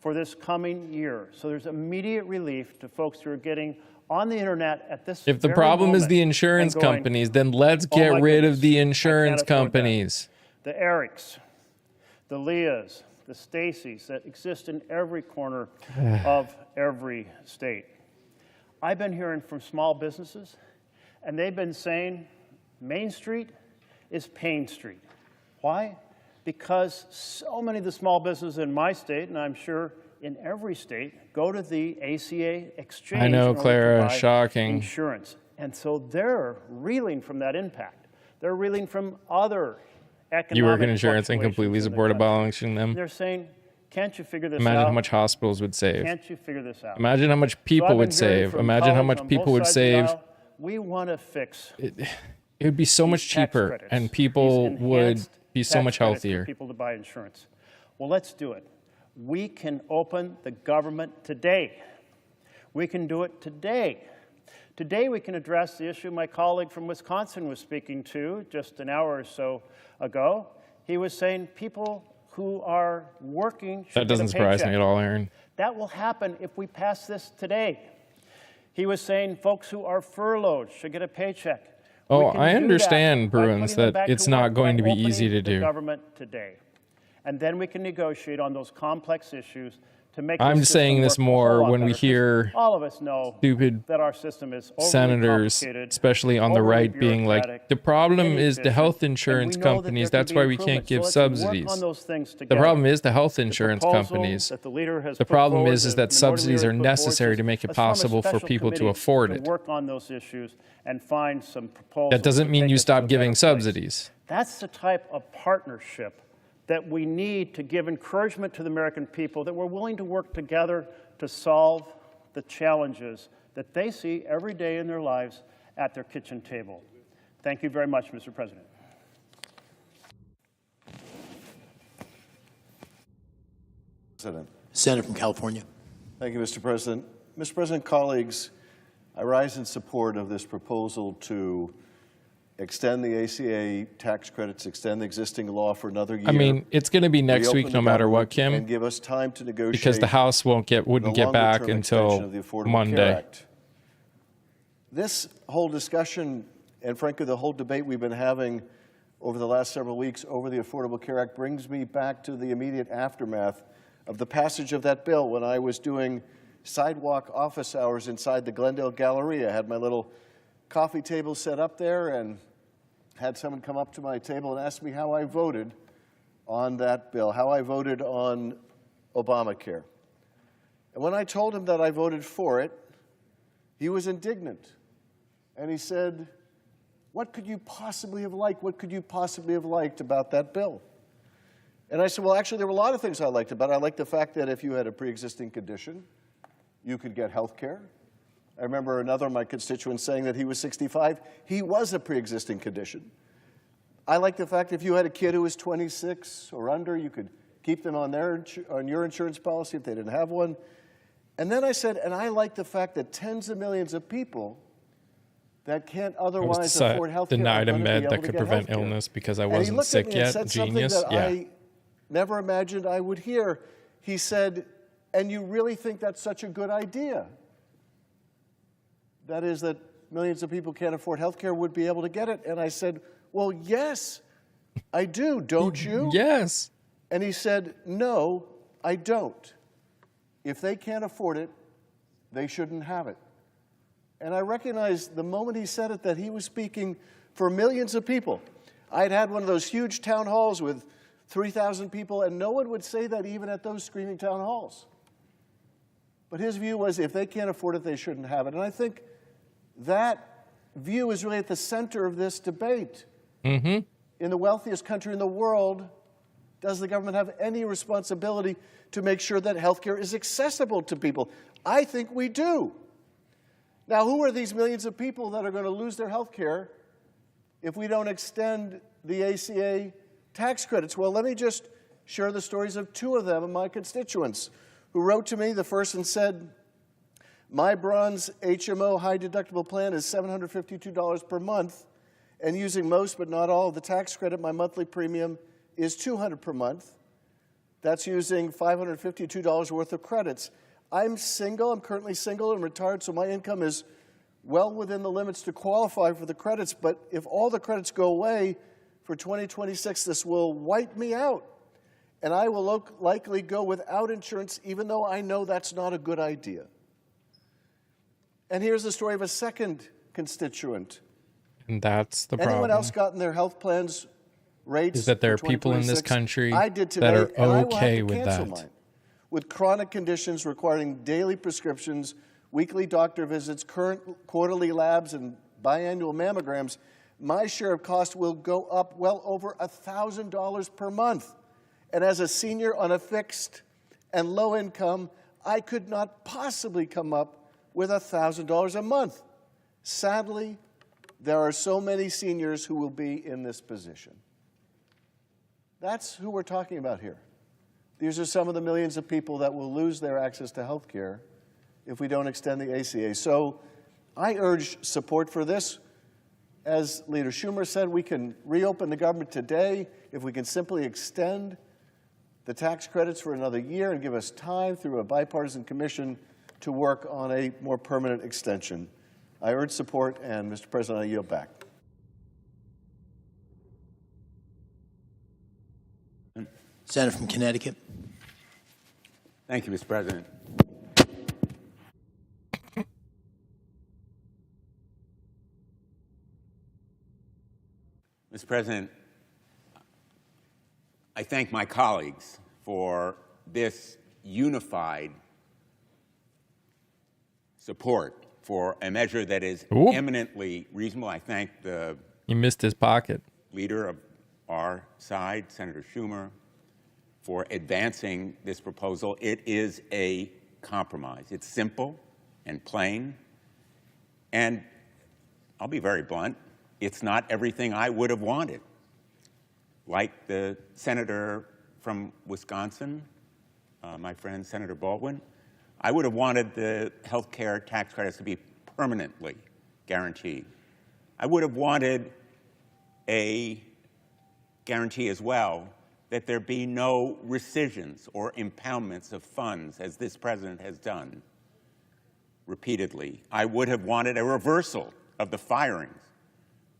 for this coming year. So there's immediate relief to folks who are getting on the internet at this If the very problem is moment the insurance and going, companies, then let's "Oh get my rid goodness, of the I can't insurance afford that." companies. The Erics, the Leahs, the Stacys that exist in every corner of every state. I've been hearing from small businesses, and they've been saying Main Street is Pain Street. Why? Because so many of the small businesses in my state, and I'm sure in every state, go to the ACA exchange. I know, in order to Clara, buy shocking. insurance. And so they're reeling from that impact. They're reeling from other economic You work in insurance and fluctuations completely in the support country. abolishing them. They're saying, can't you figure this Imagine out? how much hospitals would save. Can't you figure this out? Imagine how much So people I've would been hearing save. from Imagine how colleagues much on people both would sides of the save. aisle. We want to fix It would be so much these tax cheaper credits, and these people would enhanced be so tax much credits for healthier. people to buy insurance. Well, let's do it. We can open the government today. We can do it today. Today we can address the issue my colleague from Wisconsin was speaking to just an hour or so ago. He was saying people who are working should That doesn't get a surprise me paycheck. at all, Aaron. That will happen if we pass this today. He was saying folks who are furloughed should get a paycheck. We Oh, can I do understand, that by Bruins, putting them that back it's to not work going by to be easy opening to the do. government today. And then we can negotiate on those complex issues to make I'm this system saying this work a more whole lot when we better, 'cause hear all of us know stupid that our system is overly senators, complicated, especially on the overly right, being like, bureaucratic, the problem is the inefficient, health and insurance we know that companies. there can That's be why we can't improvement. give So let's work subsidies. on those things The together. problem is the health insurance proposal companies. that the leader has The put problem forward, is the that minority subsidies leader are has put forward, necessary is to make it let's form a possible for special people to committee afford to it. work on those issues and find some proposals. That doesn't to mean take you us to stop a giving better place. subsidies. That's the type of partnership that we need to give encouragement to the American people, that we're willing to work together to solve the challenges that they see every day in their lives at their kitchen table. Thank you very much, Mr. President. Senator from California. Thank you, Mr. President. Mr. President, colleagues, I rise in support of this proposal to extend the ACA tax credits, extend the existing law for another year. I mean, it's going to be next week reopen no the matter what, government, Kim, and give us time to negotiate because the House wouldn't get back longer-term extension until of the Affordable Care Monday. Act. This whole discussion, and frankly, the whole debate we've been having over the last several weeks over the Affordable Care Act brings me back to the immediate aftermath of the passage of that bill when I was doing sidewalk office hours inside the Glendale Galleria. I had my little coffee table set up there and had someone come up to my table and ask me how I voted on that bill, how I voted on Obamacare. And when I told him that I voted for it, he was indignant. And he said, "What could you possibly have liked? What could you possibly have liked about that bill?" And I said, well, actually, there were a lot of things I liked about it. I liked the fact that if you had a pre-existing condition, you could get health care. I remember another of my constituents saying that he was 65. He was a pre-existing condition. I liked the fact that if you had a kid who was 26 or under, you could keep them on your insurance policy if they didn't have one. And then I said, and I like the fact that tens of millions of people that can't otherwise afford health care denied are a going to be med able that to could get prevent healthcare. illness because I And he wasn't looked at sick me and yet. said something Genius. that Yeah. never imagined I would hear. He said, and you really think that's such a good idea? That is, that millions of people can't afford health care would be able to get it. And I said, well, yes, I do, don't you? Yes. And he said, no, I don't. If they can't afford it, they shouldn't have it. And I recognized the moment he said it that he was speaking for millions of people. I'd had one of those huge town halls with 3,000 people, and no one would say that even at those screaming town halls. But his view was if they can't afford it, they shouldn't have it. And I think that view is really at the center of this debate. Mm-hmm. In the wealthiest country in the world, does the government have any responsibility to make sure that health care is accessible to people? I think we do. Now, who are these millions of people that are going to lose their health care if we don't extend the ACA tax credits? Well, let me just share the stories of two of them, of my constituents, who wrote to me. The first one said, my bronze HMO high deductible plan is $752 per month, and using most but not all of the tax credit, my monthly premium is $200 per month. That's using $552 worth of credits. I'm single, I'm currently single and retired, so my income is well within the limits to qualify for the credits, but if all the credits go away for 2026, this will wipe me out. And I will likely go without insurance, even though I know that's not a good idea. And here's the story of a second constituent. And that's the problem. Anyone else gotten their health plans rates? Is that there are people in this country that are okay with that. Mine. With chronic conditions requiring daily prescriptions, weekly doctor visits, current quarterly labs, and biannual mammograms, my share of cost will go up well over $1,000 per month. And as a senior on a fixed and low income, I could not possibly come up with $1,000 a month. Sadly, there are so many seniors who will be in this position. That's who we're talking about here. These are some of the millions of people that will lose their access to health care if we don't extend the ACA. So I urge support for this. As Leader Schumer said, we can reopen the government today if we can simply extend the tax credits for another year and give us time through a bipartisan commission to work on a more permanent extension. I urge support, and Mr. President, I yield back. Senator from Connecticut. Thank you, Mr. President. Mr. President, I thank my colleagues for this unified support for a measure that is eminently reasonable. I thank the He missed his pocket. leader of our side, Senator Schumer, for advancing this proposal. It is a compromise. It's simple and plain. And I'll be very blunt, it's not everything I would have wanted. Like the senator from Wisconsin, my friend Senator Baldwin, I would have wanted the health care tax credits to be permanently guaranteed. I would have wanted a guarantee as well that there be no rescissions or impoundments of funds, as this president has done repeatedly. I would have wanted a reversal of the firings,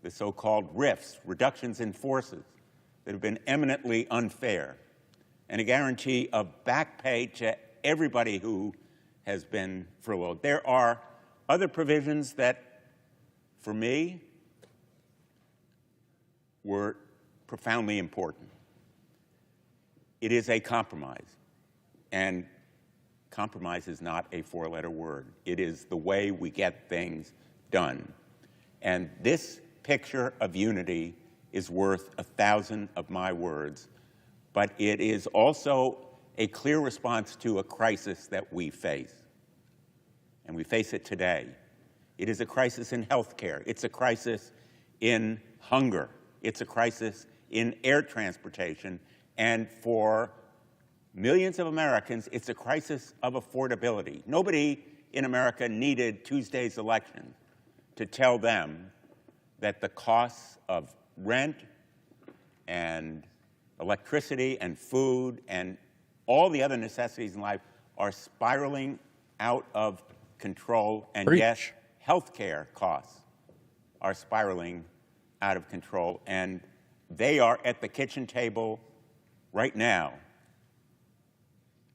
the so-called RIFs, reductions in forces, that have been eminently unfair, and a guarantee of back pay to everybody who has been furloughed. There are other provisions that, for me, were profoundly important. It is a compromise, and compromise is not a four-letter word. It is the way we get things done. And this picture of unity is worth 1,000 of my words, but it is also a clear response to a crisis that we face. And we face it today. It is a crisis in healthcare. It's a crisis in hunger. It's a crisis in air transportation. And for millions of Americans, it's a crisis of affordability. Nobody in America needed Tuesday's election to tell them that the costs of rent and electricity and food and all the other necessities in life are spiraling out of control, and yes, healthcare costs are spiraling out of control, and they are at the kitchen table right now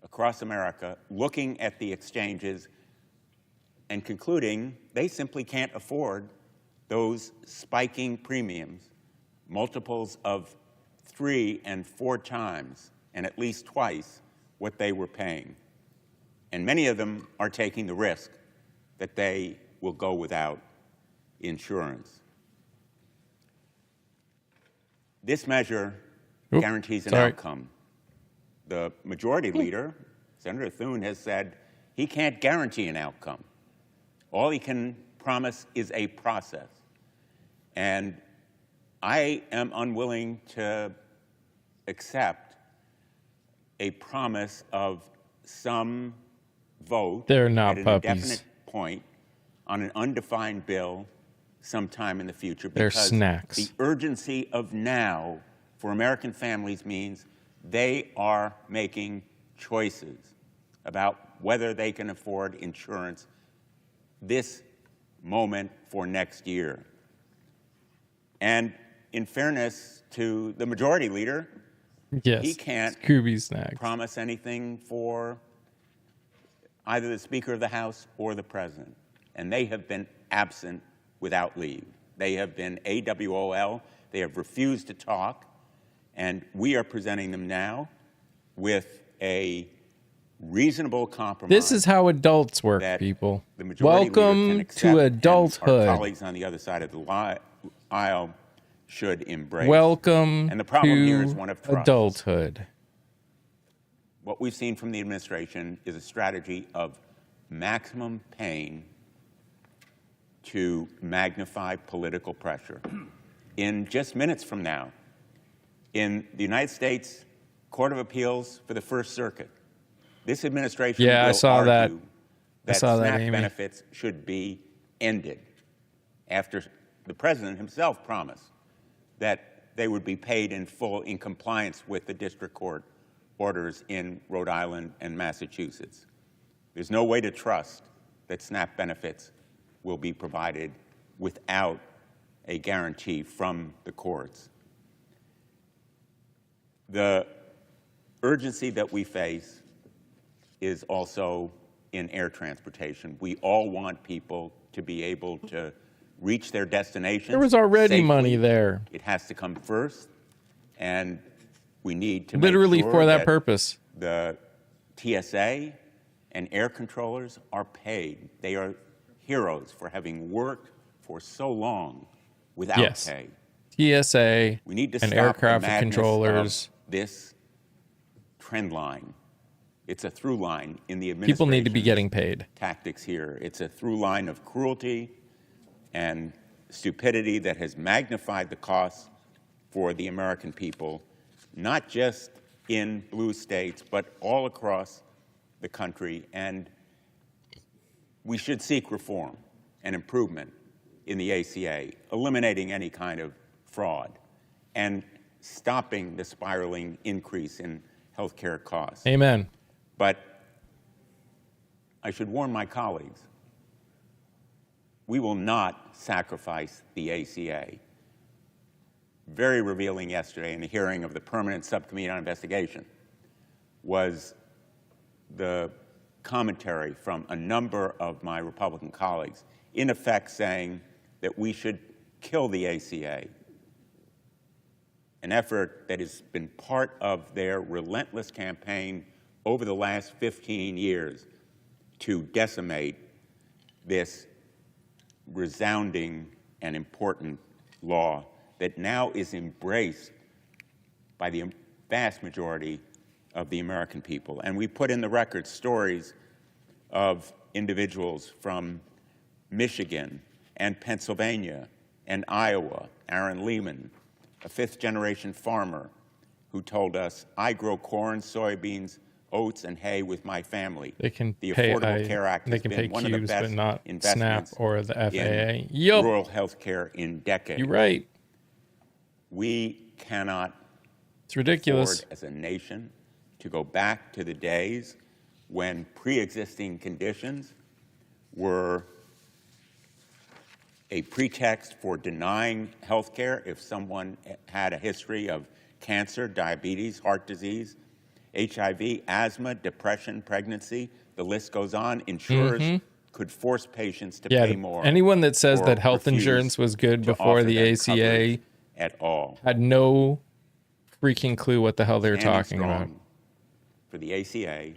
across America looking at the exchanges and concluding they simply can't afford those spiking premiums, multiples of 3 and 4 times, and at least twice what they were paying. And many of them are taking the risk that they will go without insurance. This measure guarantees an outcome. The majority leader, Senator Thune, has said he can't guarantee an outcome. All he can promise is a process. And I am unwilling to accept a promise of some vote They're not at an puppies. indefinite point on an undefined bill sometime in the future. They're Because snacks. the urgency of now for American families means they are making choices about whether they can afford insurance this moment for next year. And in fairness to the majority leader, Yes, he can't Scooby snacks. promise anything for either the Speaker of the House or the President. And they have been absent without leave. They have been AWOL. They have refused to talk. And we are presenting them now with a reasonable compromise. This is how adults work, that people. the majority leader can Welcome accept, to and adulthood. our colleagues on the other side of the aisle should embrace. Welcome And the problem to here is one of trust. adulthood. What we've seen from the administration is a strategy of maximum pain to magnify political pressure. In just minutes from now, in the United States Court of Appeals for the First Circuit, this administration Yeah, I will saw that. argue I saw that, SNAP Amy. benefits should be ended after the president himself promised that they would be paid in full in compliance with the district court orders in Rhode Island and Massachusetts. There's no way to trust that SNAP benefits will be provided without a guarantee from the courts. The urgency that we face is also in air transportation. We all want people to be able to reach their destinations. There was already safely. money there. It has to come first, and we need to Literally make sure for that purpose. The TSA and air controllers are paid. They are heroes for having worked for so long without Yes. pay. TSA We need to and stop air the traffic madness controllers. of this trend line. It's a through line in the administration. People need to be getting paid. Tactics here. It's a through line of cruelty and stupidity that has magnified the costs for the American people, not just in blue states, but all across the country. And we should seek reform and improvement in the ACA, eliminating any kind of fraud and stopping the spiraling increase in health care costs. Amen. But I should warn my colleagues, we will not sacrifice the ACA. Very revealing yesterday in the hearing of the Permanent Subcommittee on Investigation was the commentary from a number of my Republican colleagues, in effect saying that we should kill the ACA, an effort that has been part of their relentless campaign over the last 15 years to decimate this resounding and important law that now is embraced by the vast majority of the American people. And we put in the record stories of individuals from Michigan and Pennsylvania and Iowa. Aaron Lehman, a fifth-generation farmer who told us, I grow corn, soybeans, oats, and hay with my family. They can the pay, Affordable Care Act they has can been pay one of the cubes, best but not SNAP investments or the FAA. in Yup. rural health care in decades. You're right. We cannot It's ridiculous. As a nation, to go back to the days when pre-existing conditions were a pretext for denying health care if someone had a history of cancer, diabetes, heart disease, HIV, asthma, depression, pregnancy, the list goes on. Insurers could force patients to pay more. Anyone that says that health insurance was good before the ACA at all had no freaking clue what the hell they were talking about. For the ACA,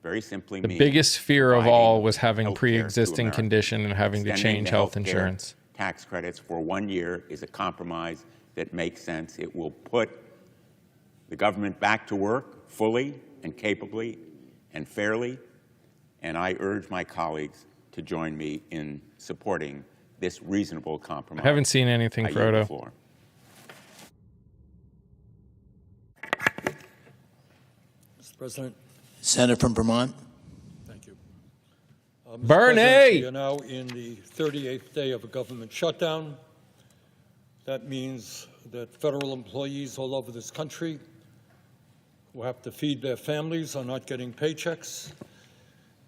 very simply The means biggest fear of all was having healthcare pre-existing to condition and having to Extending change the health healthcare insurance. Tax credits for 1 year is a compromise that makes sense. It will put the government back to work fully and capably and fairly, and I urge my colleagues to join me in supporting this reasonable compromise. I haven't seen anything, I yield the Frodo. floor. Mr. President. Senator from Vermont. Thank you. Mr. Bernie! President, we are now in the 38th day of a government shutdown. That means that federal employees all over this country who have to feed their families are not getting paychecks.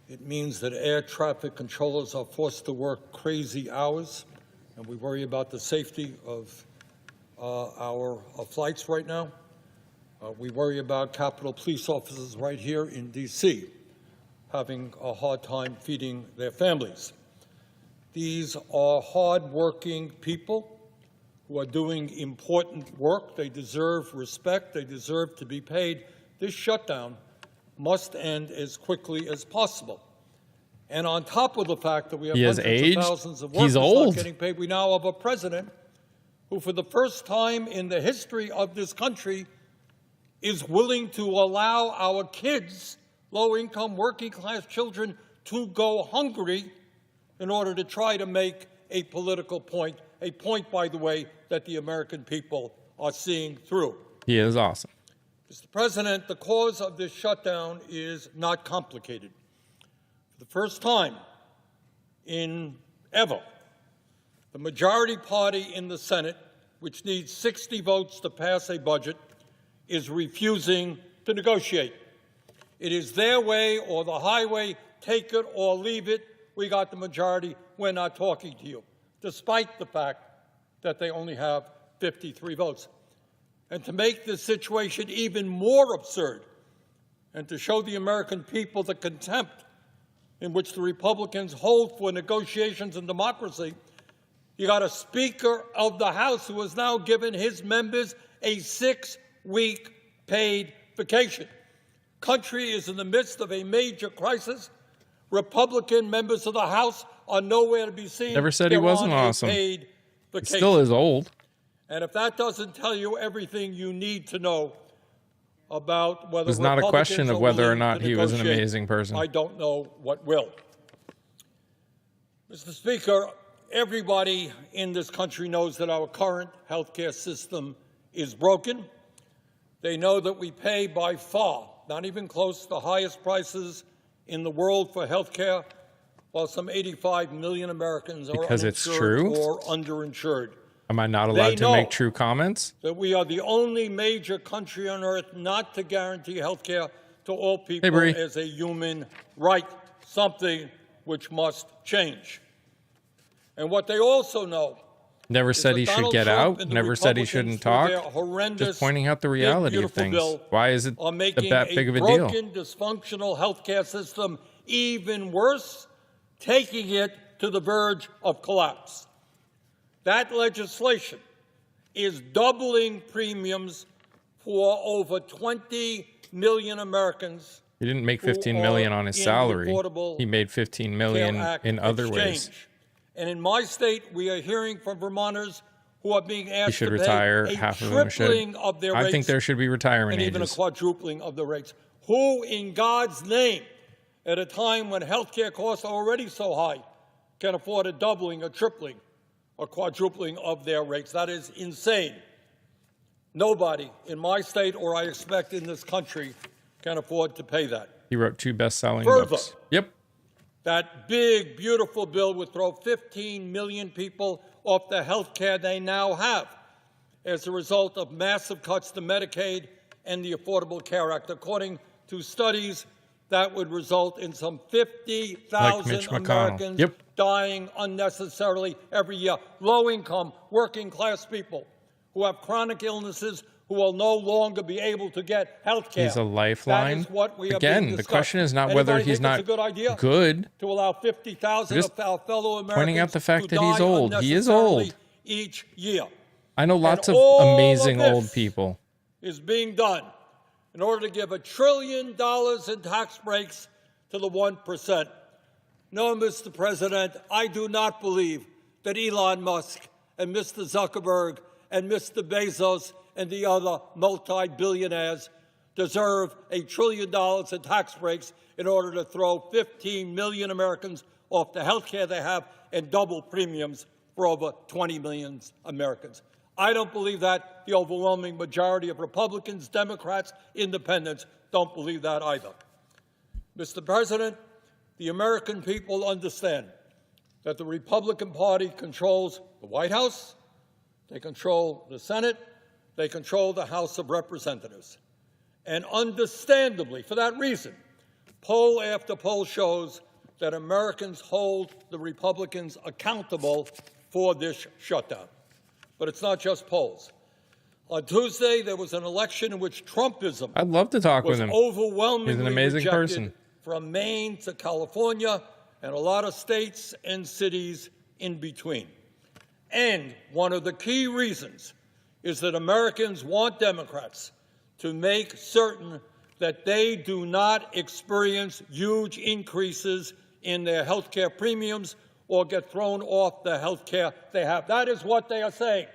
It means that air traffic controllers are forced to work crazy hours, and we worry about the safety of our flights right now. We worry about Capitol Police officers right here in D.C. having a hard time feeding their families. These are hard-working people who are doing important work. They deserve respect. They deserve to be paid. This shutdown must end as quickly as possible. And on top of the fact that we have hundreds of thousands of workers not getting paid, we now have a president who, for the first time in the history of this country, is willing to allow our kids, low-income, working-class children, to go hungry in order to try to make a political point, a point, by the way, that the American people are seeing through. He is awesome. Mr. President, the cause of this shutdown is not complicated. For the first time in ever, the majority party in the Senate, which needs 60 votes to pass a budget, is refusing to negotiate. It is their way or the highway, take it or leave it. We got the majority, we're not talking to you, despite the fact that they only have 53 votes. And to make this situation even more absurd, and to show the American people the contempt in which the Republicans hold for negotiations and democracy, you got a Speaker of the House who has now given his members a 6-week paid vacation. Country is in the midst of a major crisis. Republican members of the House are nowhere to be seen. Never said he wasn't awesome. He still is old. And if that doesn't tell you everything you need to know about whether It was not a question of whether or not he was an amazing person. I don't know what will. Mr. Speaker, everybody in this country knows that our current health care system is broken. They know that we pay by far, not even close, the highest prices in the world for health care, while some 85 million Americans are uninsured or underinsured. Am I not allowed to make true comments? That we are the only major country on earth not to guarantee health care to all people as a human right, something which must change. And what they also know Never said he should get out. Never said he shouldn't talk. Just pointing out the reality of things. Why is it that big of a deal? Broken, dysfunctional healthcare system even worse, taking it to the verge of collapse. That legislation is doubling premiums for over 20 million Americans. He didn't make 15 million on his salary. He made 15 million in other ways. And in my state, we are hearing from Vermonters who are being asked He should to retire. pay Half a of them should. tripling of their rates. I think there should be retirement and even a ages. quadrupling of the rates. Who, in God's name, at a time when health care costs are already so high, can afford a doubling, a tripling, a quadrupling of their rates? That is insane. Nobody in my state, or I expect in this country, can afford to pay that. He wrote 2 best-selling Further, books. Yep. That big, beautiful bill would throw 15 million people off the health care they now have. as a result of massive cuts to Medicaid and the Affordable Care Act. According to studies, that would result in some 50,000 Americans dying unnecessarily every year. Low-income, working-class people who have chronic illnesses who will no longer be able to get health care. He's a lifeline. That is what we are Again, being the question is not whether he's not good. To allow 50,000 of our fellow Americans pointing out the fact to that he's die old. He is old. each year. I know lots of all amazing of old this people. Is being done in order to give $1 trillion in tax breaks to the 1%. No, Mr. President, I do not believe that Elon Musk and Mr. Zuckerberg and Mr. Bezos and the other multi-billionaires deserve $1 trillion in tax breaks in order to throw 15 million Americans off the health care they have and double premiums for over 20 million Americans. I don't believe that. The overwhelming majority of Republicans, Democrats, Independents don't believe that either. Mr. President, the American people understand that the Republican Party controls the White House, they control the Senate, they control the House of Representatives. And understandably, for that reason, poll after poll shows that Americans hold the Republicans accountable for this shutdown. But it's not just polls. On Tuesday, there was an election in which Trumpism I'd love to talk with him. Overwhelmingly He's an amazing rejected person. From Maine to California and a lot of states and cities in between. And one of the key reasons is that Americans want Democrats to make certain that they do not experience huge increases in their health care premiums or get thrown off the health care they have. That is what they are saying.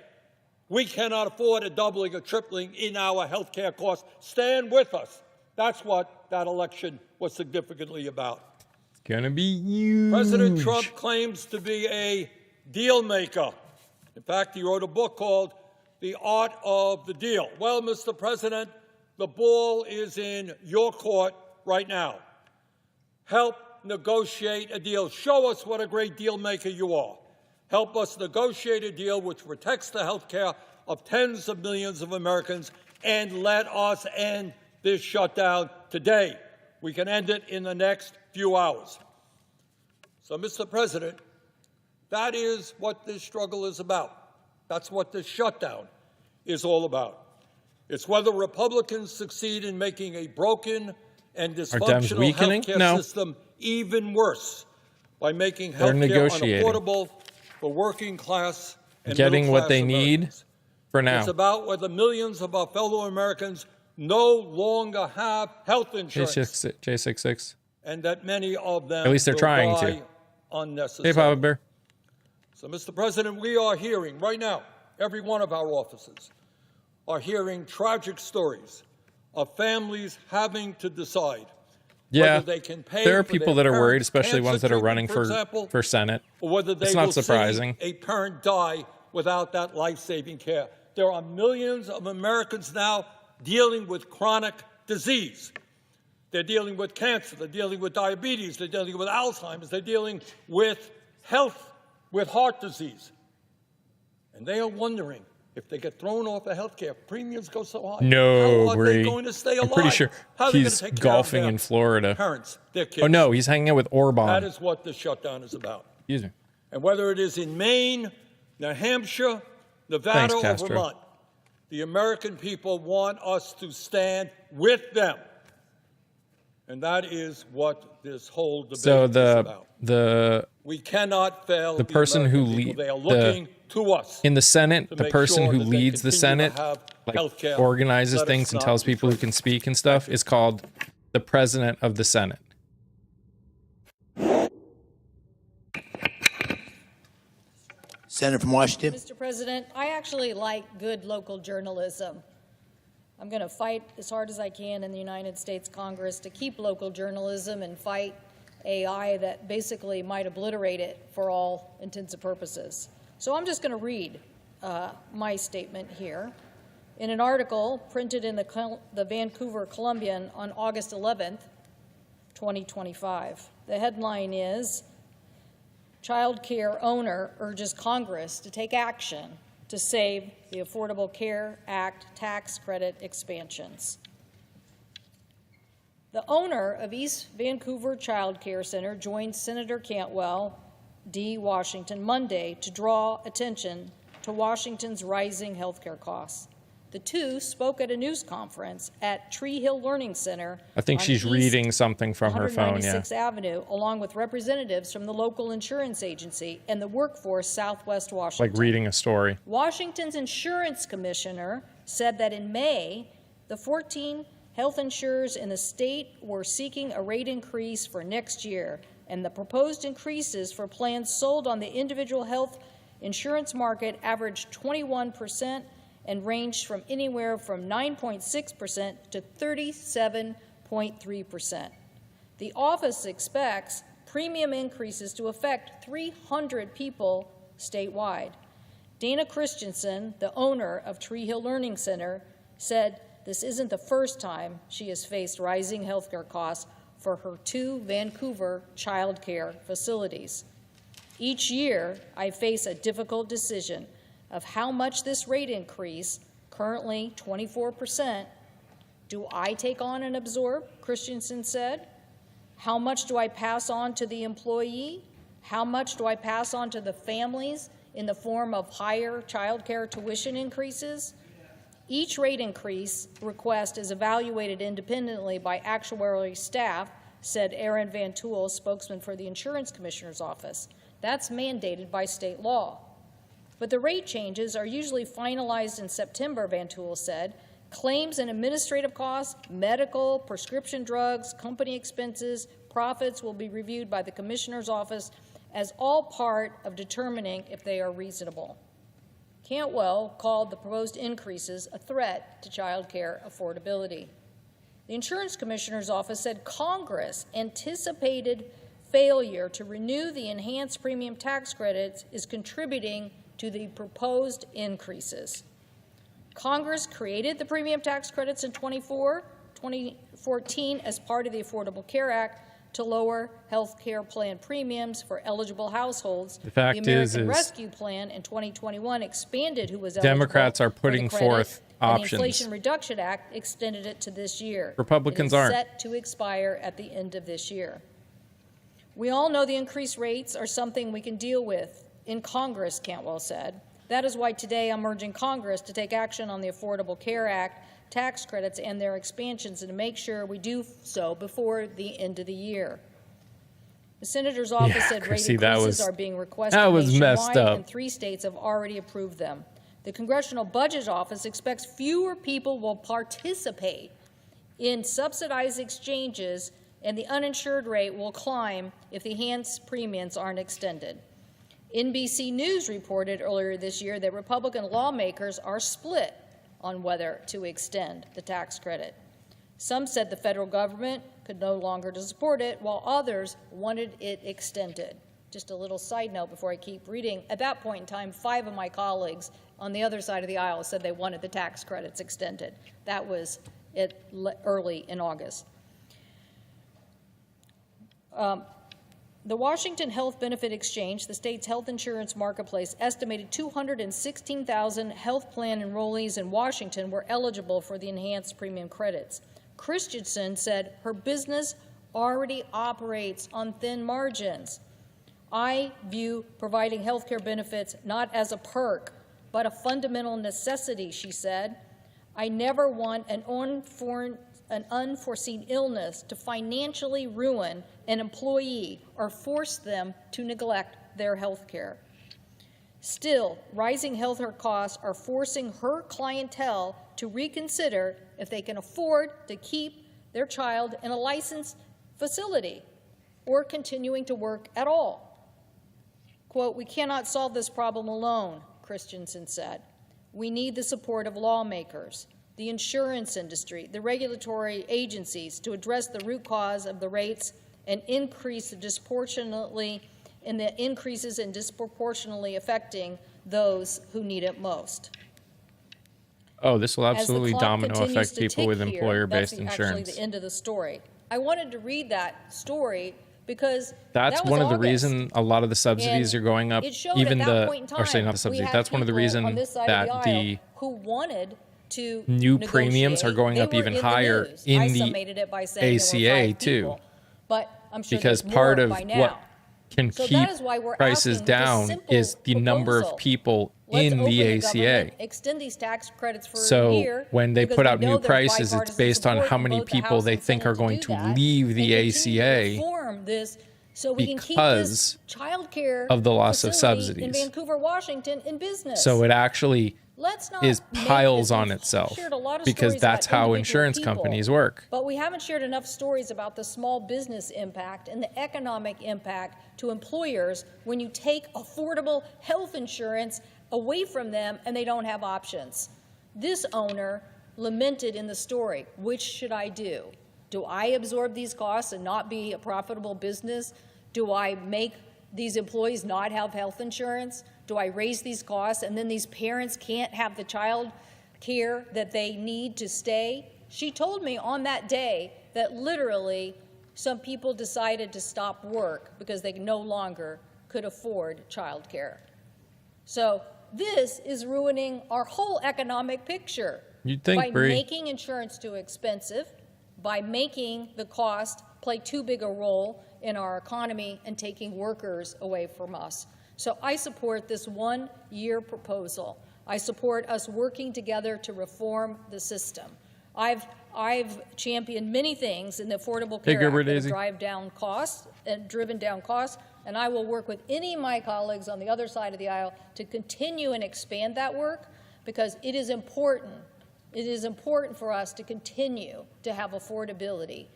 We cannot afford a doubling or tripling in our health care costs. Stand with us. That's what that election was significantly about. It's going to be huge. President Trump claims to be a deal maker. In fact, he wrote a book called The Art of the Deal. Well, Mr. President, the ball is in your court right now. Help negotiate a deal. Show us what a great deal maker you are. Help us negotiate a deal which protects the health care of tens of millions of Americans, and let us end this shutdown today. We can end it in the next few hours. So, Mr. President, that is what this struggle is about. That's what this shutdown is all about. It's whether Republicans succeed in making a broken and dysfunctional health care system even worse by making health care unaffordable for working class and getting middle what class they Americans. need for now. It's about whether millions of our fellow Americans no longer have health insurance. J66. And that many of them at least they're trying to. Unnecessarily. Hey, Papa Bear. So, Mr. President, we are hearing right now, every one of our offices are hearing tragic stories of families having to decide whether they can pay there are for people their that are worried, parents' especially ones that are running for example, for Senate. or whether they it's will not surprising. see a parent die without that life-saving care. There are millions of Americans now dealing with chronic disease. They're dealing with cancer, they're dealing with diabetes, they're dealing with Alzheimer's, they're dealing with health, with heart disease. And they are wondering if they get thrown off of health care, premiums go so high. No, how are they going to stay alive? I'm pretty sure How are they he's gonna take care of golfing their in Florida. Parents, their kids. Oh, no, he's hanging out with Orban. That is what the shutdown is about. Excuse me. And whether it is in Maine, New Hampshire, Nevada, or Castro. Vermont, the American people want us to stand with them. And that is what this whole debate is about. We cannot fail the person who leads They are looking to us in the Senate, to the make person sure who that they leads the continue to Senate, have like healthcare. organizes Let us things and not tells people who can speak and stuff, is called the President of the Senate. Senator from Washington. Mr. President, I actually like good local journalism. I'm going to fight as hard as I can in the United States Congress to keep local journalism and fight AI that basically might obliterate it for all intents and purposes. So I'm just going to read my statement here. In an article printed in the Vancouver Columbian on August 11th, 2025, the headline is, "Child care owner urges Congress to take action to save the Affordable Care Act tax credit expansions. The owner of East Vancouver Child Care Center joined Senator Cantwell D. Washington Monday to draw attention to Washington's rising health care costs. The two spoke at a news conference at Tree Hill Learning Center. I think she's reading something from her phone, yeah. 196th Avenue, along with representatives from the local insurance agency and the workforce Southwest Washington. Like reading a story. Washington's insurance commissioner said that in May, the 14 health insurers in the state were seeking a rate increase for next year, and the proposed increases for plans sold on the individual health insurance market averaged 21% and ranged from anywhere from 9.6% to 37.3%. The office expects premium increases to affect 300 people statewide. Dana Christensen, the owner of Tree Hill Learning Center, said this isn't the first time she has faced rising healthcare costs for her 2 Vancouver child care facilities. Each year, I face a difficult decision of how much this rate increase, currently 24%, do I take on and absorb, Christensen said. How much do I pass on to the employee? How much do I pass on to the families in the form of higher child care tuition increases? Each rate increase request is evaluated independently by actuarial staff, said Aaron Van Tool, spokesman for the Insurance Commissioner's Office. That's mandated by state law. But the rate changes are usually finalized in September, Van Tool said. Claims and administrative costs, medical, prescription drugs, company expenses, profits will be reviewed by the Commissioner's Office as all part of determining if they are reasonable. Cantwell called the proposed increases a threat to child care affordability. The Insurance Commissioner's Office said Congress anticipated failure to renew the enhanced premium tax credits is contributing to the proposed increases. Congress created the premium tax credits in 2014 as part of the Affordable Care Act to lower health care plan premiums for eligible households. The fact American is Rescue Plan in 2021 expanded who was Democrats eligible are putting for the credit, forth and options. the Inflation Reduction Act extended it to this year. Republicans it is aren't. set to expire at the end of this year. We all know the increased rates are something we can deal with in Congress, Cantwell said. That is why today I'm urging Congress to take action on the Affordable Care Act tax credits and their expansions and to make sure we do so before the end of the year. The Senator's office said rate Chrissy, increases are being requested that was messed nationwide, up. and 3 states have already approved them. The Congressional Budget Office expects fewer people will participate in subsidized exchanges, and the uninsured rate will climb if the enhanced premiums aren't extended. NBC News reported earlier this year that Republican lawmakers are split on whether to extend the tax credit. Some said the federal government could no longer support it, while others wanted it extended. Just a little side note before I keep reading. At that point in time, 5 of my colleagues on the other side of the aisle said they wanted the tax credits extended. That was early in August. The Washington Health Benefit Exchange, the state's health insurance marketplace, estimated 216,000 health plan enrollees in Washington were eligible for the enhanced premium credits. Christensen said her business already operates on thin margins. I view providing health care benefits not as a perk, but a fundamental necessity, she said. I never want an unforeseen illness to financially ruin an employee or force them to neglect their health care. Still, rising health care costs are forcing her clientele to reconsider if they can afford to keep their child in a licensed facility or continuing to work at all. Quote, "We cannot solve this problem alone," Christensen said. "We need the support of lawmakers, the insurance industry, the regulatory agencies to address the root cause of the rates and increase disproportionately in the increases and disproportionately affecting those who need it most." Oh, this will As the absolutely clock domino continues affect to people tick with here, employer-based that's insurance. actually the end of the story. I wanted to read that story because That's that was one of the August. reasons a lot of the subsidies And are going up. it showed Even at that the, point in or say time, not the we subsidy. had That's one of the people reasons on this side that of the aisle who wanted to new premiums are negotiate. going They up were even in the higher news. in I the summated it by saying there were ACA 5 too. people, but I'm sure Because there's part more of by now. what can So keep that is why we're prices asking this down simple is the number of proposal. people Let's in open the the ACA. government, extend these tax credits for a So year, when they because put we out know new there's prices, it's bipartisan based on support how in many both the people House they and think Senate are going do to that, leave the and continue to ACA reform this so we can keep because this childcare of the loss of facility in subsidies. Vancouver, Washington, in business. So it actually Let's not is make piles this- on we've itself shared a lot of because stories that's about how individual insurance people, companies work. But we haven't shared enough stories about the small business impact and the economic impact to employers when you take affordable health insurance away from them and they don't have options. This owner lamented in the story, which should I do? Do I absorb these costs and not be a profitable business? Do I make these employees not have health insurance? Do I raise these costs and then these parents can't have the child care that they need to stay? She told me on that day that literally some people decided to stop work because they no longer could afford child care. So this is ruining our whole economic picture. You'd think, by Bree. making insurance too expensive, by making the cost play too big a role in our economy and taking workers away from us. So I support this one-year proposal. I support us working together to reform the system. I've championed many things in the Affordable Care Act that have driven down costs, and I will work with any of my colleagues on the other side of the aisle to continue and expand that work, because it is important. It is important for us to continue to have affordability,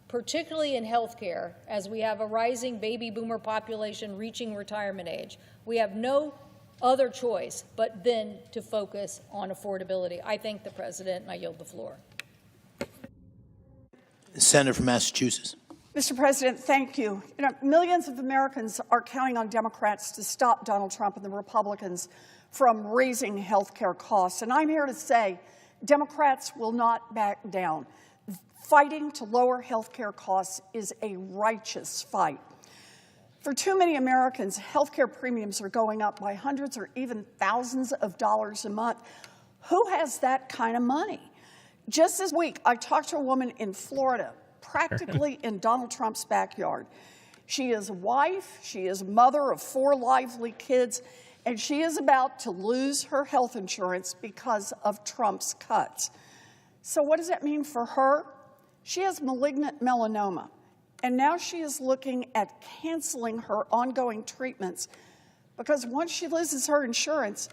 particularly in healthcare, as we have a rising baby boomer population reaching retirement age. We have no other choice but then to focus on affordability. I thank the President, and I yield the floor. The Senator from Massachusetts. Mr. President, thank you. Millions of Americans are counting on Democrats to stop Donald Trump and the Republicans from raising health care costs. And I'm here to say Democrats will not back down. Fighting to lower health care costs is a righteous fight. For too many Americans, health care premiums are going up by hundreds or even thousands of dollars a month. Who has that kind of money? Just this week, I talked to a woman in Florida, practically in Donald Trump's backyard. She is a wife, she is a mother of 4 lively kids, and she is about to lose her health insurance because of Trump's cuts. So what does that mean for her? She has malignant melanoma, and now she is looking at canceling her ongoing treatments because once she loses her insurance,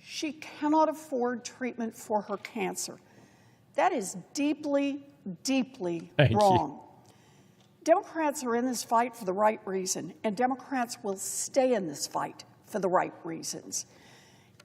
she cannot afford treatment for her cancer. That is deeply, deeply wrong. Democrats are in this fight for the right reason, and Democrats will stay in this fight for the right reasons.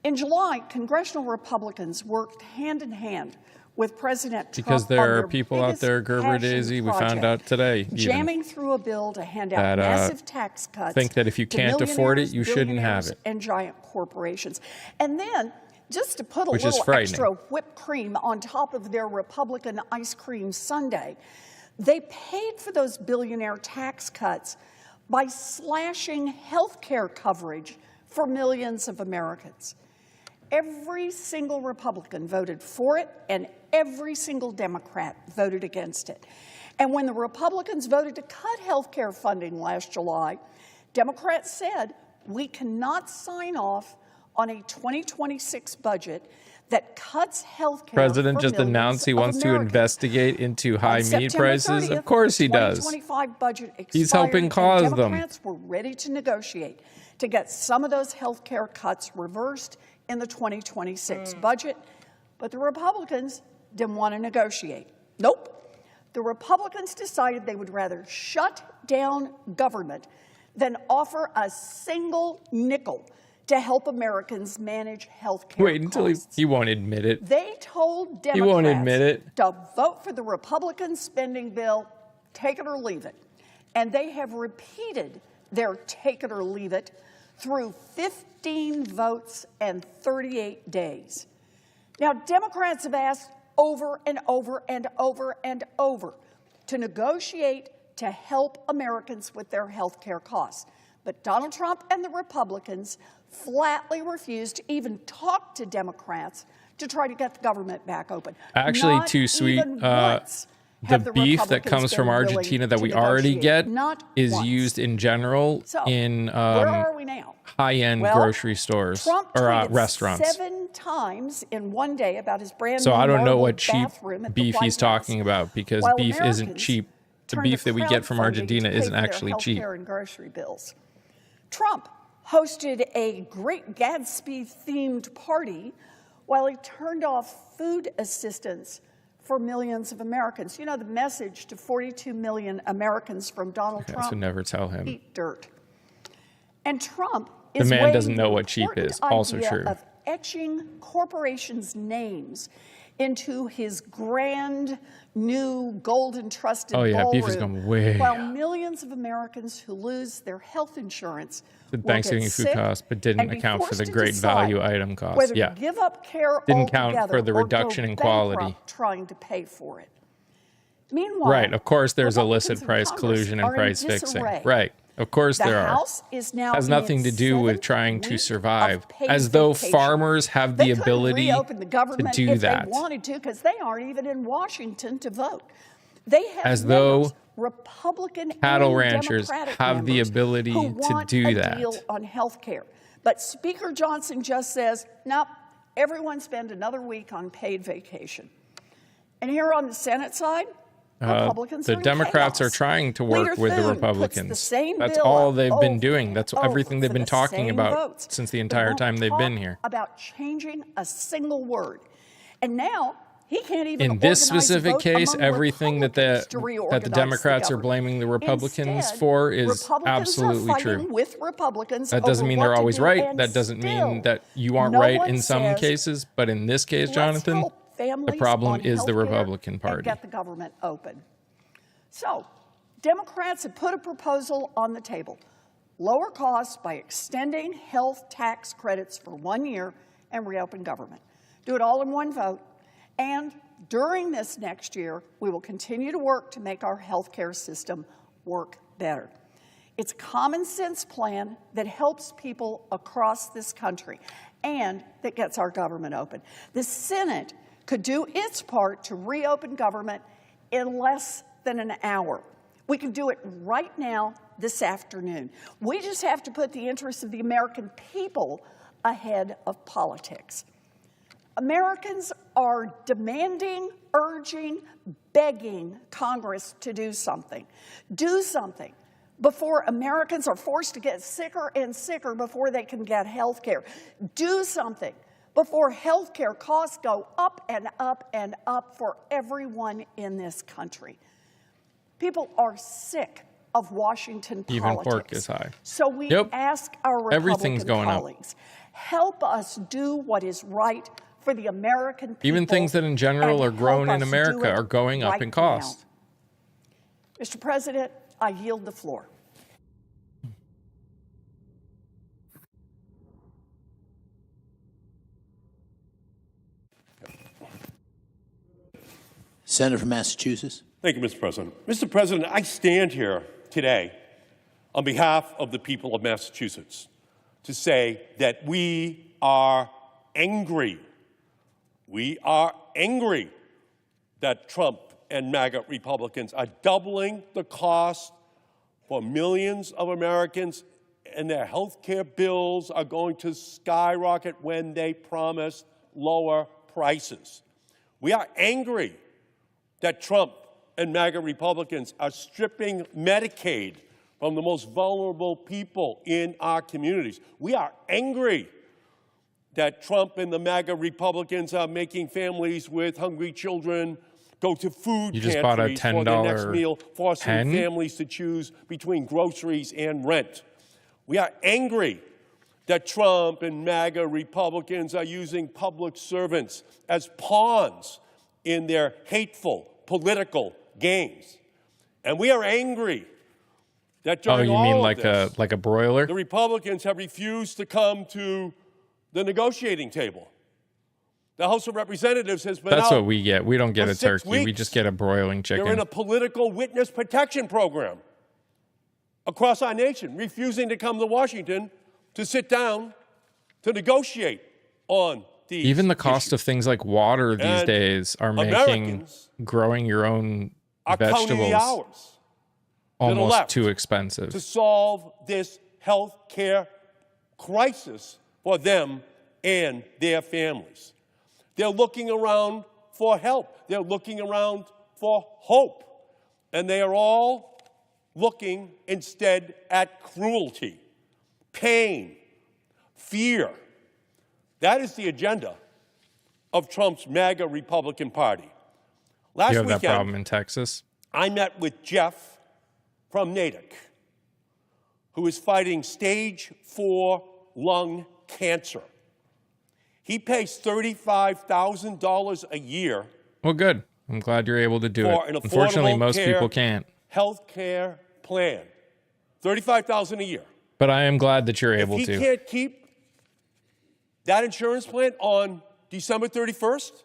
In July, congressional Republicans worked hand in hand with President Trump Because there are people out there, Gerber Daisy, we found out today, even, jamming through a bill to hand out massive tax cuts. think that if you to can't afford it, millionaires, you shouldn't have billionaires, it. and giant corporations. And then, just to put a Which is little frightening. extra whipped cream on top of their Republican ice cream sundae, they paid for those billionaire tax cuts by slashing health care coverage for millions of Americans. Every single Republican voted for it, and every single Democrat voted against it. And when the Republicans voted to cut health care funding last July, Democrats said, we cannot sign off on a 2026 budget that cuts health care. President just announced he wants to investigate into high meat prices. Of course he does. 2025 budget expired, He's helping cause them. Democrats were ready to negotiate to get some of those health care cuts reversed in the 2026 budget, but the Republicans didn't want to negotiate. Nope. The Republicans decided they would rather shut down government than offer a single nickel to help Americans manage health care Wait until he won't admit it. They told Democrats He won't admit it. to vote for the Republican spending bill, take it or leave it. And they have repeated their take it or leave it through 15 votes and 38 days. Now, Democrats have asked over and over and over and over to negotiate to help Americans with their health care costs. But Donald Trump and the Republicans flatly refused to even talk to Democrats to try to get the government back open. Actually, Not too sweet. even once have The beef that Republicans comes from been willing Argentina that to we already negotiate. get Not is once. used in general So, in where are we now? high-end Well, grocery stores Trump or tweeted restaurants. 7 times in one day about his brand So new I don't know marble what cheap bathroom at the beef White he's House, talking about, because while beef isn't Americans cheap. The turned to beef that we get from crowdfunding Argentina to pay isn't for their actually cheap. healthcare and grocery bills. Trump hosted a Great Gatsby-themed party while he turned off food assistance for millions of Americans. You know the message to 42 million Americans from Donald Okay, Trump? so never tell him. Eat dirt. And Trump The is man weighing doesn't know the what cheap important is. Also idea true. Of etching corporations' names into his grand new golden trusted Oh, yeah, beef is ballroom, going way while up. millions of Americans who lose their health insurance The will Thanksgiving get food sick costs, but and didn't be account for forced the to great decide value item costs. whether Yeah. to give up care Didn't count altogether for the or reduction go in quality. bankrupt trying to pay for it. Meanwhile, Right. Of course, there's Republicans illicit in price Congress collusion and are in price fixing. disarray. Right. Of course The there are. House is now Has in nothing to its do with 7th trying to week survive, of paid as though vacation. farmers have the They couldn't ability reopen the to government do if that. they wanted to, because they aren't even in Washington to vote. They have As though members, Republican cattle and ranchers Democratic have the members ability who to want do a that. deal on health care. But Speaker Johnson just says, nope, everyone spend another week on paid vacation. And here on the Senate side, Republicans The are in Democrats chaos. are trying to Leader work with the Thune puts Republicans. the same That's bill all up they've been over doing. and That's over everything they've for been the talking same about votes. since the But entire won't time they've been talk here. About changing a single word. And now he can't even In this organize a specific vote case, among everything that Republicans to the reorganize Democrats are government. blaming the Republicans Instead, for is Republicans absolutely are fighting true. with Republicans That doesn't over mean what they're to always do, right. and That doesn't still, mean that you aren't no right one in some says, cases. But in this case, "Let's Jonathan, help families the problem on is the healthcare Republican and Party. get the government open." So, Democrats have put a proposal on the table. Lower costs by extending health tax credits for 1 year and reopen government. Do it all in one vote. And during this next year, we will continue to work to make our healthcare system work better. It's a common sense plan that helps people across this country and that gets our government open. The Senate could do its part to reopen government in less than an hour. We can do it right now, this afternoon. We just have to put the interests of the American people ahead of politics. Americans are demanding, urging, begging Congress to do something. Do something before Americans are forced to get sicker and sicker before they can get health care. Do something before health care costs go up and up and up for everyone in this country. People are sick of Washington politics. Even pork is high. So we Yep. ask our Everything's Republican going up. colleagues, help us do what is right for the American people. Even things that in general and are grown help in us do America it are going up right in cost. now. Mr. President, I yield the floor. Senator from Massachusetts. Thank you, Mr. President. Mr. President, I stand here today on behalf of the people of Massachusetts to say that we are angry. We are angry that Trump and MAGA Republicans are doubling the cost for millions of Americans, and their health care bills are going to skyrocket when they promised lower prices. We are angry that Trump and MAGA Republicans are stripping Medicaid from the most vulnerable people in our communities. We are angry that Trump and the MAGA Republicans are making families with hungry children go to food You just bought a pantries for their next $10 meal, forcing pen? families to choose between groceries and rent. We are angry that Trump and MAGA Republicans are using public servants as pawns in their hateful political games. And we are angry that Oh, during you all mean of like this, a broiler? the Republicans have refused to come to the negotiating table. The House of Representatives has been That's out what we get. We don't get for a 6 turkey. We weeks. just get a broiling They're in chicken. a political witness protection program across our nation, refusing to come to Washington to sit down to negotiate on these Even the cost of things like water these And days are making Americans growing your own are counting the vegetables hours that are almost left too expensive. to solve this health care crisis for them and their families. They're looking around for help. They're looking around for hope. And they are all looking instead at cruelty, pain, fear. That is the agenda of Trump's MAGA Republican Party. Last You have that weekend, problem in Texas? I met with Jeff from Natick, who is fighting stage 4 lung cancer. He pays $35,000 a year Well, good. I'm glad you're able to do for it. an Unfortunately, affordable most care people can't. health care plan. $35,000 a year. But I am glad that you're able If he to. can't keep that insurance plan on December 31st,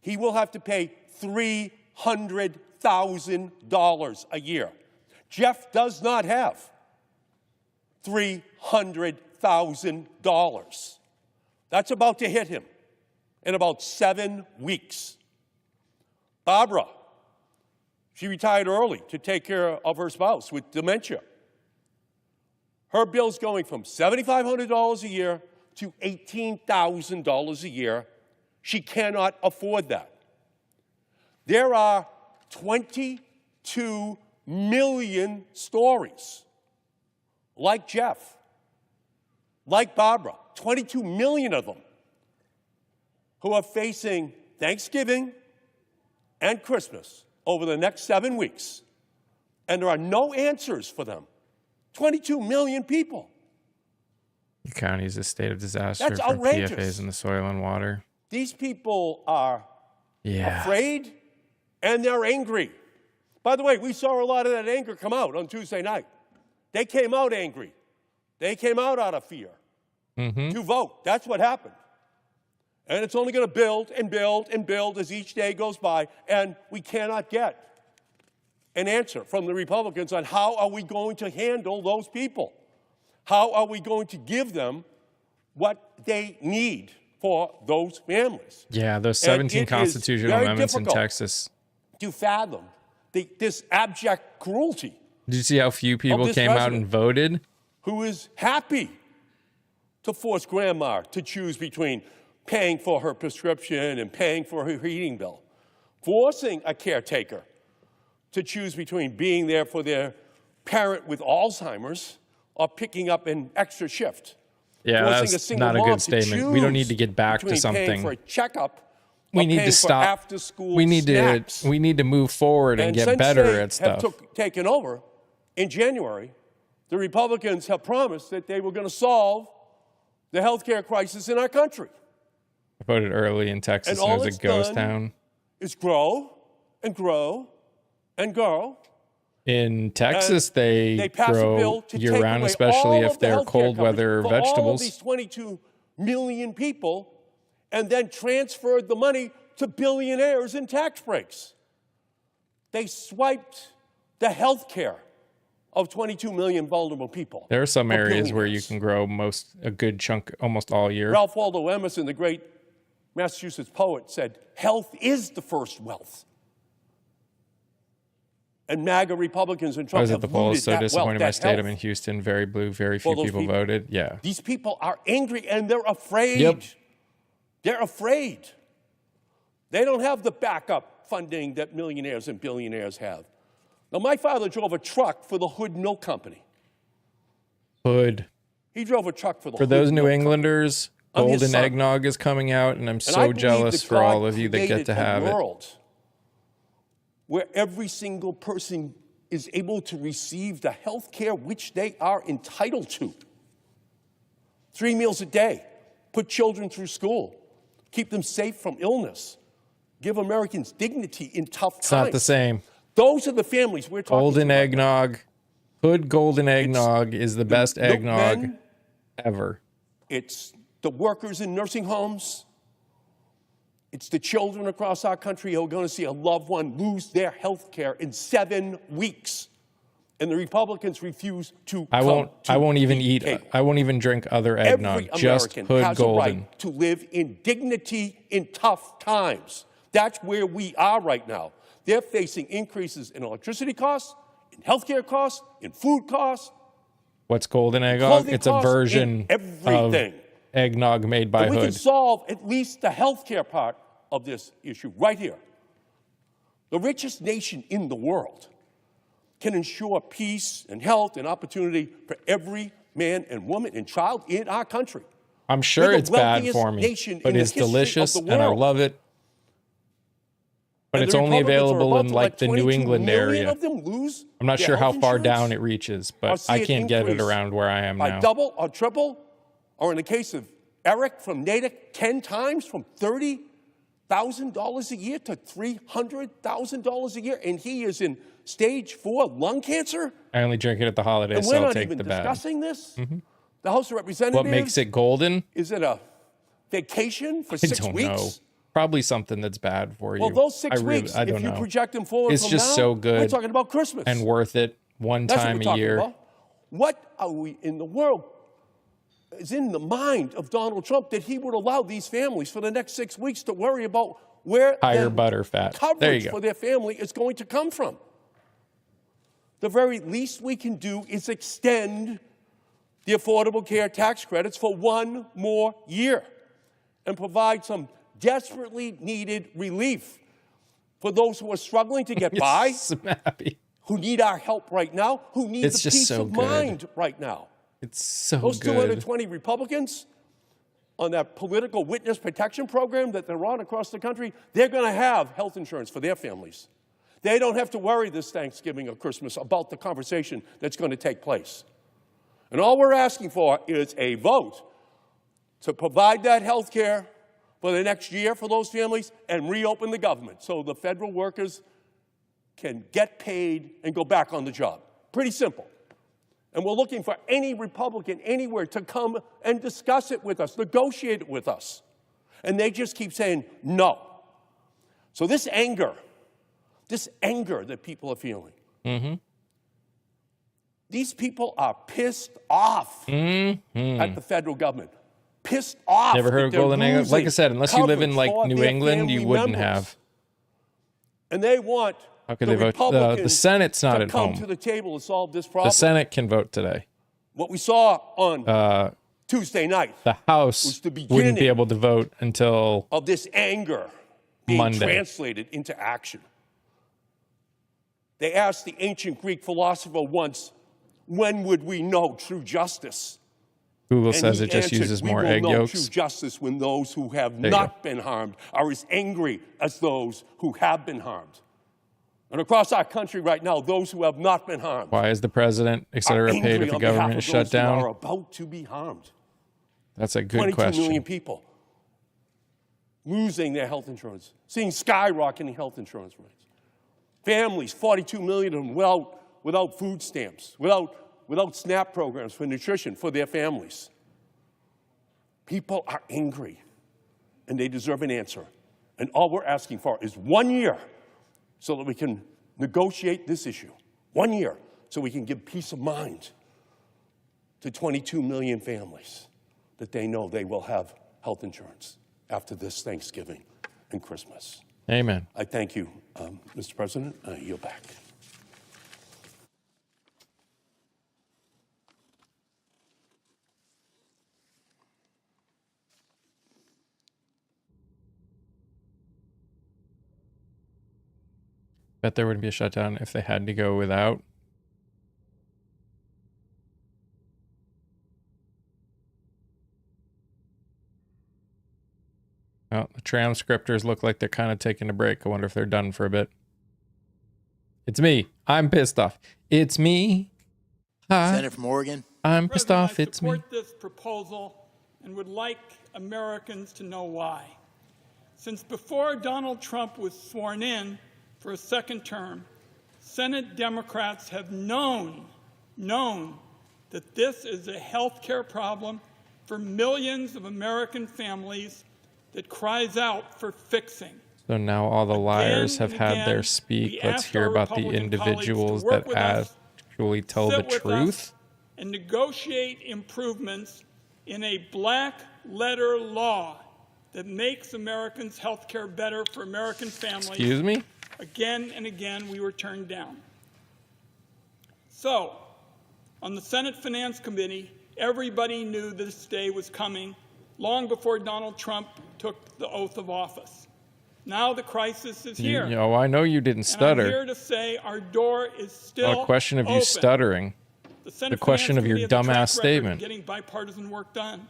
he will have to pay $300,000 a year. Jeff does not have $300,000. That's about to hit him in about 7 weeks. Barbara, she retired early to take care of her spouse with dementia. Her bill's going from $7,500 a year to $18,000 a year. She cannot afford that. There are 22 million stories like Jeff, like Barbara, 22 million of them, who are facing Thanksgiving and Christmas over the next 7 weeks, and there are no answers for them. 22 million people. The county is a state of disaster That's from outrageous. PFAS in the soil and water. These people are Yeah. afraid and they're angry. By the way, we saw a lot of that anger come out on Tuesday night. They came out angry. They came out of fear to vote. That's what happened. And it's only going to build and build and build as each day goes by, and we cannot get an answer from the Republicans on how are we going to handle those people? How are we going to give them what they need for those families? Yeah, those And 17 it is constitutional very amendments in difficult Texas. to fathom this abject cruelty. Did you see how few people this came out president. and voted? Who is happy to force grandma to choose between paying for her prescription and paying for her heating bill, forcing a caretaker to choose between being there for their parent with Alzheimer's or picking up an extra shift. Yeah, Forcing that's a single not a mom good to statement. We don't need choose to get back to between paying something. for a checkup We or need paying to for stop. after-school We need snacks. to move forward and get since better they at stuff. have taken over in January, the Republicans have promised that they were going to solve the health care crisis in our country. I voted early in Texas And and it all was it's a ghost done town. is grow and grow and grow. In Texas, they pass a bill grow to year take round, away especially all if of the they're healthcare cold coverage weather for all of vegetables. these 22 million people, and then transferred the money to billionaires in tax breaks. They swiped the health care of 22 million vulnerable people. There are some for areas where you billionaires. can grow a good chunk almost all year. Ralph Waldo Emerson, the great Massachusetts poet, said, "Health is the first wealth." And MAGA Republicans and I Trump was have at the polls, looted so that disappointed wealth, by that state. I'm health. in Houston, very blue, very few For those people people. voted. Yeah. These people are angry and they're afraid. Yep. They're afraid. They don't have the backup funding that millionaires and billionaires have. Now, my father drove a truck for the Hood Milk Company. Hood. He drove a truck for the For Hood those New Milk Englanders, I'm his golden son. eggnog is coming out, and I'm And I so believe jealous that for God all of you that get created to have a it. world where every single person is able to receive the health care which they are entitled to. 3 meals a day, put children through school, keep them safe from illness, give Americans dignity in tough times. It's not the same. Those are the families we're talking Golden about. eggnog. Hood golden eggnog is the best eggnog milkmen. ever. It's the workers in nursing homes. It's the children across our country who are going to see a loved one lose their health care in 7 weeks. And the Republicans refuse to I won't even drink other eggnog. Every Just American Hood has Golden. a right to live in dignity in tough times. That's where we are right now. They're facing increases in electricity costs, in healthcare costs, in food costs. What's golden eggnog? Clothing It's a costs, version in everything. of eggnog made by And we can Hood. solve at least the healthcare part of this issue right here. The richest nation in the world can ensure peace and health and opportunity for every man and woman and child in our country. I'm sure We're the it's bad wealthiest for me, nation but in the it's history of delicious the and I world. love it. But And it's the only Republicans are available about in to like let the New 22 England million area. of them lose I'm not their sure how health far insurance, down it reaches, or but see I it can't get it increase around where I am by now. double or triple, or in the case of Eric from Natick, 10 times from $30,000 a year to $300,000 a year, and he is in stage 4 lung cancer. I only drink it at the holidays, And so we're I'll not take even the bad. discussing this. Mhm. The House of Representatives. What makes it golden? Is it a vacation for I 6 don't weeks? know. Probably something that's bad for you. Well, those 6 I really- weeks, I don't if you know. project them forward It's from just now, so we're good talking about Christmas. and worth it one That's what time we're a talking year. about. What are we in the world is in the mind of Donald Trump that he would allow these families for the next 6 weeks to worry about where Higher the butter fat. There coverage you go. for their family is going to come from? The very least we can do is extend the Affordable Care Tax credits for 1 more year and provide some desperately needed relief for those who are struggling to get by, who need our help right now, who need It's the just peace so of good. mind right now. It's so Those good. 220 Republicans on that political witness protection program that they're on across the country, they're going to have health insurance for their families. They don't have to worry this Thanksgiving or Christmas about the conversation that's going to take place. And all we're asking for is a vote to provide that health care for the next year for those families and reopen the government so the federal workers can get paid and go back on the job. Pretty simple. And we're looking for any Republican anywhere to come and discuss it with us, negotiate it with us. And they just keep saying no. So this anger that people are feeling, these people are pissed off at the federal government. Pissed off. Never heard that of they're golden egg? Like I losing said, unless you live in coverage like for New their England, you family wouldn't members. have. And they want How could the they vote? Republicans The Senate's not to at come home. to the table to solve this The problem. Senate can vote today. What we saw on Tuesday night The House was the wouldn't beginning be able to vote until of this anger being Monday. translated into action. They asked the ancient Greek philosopher once, when would we know true justice? Google And says he it just answered, uses more we will egg know yolks. true justice when those who have There you not been harmed are as angry as those who have been harmed. And across our country right now, those who have not been harmed Why is the president, et are cetera, paid angry if the on behalf government of is those shut who are down? about to be harmed. That's a good 22 question. million people losing their health insurance, seeing skyrocketing health insurance rates. Families, 42 million of them without food stamps, without SNAP programs for nutrition for their families. People are angry, and they deserve an answer. And all we're asking for is 1 year so that we can negotiate this issue. 1 year so we can give peace of mind to 22 million families that they know they will have health insurance after this Thanksgiving and Christmas. Amen. I thank you, Mr. President. I yield back. Bet there wouldn't be a shutdown if they had to go without. Well, the transcriptors look like they're kind of taking a break. I wonder if they're done for a bit. It's me. I'm pissed off. It's me. Hi. Senator from Oregon. I'm pissed off. It's me. I support this proposal and would like Americans to know why. Since before Donald Trump was sworn in for a second term, Senate Democrats have known that this is a health care problem for millions of American families that cries out for fixing. So now all the liars have had their speak. Let's hear about the individuals that actually tell the truth. And negotiate improvements in a black letter law that makes Americans' health care better for American families. Excuse me? Again and again, we were turned down. So, on the Senate Finance Committee, everybody knew this day was coming long before Donald Trump took the oath of office. Now the crisis is here. I know you didn't stutter. And I'm here to say our door is still A question of open. you stuttering. The question of your dumbass statement. Getting bipartisan work done.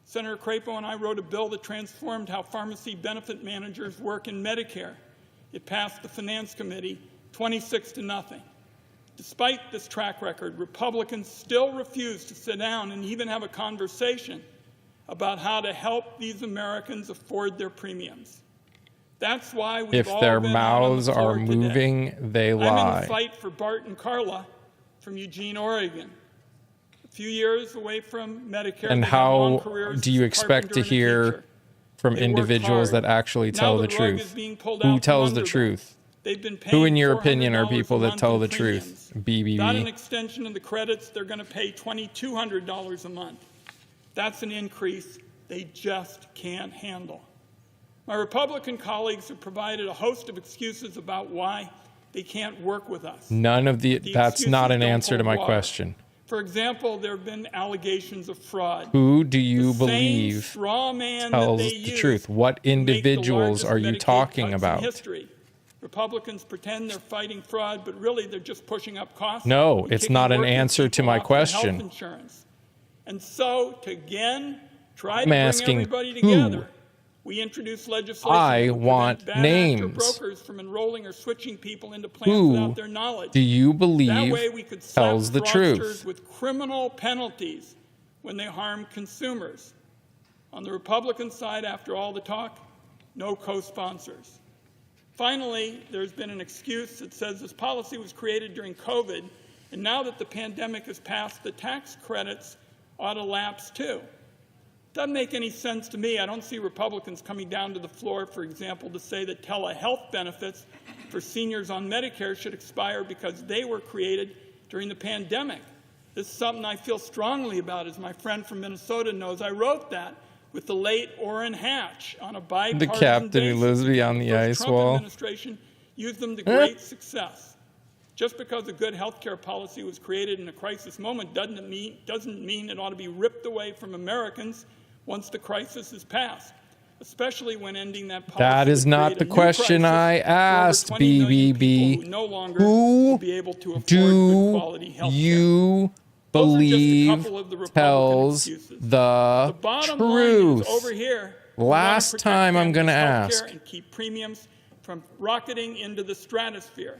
Senator Crapo and I wrote a bill that transformed how pharmacy benefit managers work in Medicare. It passed the Finance Committee 26-0. Despite this track record, Republicans still refuse to sit down and even have a conversation about how to help these Americans afford their premiums. That's why we've all If their been out on the mouths floor are today. moving, they I'm in lie. the fight for Bart and Carla from Eugene, Oregon. A few years away from Medicare. And they had long how careers do you as a expect to carpenter and a hear teacher. from They worked individuals hard. that actually Now tell the the rug is truth? being pulled Who out tells from the under them. truth? They've been Who, in paying your opinion, are $400 people a that month tell in the premiums. truth? Without an BBB. extension of the credits, they're going to pay $2,200 a month. That's an increase they just can't handle. My Republican colleagues have provided a host of excuses about why they can't work with us. None of the. That's not an excuses don't answer to hold my water. question. For example, there have been allegations of fraud. Who do you The same believe straw man tells that they the use truth? What to make the individuals largest are you Medicaid talking cuts in about? history. Republicans pretend they're fighting fraud, but really they're just pushing up costs. No, and it's kicking not an working answer to people my off their health question. insurance. And so, to again try I'm to bring asking everybody who? together, we introduced legislation I that would want prevent bad actor names. brokers from enrolling or switching people into plans Who without their knowledge. do you That believe way we could slap tells the fraudsters truth? with criminal penalties when they harm consumers. On the Republican side, after all the talk, no co-sponsors. Finally, there's been an excuse that says this policy was created during COVID, and now that the pandemic has passed, the tax credits ought to lapse too. Doesn't make any sense to me. I don't see Republicans coming down to the floor, for example, to say that telehealth benefits for seniors on Medicare should expire because they were created during the pandemic. This is something I feel strongly about, as my friend from Minnesota knows. I wrote that with the late Orrin Hatch on a bipartisan The captain who lives beyond the ice Trump wall. administration used them to great success. Just because a good health care policy was created in a crisis moment doesn't mean it ought to be ripped away from Americans once the crisis is passed, especially when ending that policy That is would not create the a new question crisis I for over asked, 20 million people BBB. who no longer Who will be able to afford good Do quality health care. you Those are just a believe couple of the Republican tells excuses. the Bottom line truth? is, over here, we wanna Last protect time I'm going to families' healthcare ask. and keep premiums from rocketing into the stratosphere.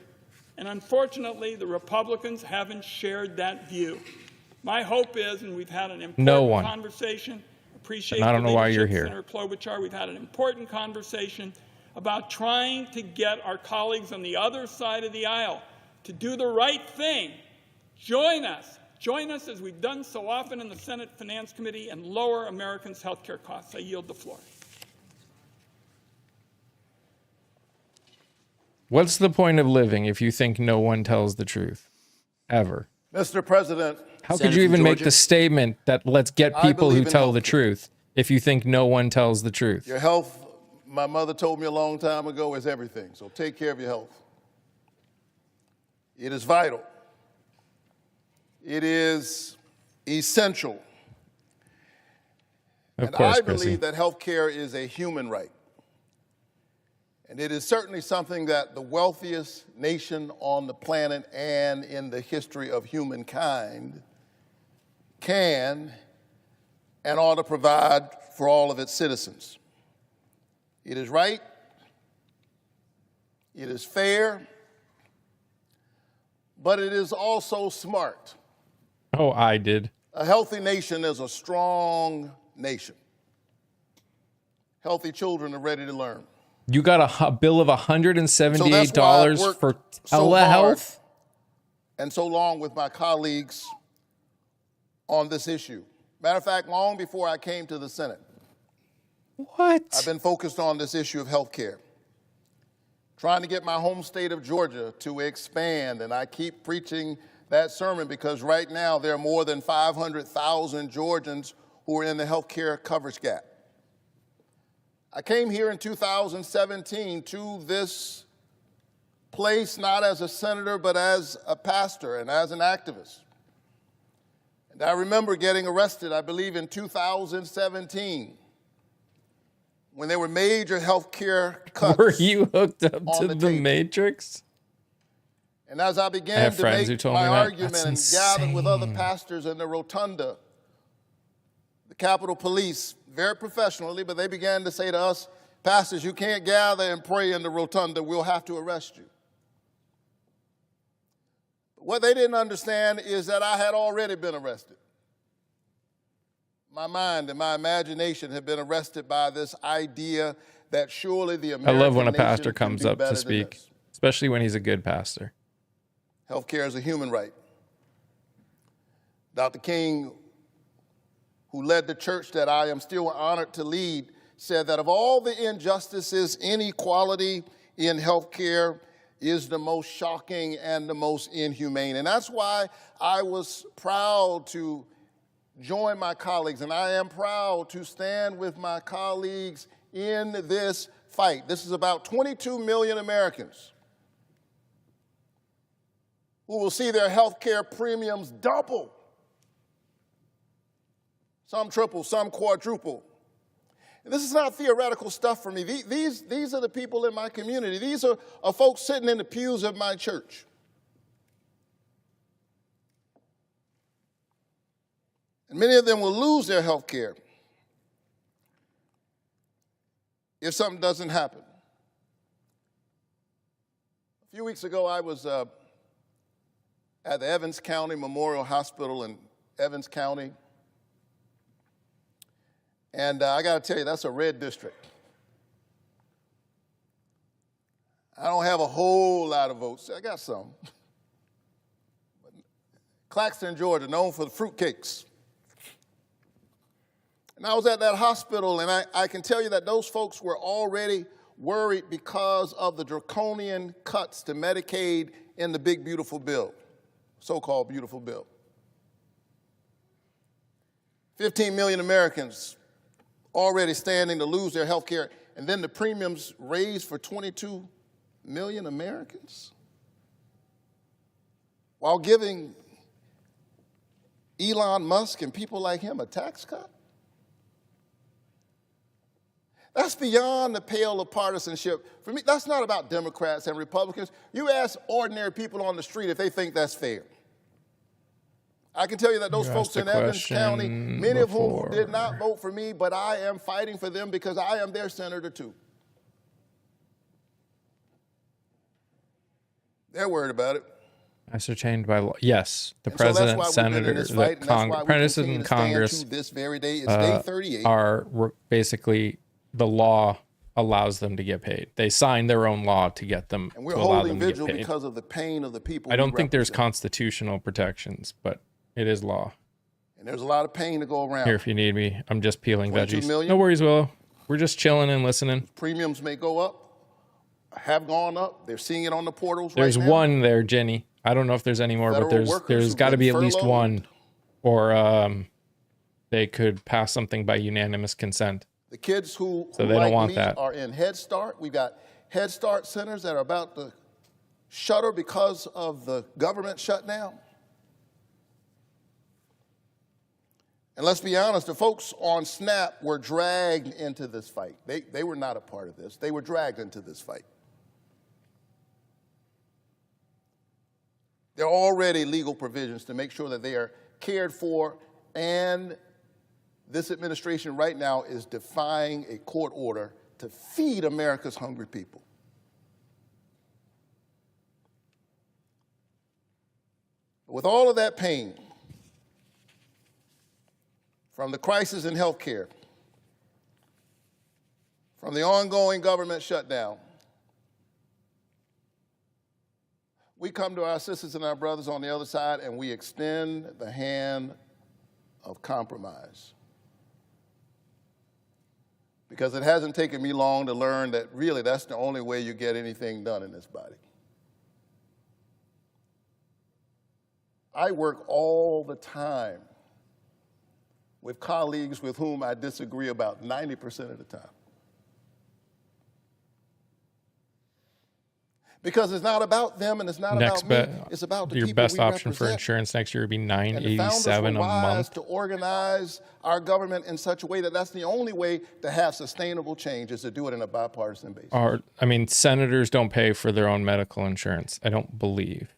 And unfortunately, the Republicans haven't shared that view. My hope is, and we've had an important conversation, appreciate And I don't the know why you're leadership, here. Senator Klobuchar, we've had an important conversation about trying to get our colleagues on the other side of the aisle to do the right thing. Join us. Join us, as we've done so often in the Senate Finance Committee, and lower Americans' health care costs. I yield the floor. What's the point of living if you think no one tells the truth? Ever. Mr. President. How could you even make the statement that let's get I people who believe in tell the healthcare. truth if you think no one tells the truth? Your health, my mother told me a long time ago, is everything. So take care of your health. It is vital. It is essential. Of course, I Chrissy. believe that health care is a human right. And it is certainly something that the wealthiest nation on the planet and in the history of humankind can and ought to provide for all of its citizens. It is right, it is fair, but it is also smart. Oh, I did. A healthy nation is a strong nation. Healthy children are ready to learn. You got a bill of $178 So for so hard telehealth? and so long with my colleagues on this issue. Matter of fact, long before I came to the Senate, What? I've been focused on this issue of health care, trying to get my home state of Georgia to expand, and I keep preaching that sermon because right now there are more than 500,000 Georgians who are in the health care coverage gap. I came here in 2017 to this place not as a senator but as a pastor and as an activist. And I remember getting arrested, I believe in 2017, when there were major health care cuts. Were you hooked up to the table. Matrix? And as I began to make my argument and gathered with other pastors in the rotunda, the Capitol Police, very professionally, but they began to say to us, pastors, you can't gather and pray in the rotunda, we'll have to arrest you. What they didn't understand is that I had already been arrested. My mind and my imagination had been arrested by this idea that surely the American I love when a nation pastor can comes do up better to than speak, this. especially when he's a good pastor. Health care is a human right. Dr. King, who led the church that I am still honored to lead, said that of all the injustices, inequality in health care is the most shocking and the most inhumane. And that's why I was proud to join my colleagues, and I am proud to stand with my colleagues in this fight. This is about 22 million Americans who will see their health care premiums double. Some triple, some quadruple. And this is not theoretical stuff for me. These are the people in my community. These are folks sitting in the pews of my church. And many of them will lose their health care if something doesn't happen. A few weeks ago, I was at the Evans County Memorial Hospital in Evans County. And I got to tell you, that's a red district. I don't have a whole lot of votes. I got some. Claxton, Georgia, known for the fruitcakes. And I was at that hospital, and I can tell you that those folks were already worried because of the draconian cuts to Medicaid in the big, beautiful bill, so-called beautiful bill. 15 million Americans already standing to lose their health care, and then the premiums raised for 22 million Americans while giving Elon Musk and people like him a tax cut? That's beyond the pale of partisanship. For me, that's not about Democrats and Republicans. You ask ordinary people on the street if they think that's fair. I can tell you that those folks in Evans County, many of whom did not vote for me, but I am fighting for them because I am their senator too. They're worried about it. Ascertained by law. Yes, the president, senators, the president and Congress this very day. It's day 38. are basically, the law allows them to get paid. They sign their own law to get them, and we're to allow holding them to vigil get paid. because of the pain of the people. I don't think there's constitutional protections, but it is law. And there's a lot of pain to go around. Here, if you need me, I'm just peeling 22 veggies. million? No worries, Willow. We're just chilling and listening. Premiums may go up, have gone up. They're seeing it on the portals There's right now. one there, Jenny. I don't know if there's any more, but Federal workers there's who've got to been be at least furloughed. one, or they could pass something by unanimous consent. The kids who So they don't like want me that. are in Head Start. We've got Head Start centers that are about to shutter because of the government shutdown. And let's be honest, the folks on SNAP were dragged into this fight. They were not a part of this. They were dragged into this fight. There are already legal provisions to make sure that they are cared for, and this administration right now is defying a court order to feed America's hungry people. With all of that pain from the crisis in health care, from the ongoing government shutdown, we come to our sisters and our brothers on the other side and we extend the hand of compromise. because it hasn't taken me long to learn that really that's the only way you get anything done in this body. I work all the time with colleagues with whom I disagree about 90% of the time. Because it's not about them and it's not about me. It's about the your people best we option for represent. insurance next year would be And the founders $987 were a wise month. to organize our government in such a way that that's the only way to have sustainable change is to do it in a bipartisan basis. I mean, senators don't pay for their own medical insurance, I don't believe.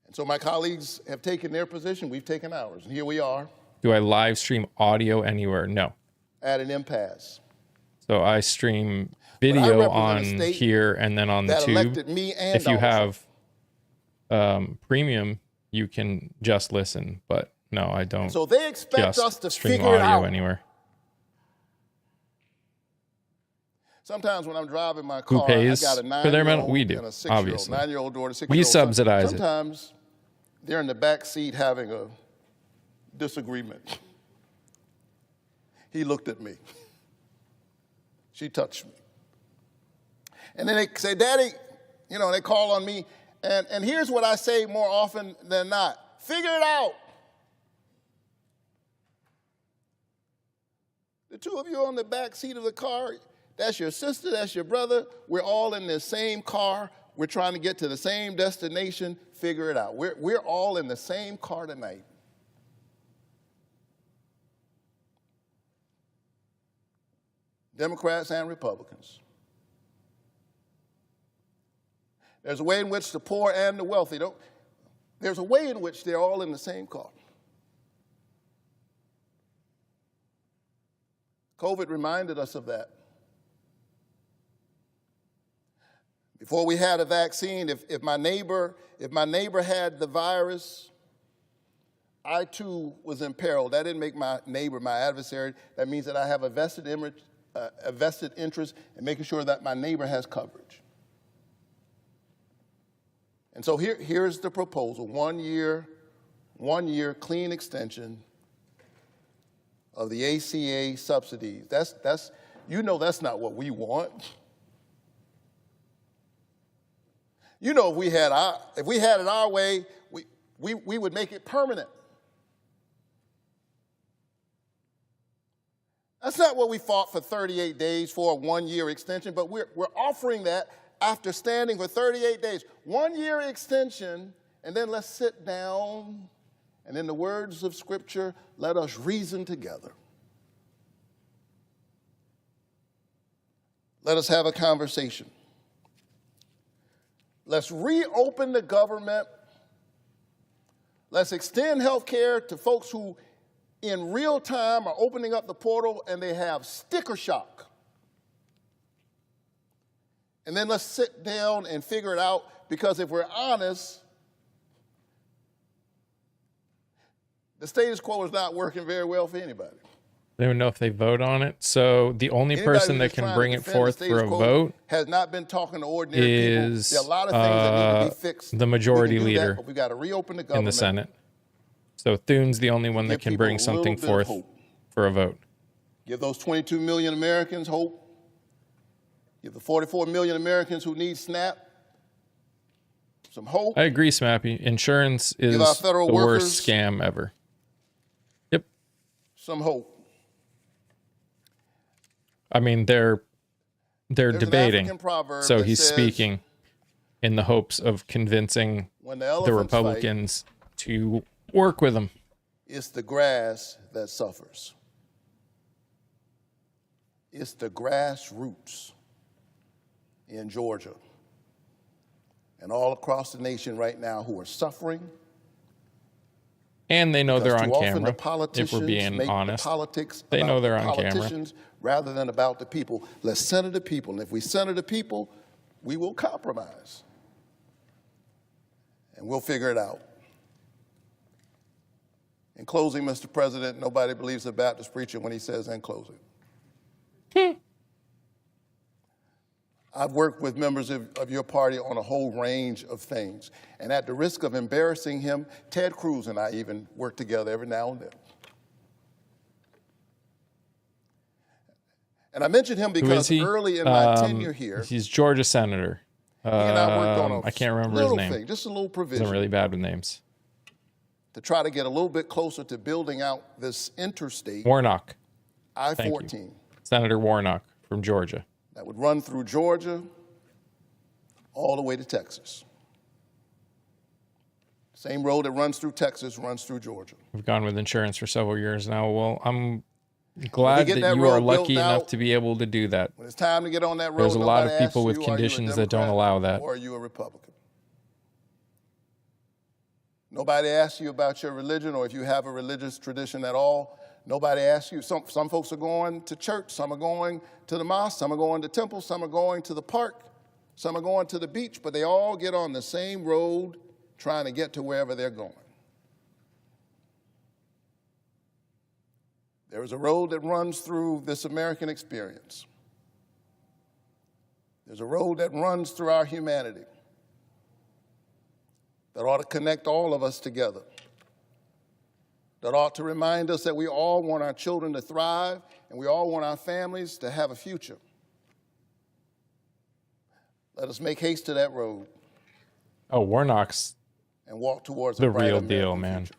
And so my colleagues have taken their position, we've taken ours, and here we are Do I live stream audio anywhere? No. at an impasse. So I stream But I video represent a on state here and then on the that tube. elected me and If you Donald have premium, you can just listen. But no, I don't. So they expect just us to stream figure it audio out. anywhere. Sometimes when I'm driving my Who car, pays I got a for their 9-year-old we do, and a 6-year-old, obviously. 9-year-old daughter, 6-year-old. We subsidize it. Sometimes they're in the back seat having a disagreement. He looked at me. She touched me. And then they say, Daddy, you know, they call on me. And here's what I say more often than not. Figure it out. The two of you on the back seat of the car, that's your sister, that's your brother. We're all in the same car. We're trying to get to the same destination. Figure it out. We're all in the same car tonight. Democrats and Republicans. There's a way in which the poor and the wealthy don't. There's a way in which they're all in the same car. COVID reminded us of that. Before we had a vaccine, if my neighbor had the virus, I too was in peril. That didn't make my neighbor my adversary. That means that I have a vested interest in making sure that my neighbor has coverage. And so here's the proposal: 1 year clean extension of the ACA subsidies. That's you know that's not what we want. You know, if we had it our way, we would make it permanent. That's not what we fought for 38 days for, a 1 year extension, but we're offering that after standing for 38 days. 1 year extension, and then let's sit down, and in the words of Scripture, let us reason together. Let us have a conversation. Let's reopen the government. Let's extend health care to folks who in real time are opening up the portal and they have sticker shock. And then let's sit down and figure it out, because if we're honest, the status quo is not working very well for anybody. I don't even know if they vote on it. So the only person that can bring it forth for a vote has not been talking to ordinary is people. There are a lot of things that need to be fixed. the majority We can do that, leader but we got to reopen the in government. the Senate. So Thune's the only one that Give can people bring a little something bit of forth hope. for a vote. Give those 22 million Americans hope. Give the 44 million Americans who need SNAP some hope. I agree, Smappy. Insurance is Give our the federal worst workers scam ever. Yep. some hope. I mean, they're There's an debating. African proverb So that he's says, speaking in the hopes of convincing when the the elephants Republicans to work with him. It's the grass that suffers. It's the grassroots in Georgia and all across the nation right now who are suffering. And they know they're because on too often camera. the politicians If we're being make honest, the politics they about know they're the on camera. politicians rather than about the people. Let's center the people. And if we center the people, we will compromise. And we'll figure it out. In closing, Mr. President, nobody believes a Baptist preacher when he says in closing. I've worked with members of your party on a whole range of things. And at the risk of embarrassing him, Ted Cruz and I even work together every now and then. And I mentioned him Who is because he? early in my tenure here, He's Georgia senator. he and I worked on I can't remember his little name. thing, just a little I'm provision really bad with names. to try to get a little bit closer to building out this interstate, Warnock. I-14, Senator Warnock from Georgia. that would run through Georgia all the way to Texas. Same road that runs through Texas runs through Georgia. We've gone with insurance for several years now. Well, I'm glad get that that you are road built lucky enough out, to be able to do that. When it's time to get on that road, There's a lot of nobody people asks with you, are you a conditions that don't Democrat allow that. Or are you a Republican? Nobody asks you about your religion or if you have a religious tradition at all. Nobody asks you. Some folks are going to church. Some are going to the mosque. Some are going to temples. Some are going to the park. Some are going to the beach. But they all get on the same road trying to get to wherever they're going. There is a road that runs through this American experience. There's a road that runs through our humanity that ought to connect all of us together, that ought to remind us that we all want our children to thrive and we all want our families to have a future. Let us make haste to that road Oh, Warnock's and walk towards the a bright real American deal, man. future.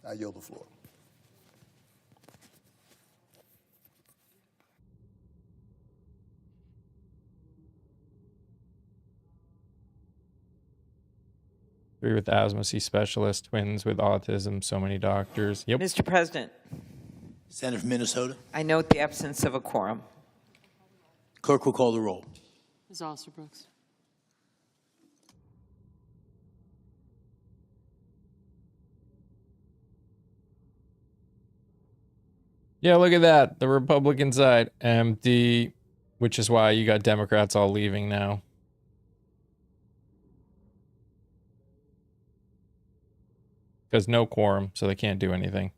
I yield the floor. Three with asthma, see specialist, twins with autism, so many doctors. Yep. Mr. President, Senator from Minnesota. I note the absence of a quorum. Clerk will call the roll. Ms. Alsterbrooks. Yeah, look at that. The Republican side empty, which is why you got Democrats all leaving now. Because no quorum, so they can't do anything.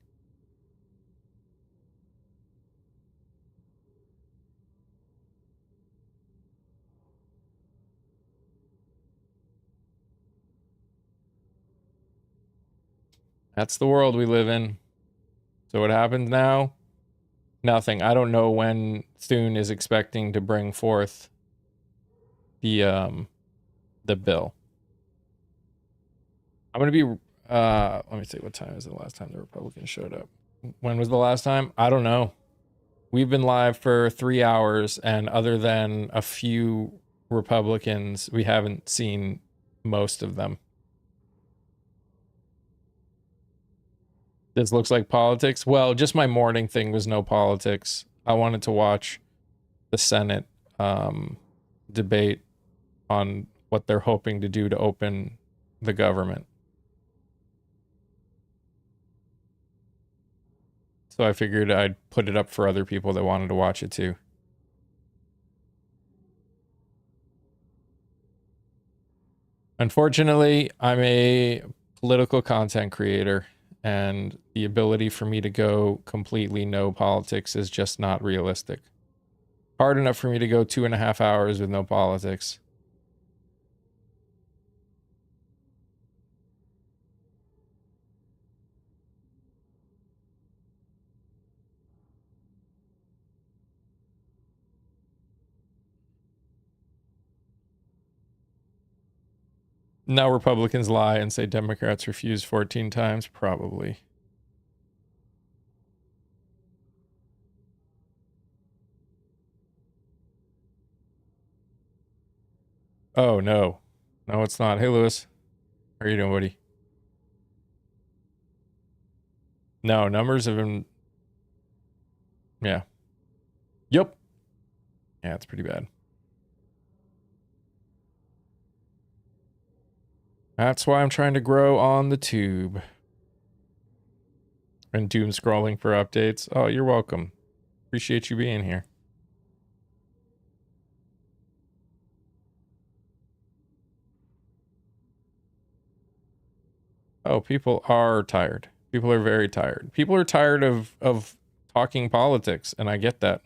That's the world we live in. So what happens now? Nothing. I don't know when Thune is expecting to bring forth the bill. I'm gonna be let me see, what time is the last time the Republicans showed up? When was the last time? I don't know. We've been live for 3 hours, and other than a few Republicans, we haven't seen most of them. This looks like politics. Well, just my morning thing was no politics. I wanted to watch the Senate debate on what they're hoping to do to open the government. So I figured I'd put it up for other people that wanted to watch it too. Unfortunately, I'm a political content creator, and the ability for me to go completely no politics is just not realistic. Hard enough for me to go 2.5 hours with no politics. Now Republicans lie and say Democrats refused 14 times? Probably. Oh, no. No, it's not. Hey, Lewis. How are you doing, buddy? No, numbers have been... Yeah. Yep. Yeah, it's pretty bad. That's why I'm trying to grow on the tube. And doom scrolling for updates. Oh, you're welcome. Appreciate you being here. Oh, people are tired. People are very tired. People are tired of talking politics, and I get that.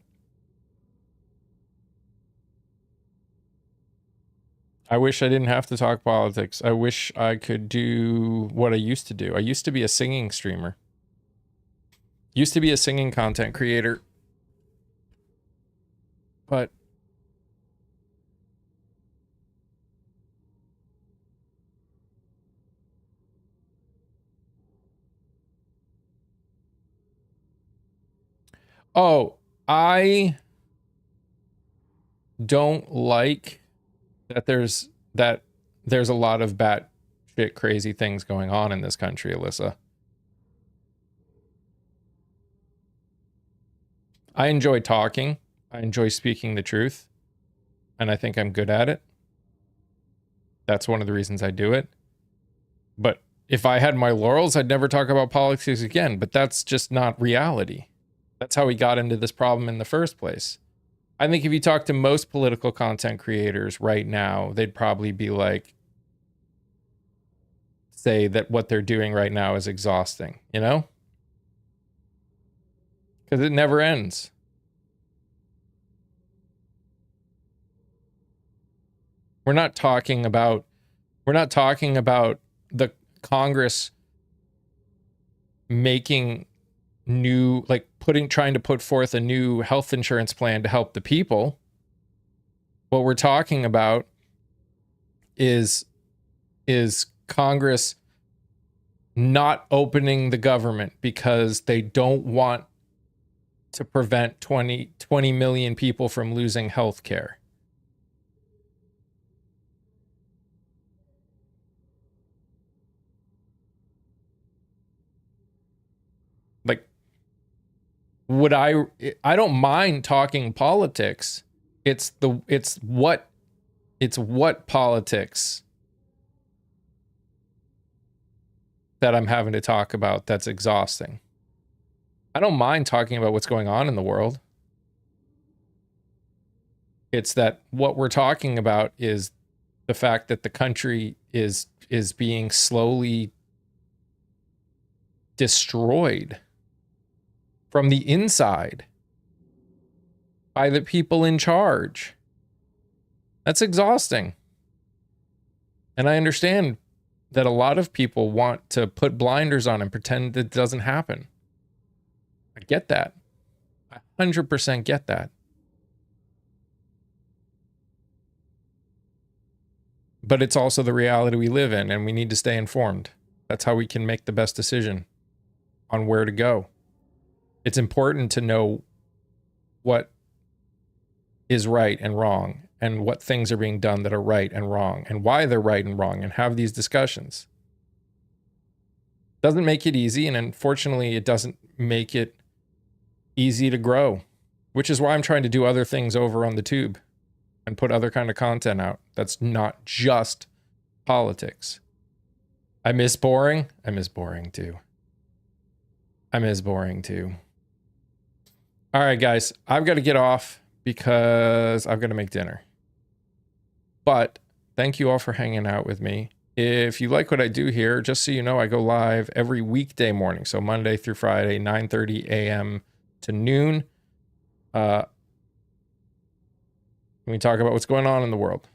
I wish I didn't have to talk politics. I wish I could do what I used to do. I used to be a singing streamer. Used to be a singing content creator. But oh, I don't like that there's a lot of batshit crazy things going on in this country, Alyssa. I enjoy talking. I enjoy speaking the truth. And I think I'm good at it. That's one of the reasons I do it. But if I had my laurels, I'd never talk about politics again. But that's just not reality. That's how we got into this problem in the first place. I think if you talk to most political content creators right now, they'd probably be like, say that what they're doing right now is exhausting, you know? Because it never ends. We're not talking about the Congress making new, like trying to put forth a new health insurance plan to help the people. What we're talking about is Congress not opening the government because they don't want to prevent 20 million people from losing health care. Like, I don't mind talking politics. It's what politics that I'm having to talk about that's exhausting. I don't mind talking about what's going on in the world. It's that what we're talking about is the fact that the country is being slowly destroyed from the inside by the people in charge. That's exhausting. And I understand that a lot of people want to put blinders on and pretend that it doesn't happen. I get that. I 100% get that. But it's also the reality we live in, and we need to stay informed. That's how we can make the best decision on where to go. It's important to know what is right and wrong, and what things are being done that are right and wrong, and why they're right and wrong, and have these discussions. Doesn't make it easy, and unfortunately, it doesn't make it easy to grow, which is why I'm trying to do other things over on the tube and put other kind of content out that's not just politics. I miss boring. I miss boring too. I miss boring too. All right, guys, I've got to get off because I've got to make dinner. But thank you all for hanging out with me. If you like what I do here, just so you know, I go live every weekday morning. So Monday through Friday, 9:30 a.m. to noon. We talk about what's going on in the world.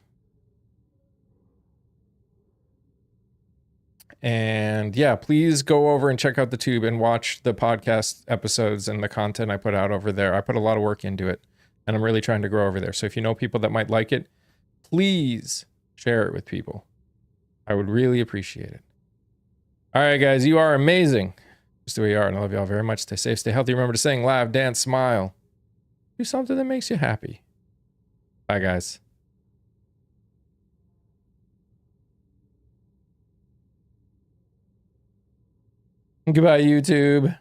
And yeah, please go over and check out the tube and watch the podcast episodes and the content I put out over there. I put a lot of work into it, and I'm really trying to grow over there. So if you know people that might like it, please share it with people. I would really appreciate it. All right, guys, you are amazing. Just the way you are, and I love you all very much. Stay safe, stay healthy. Remember to sing, laugh, dance, smile. Do something that makes you happy. Bye, guys. Goodbye, YouTube.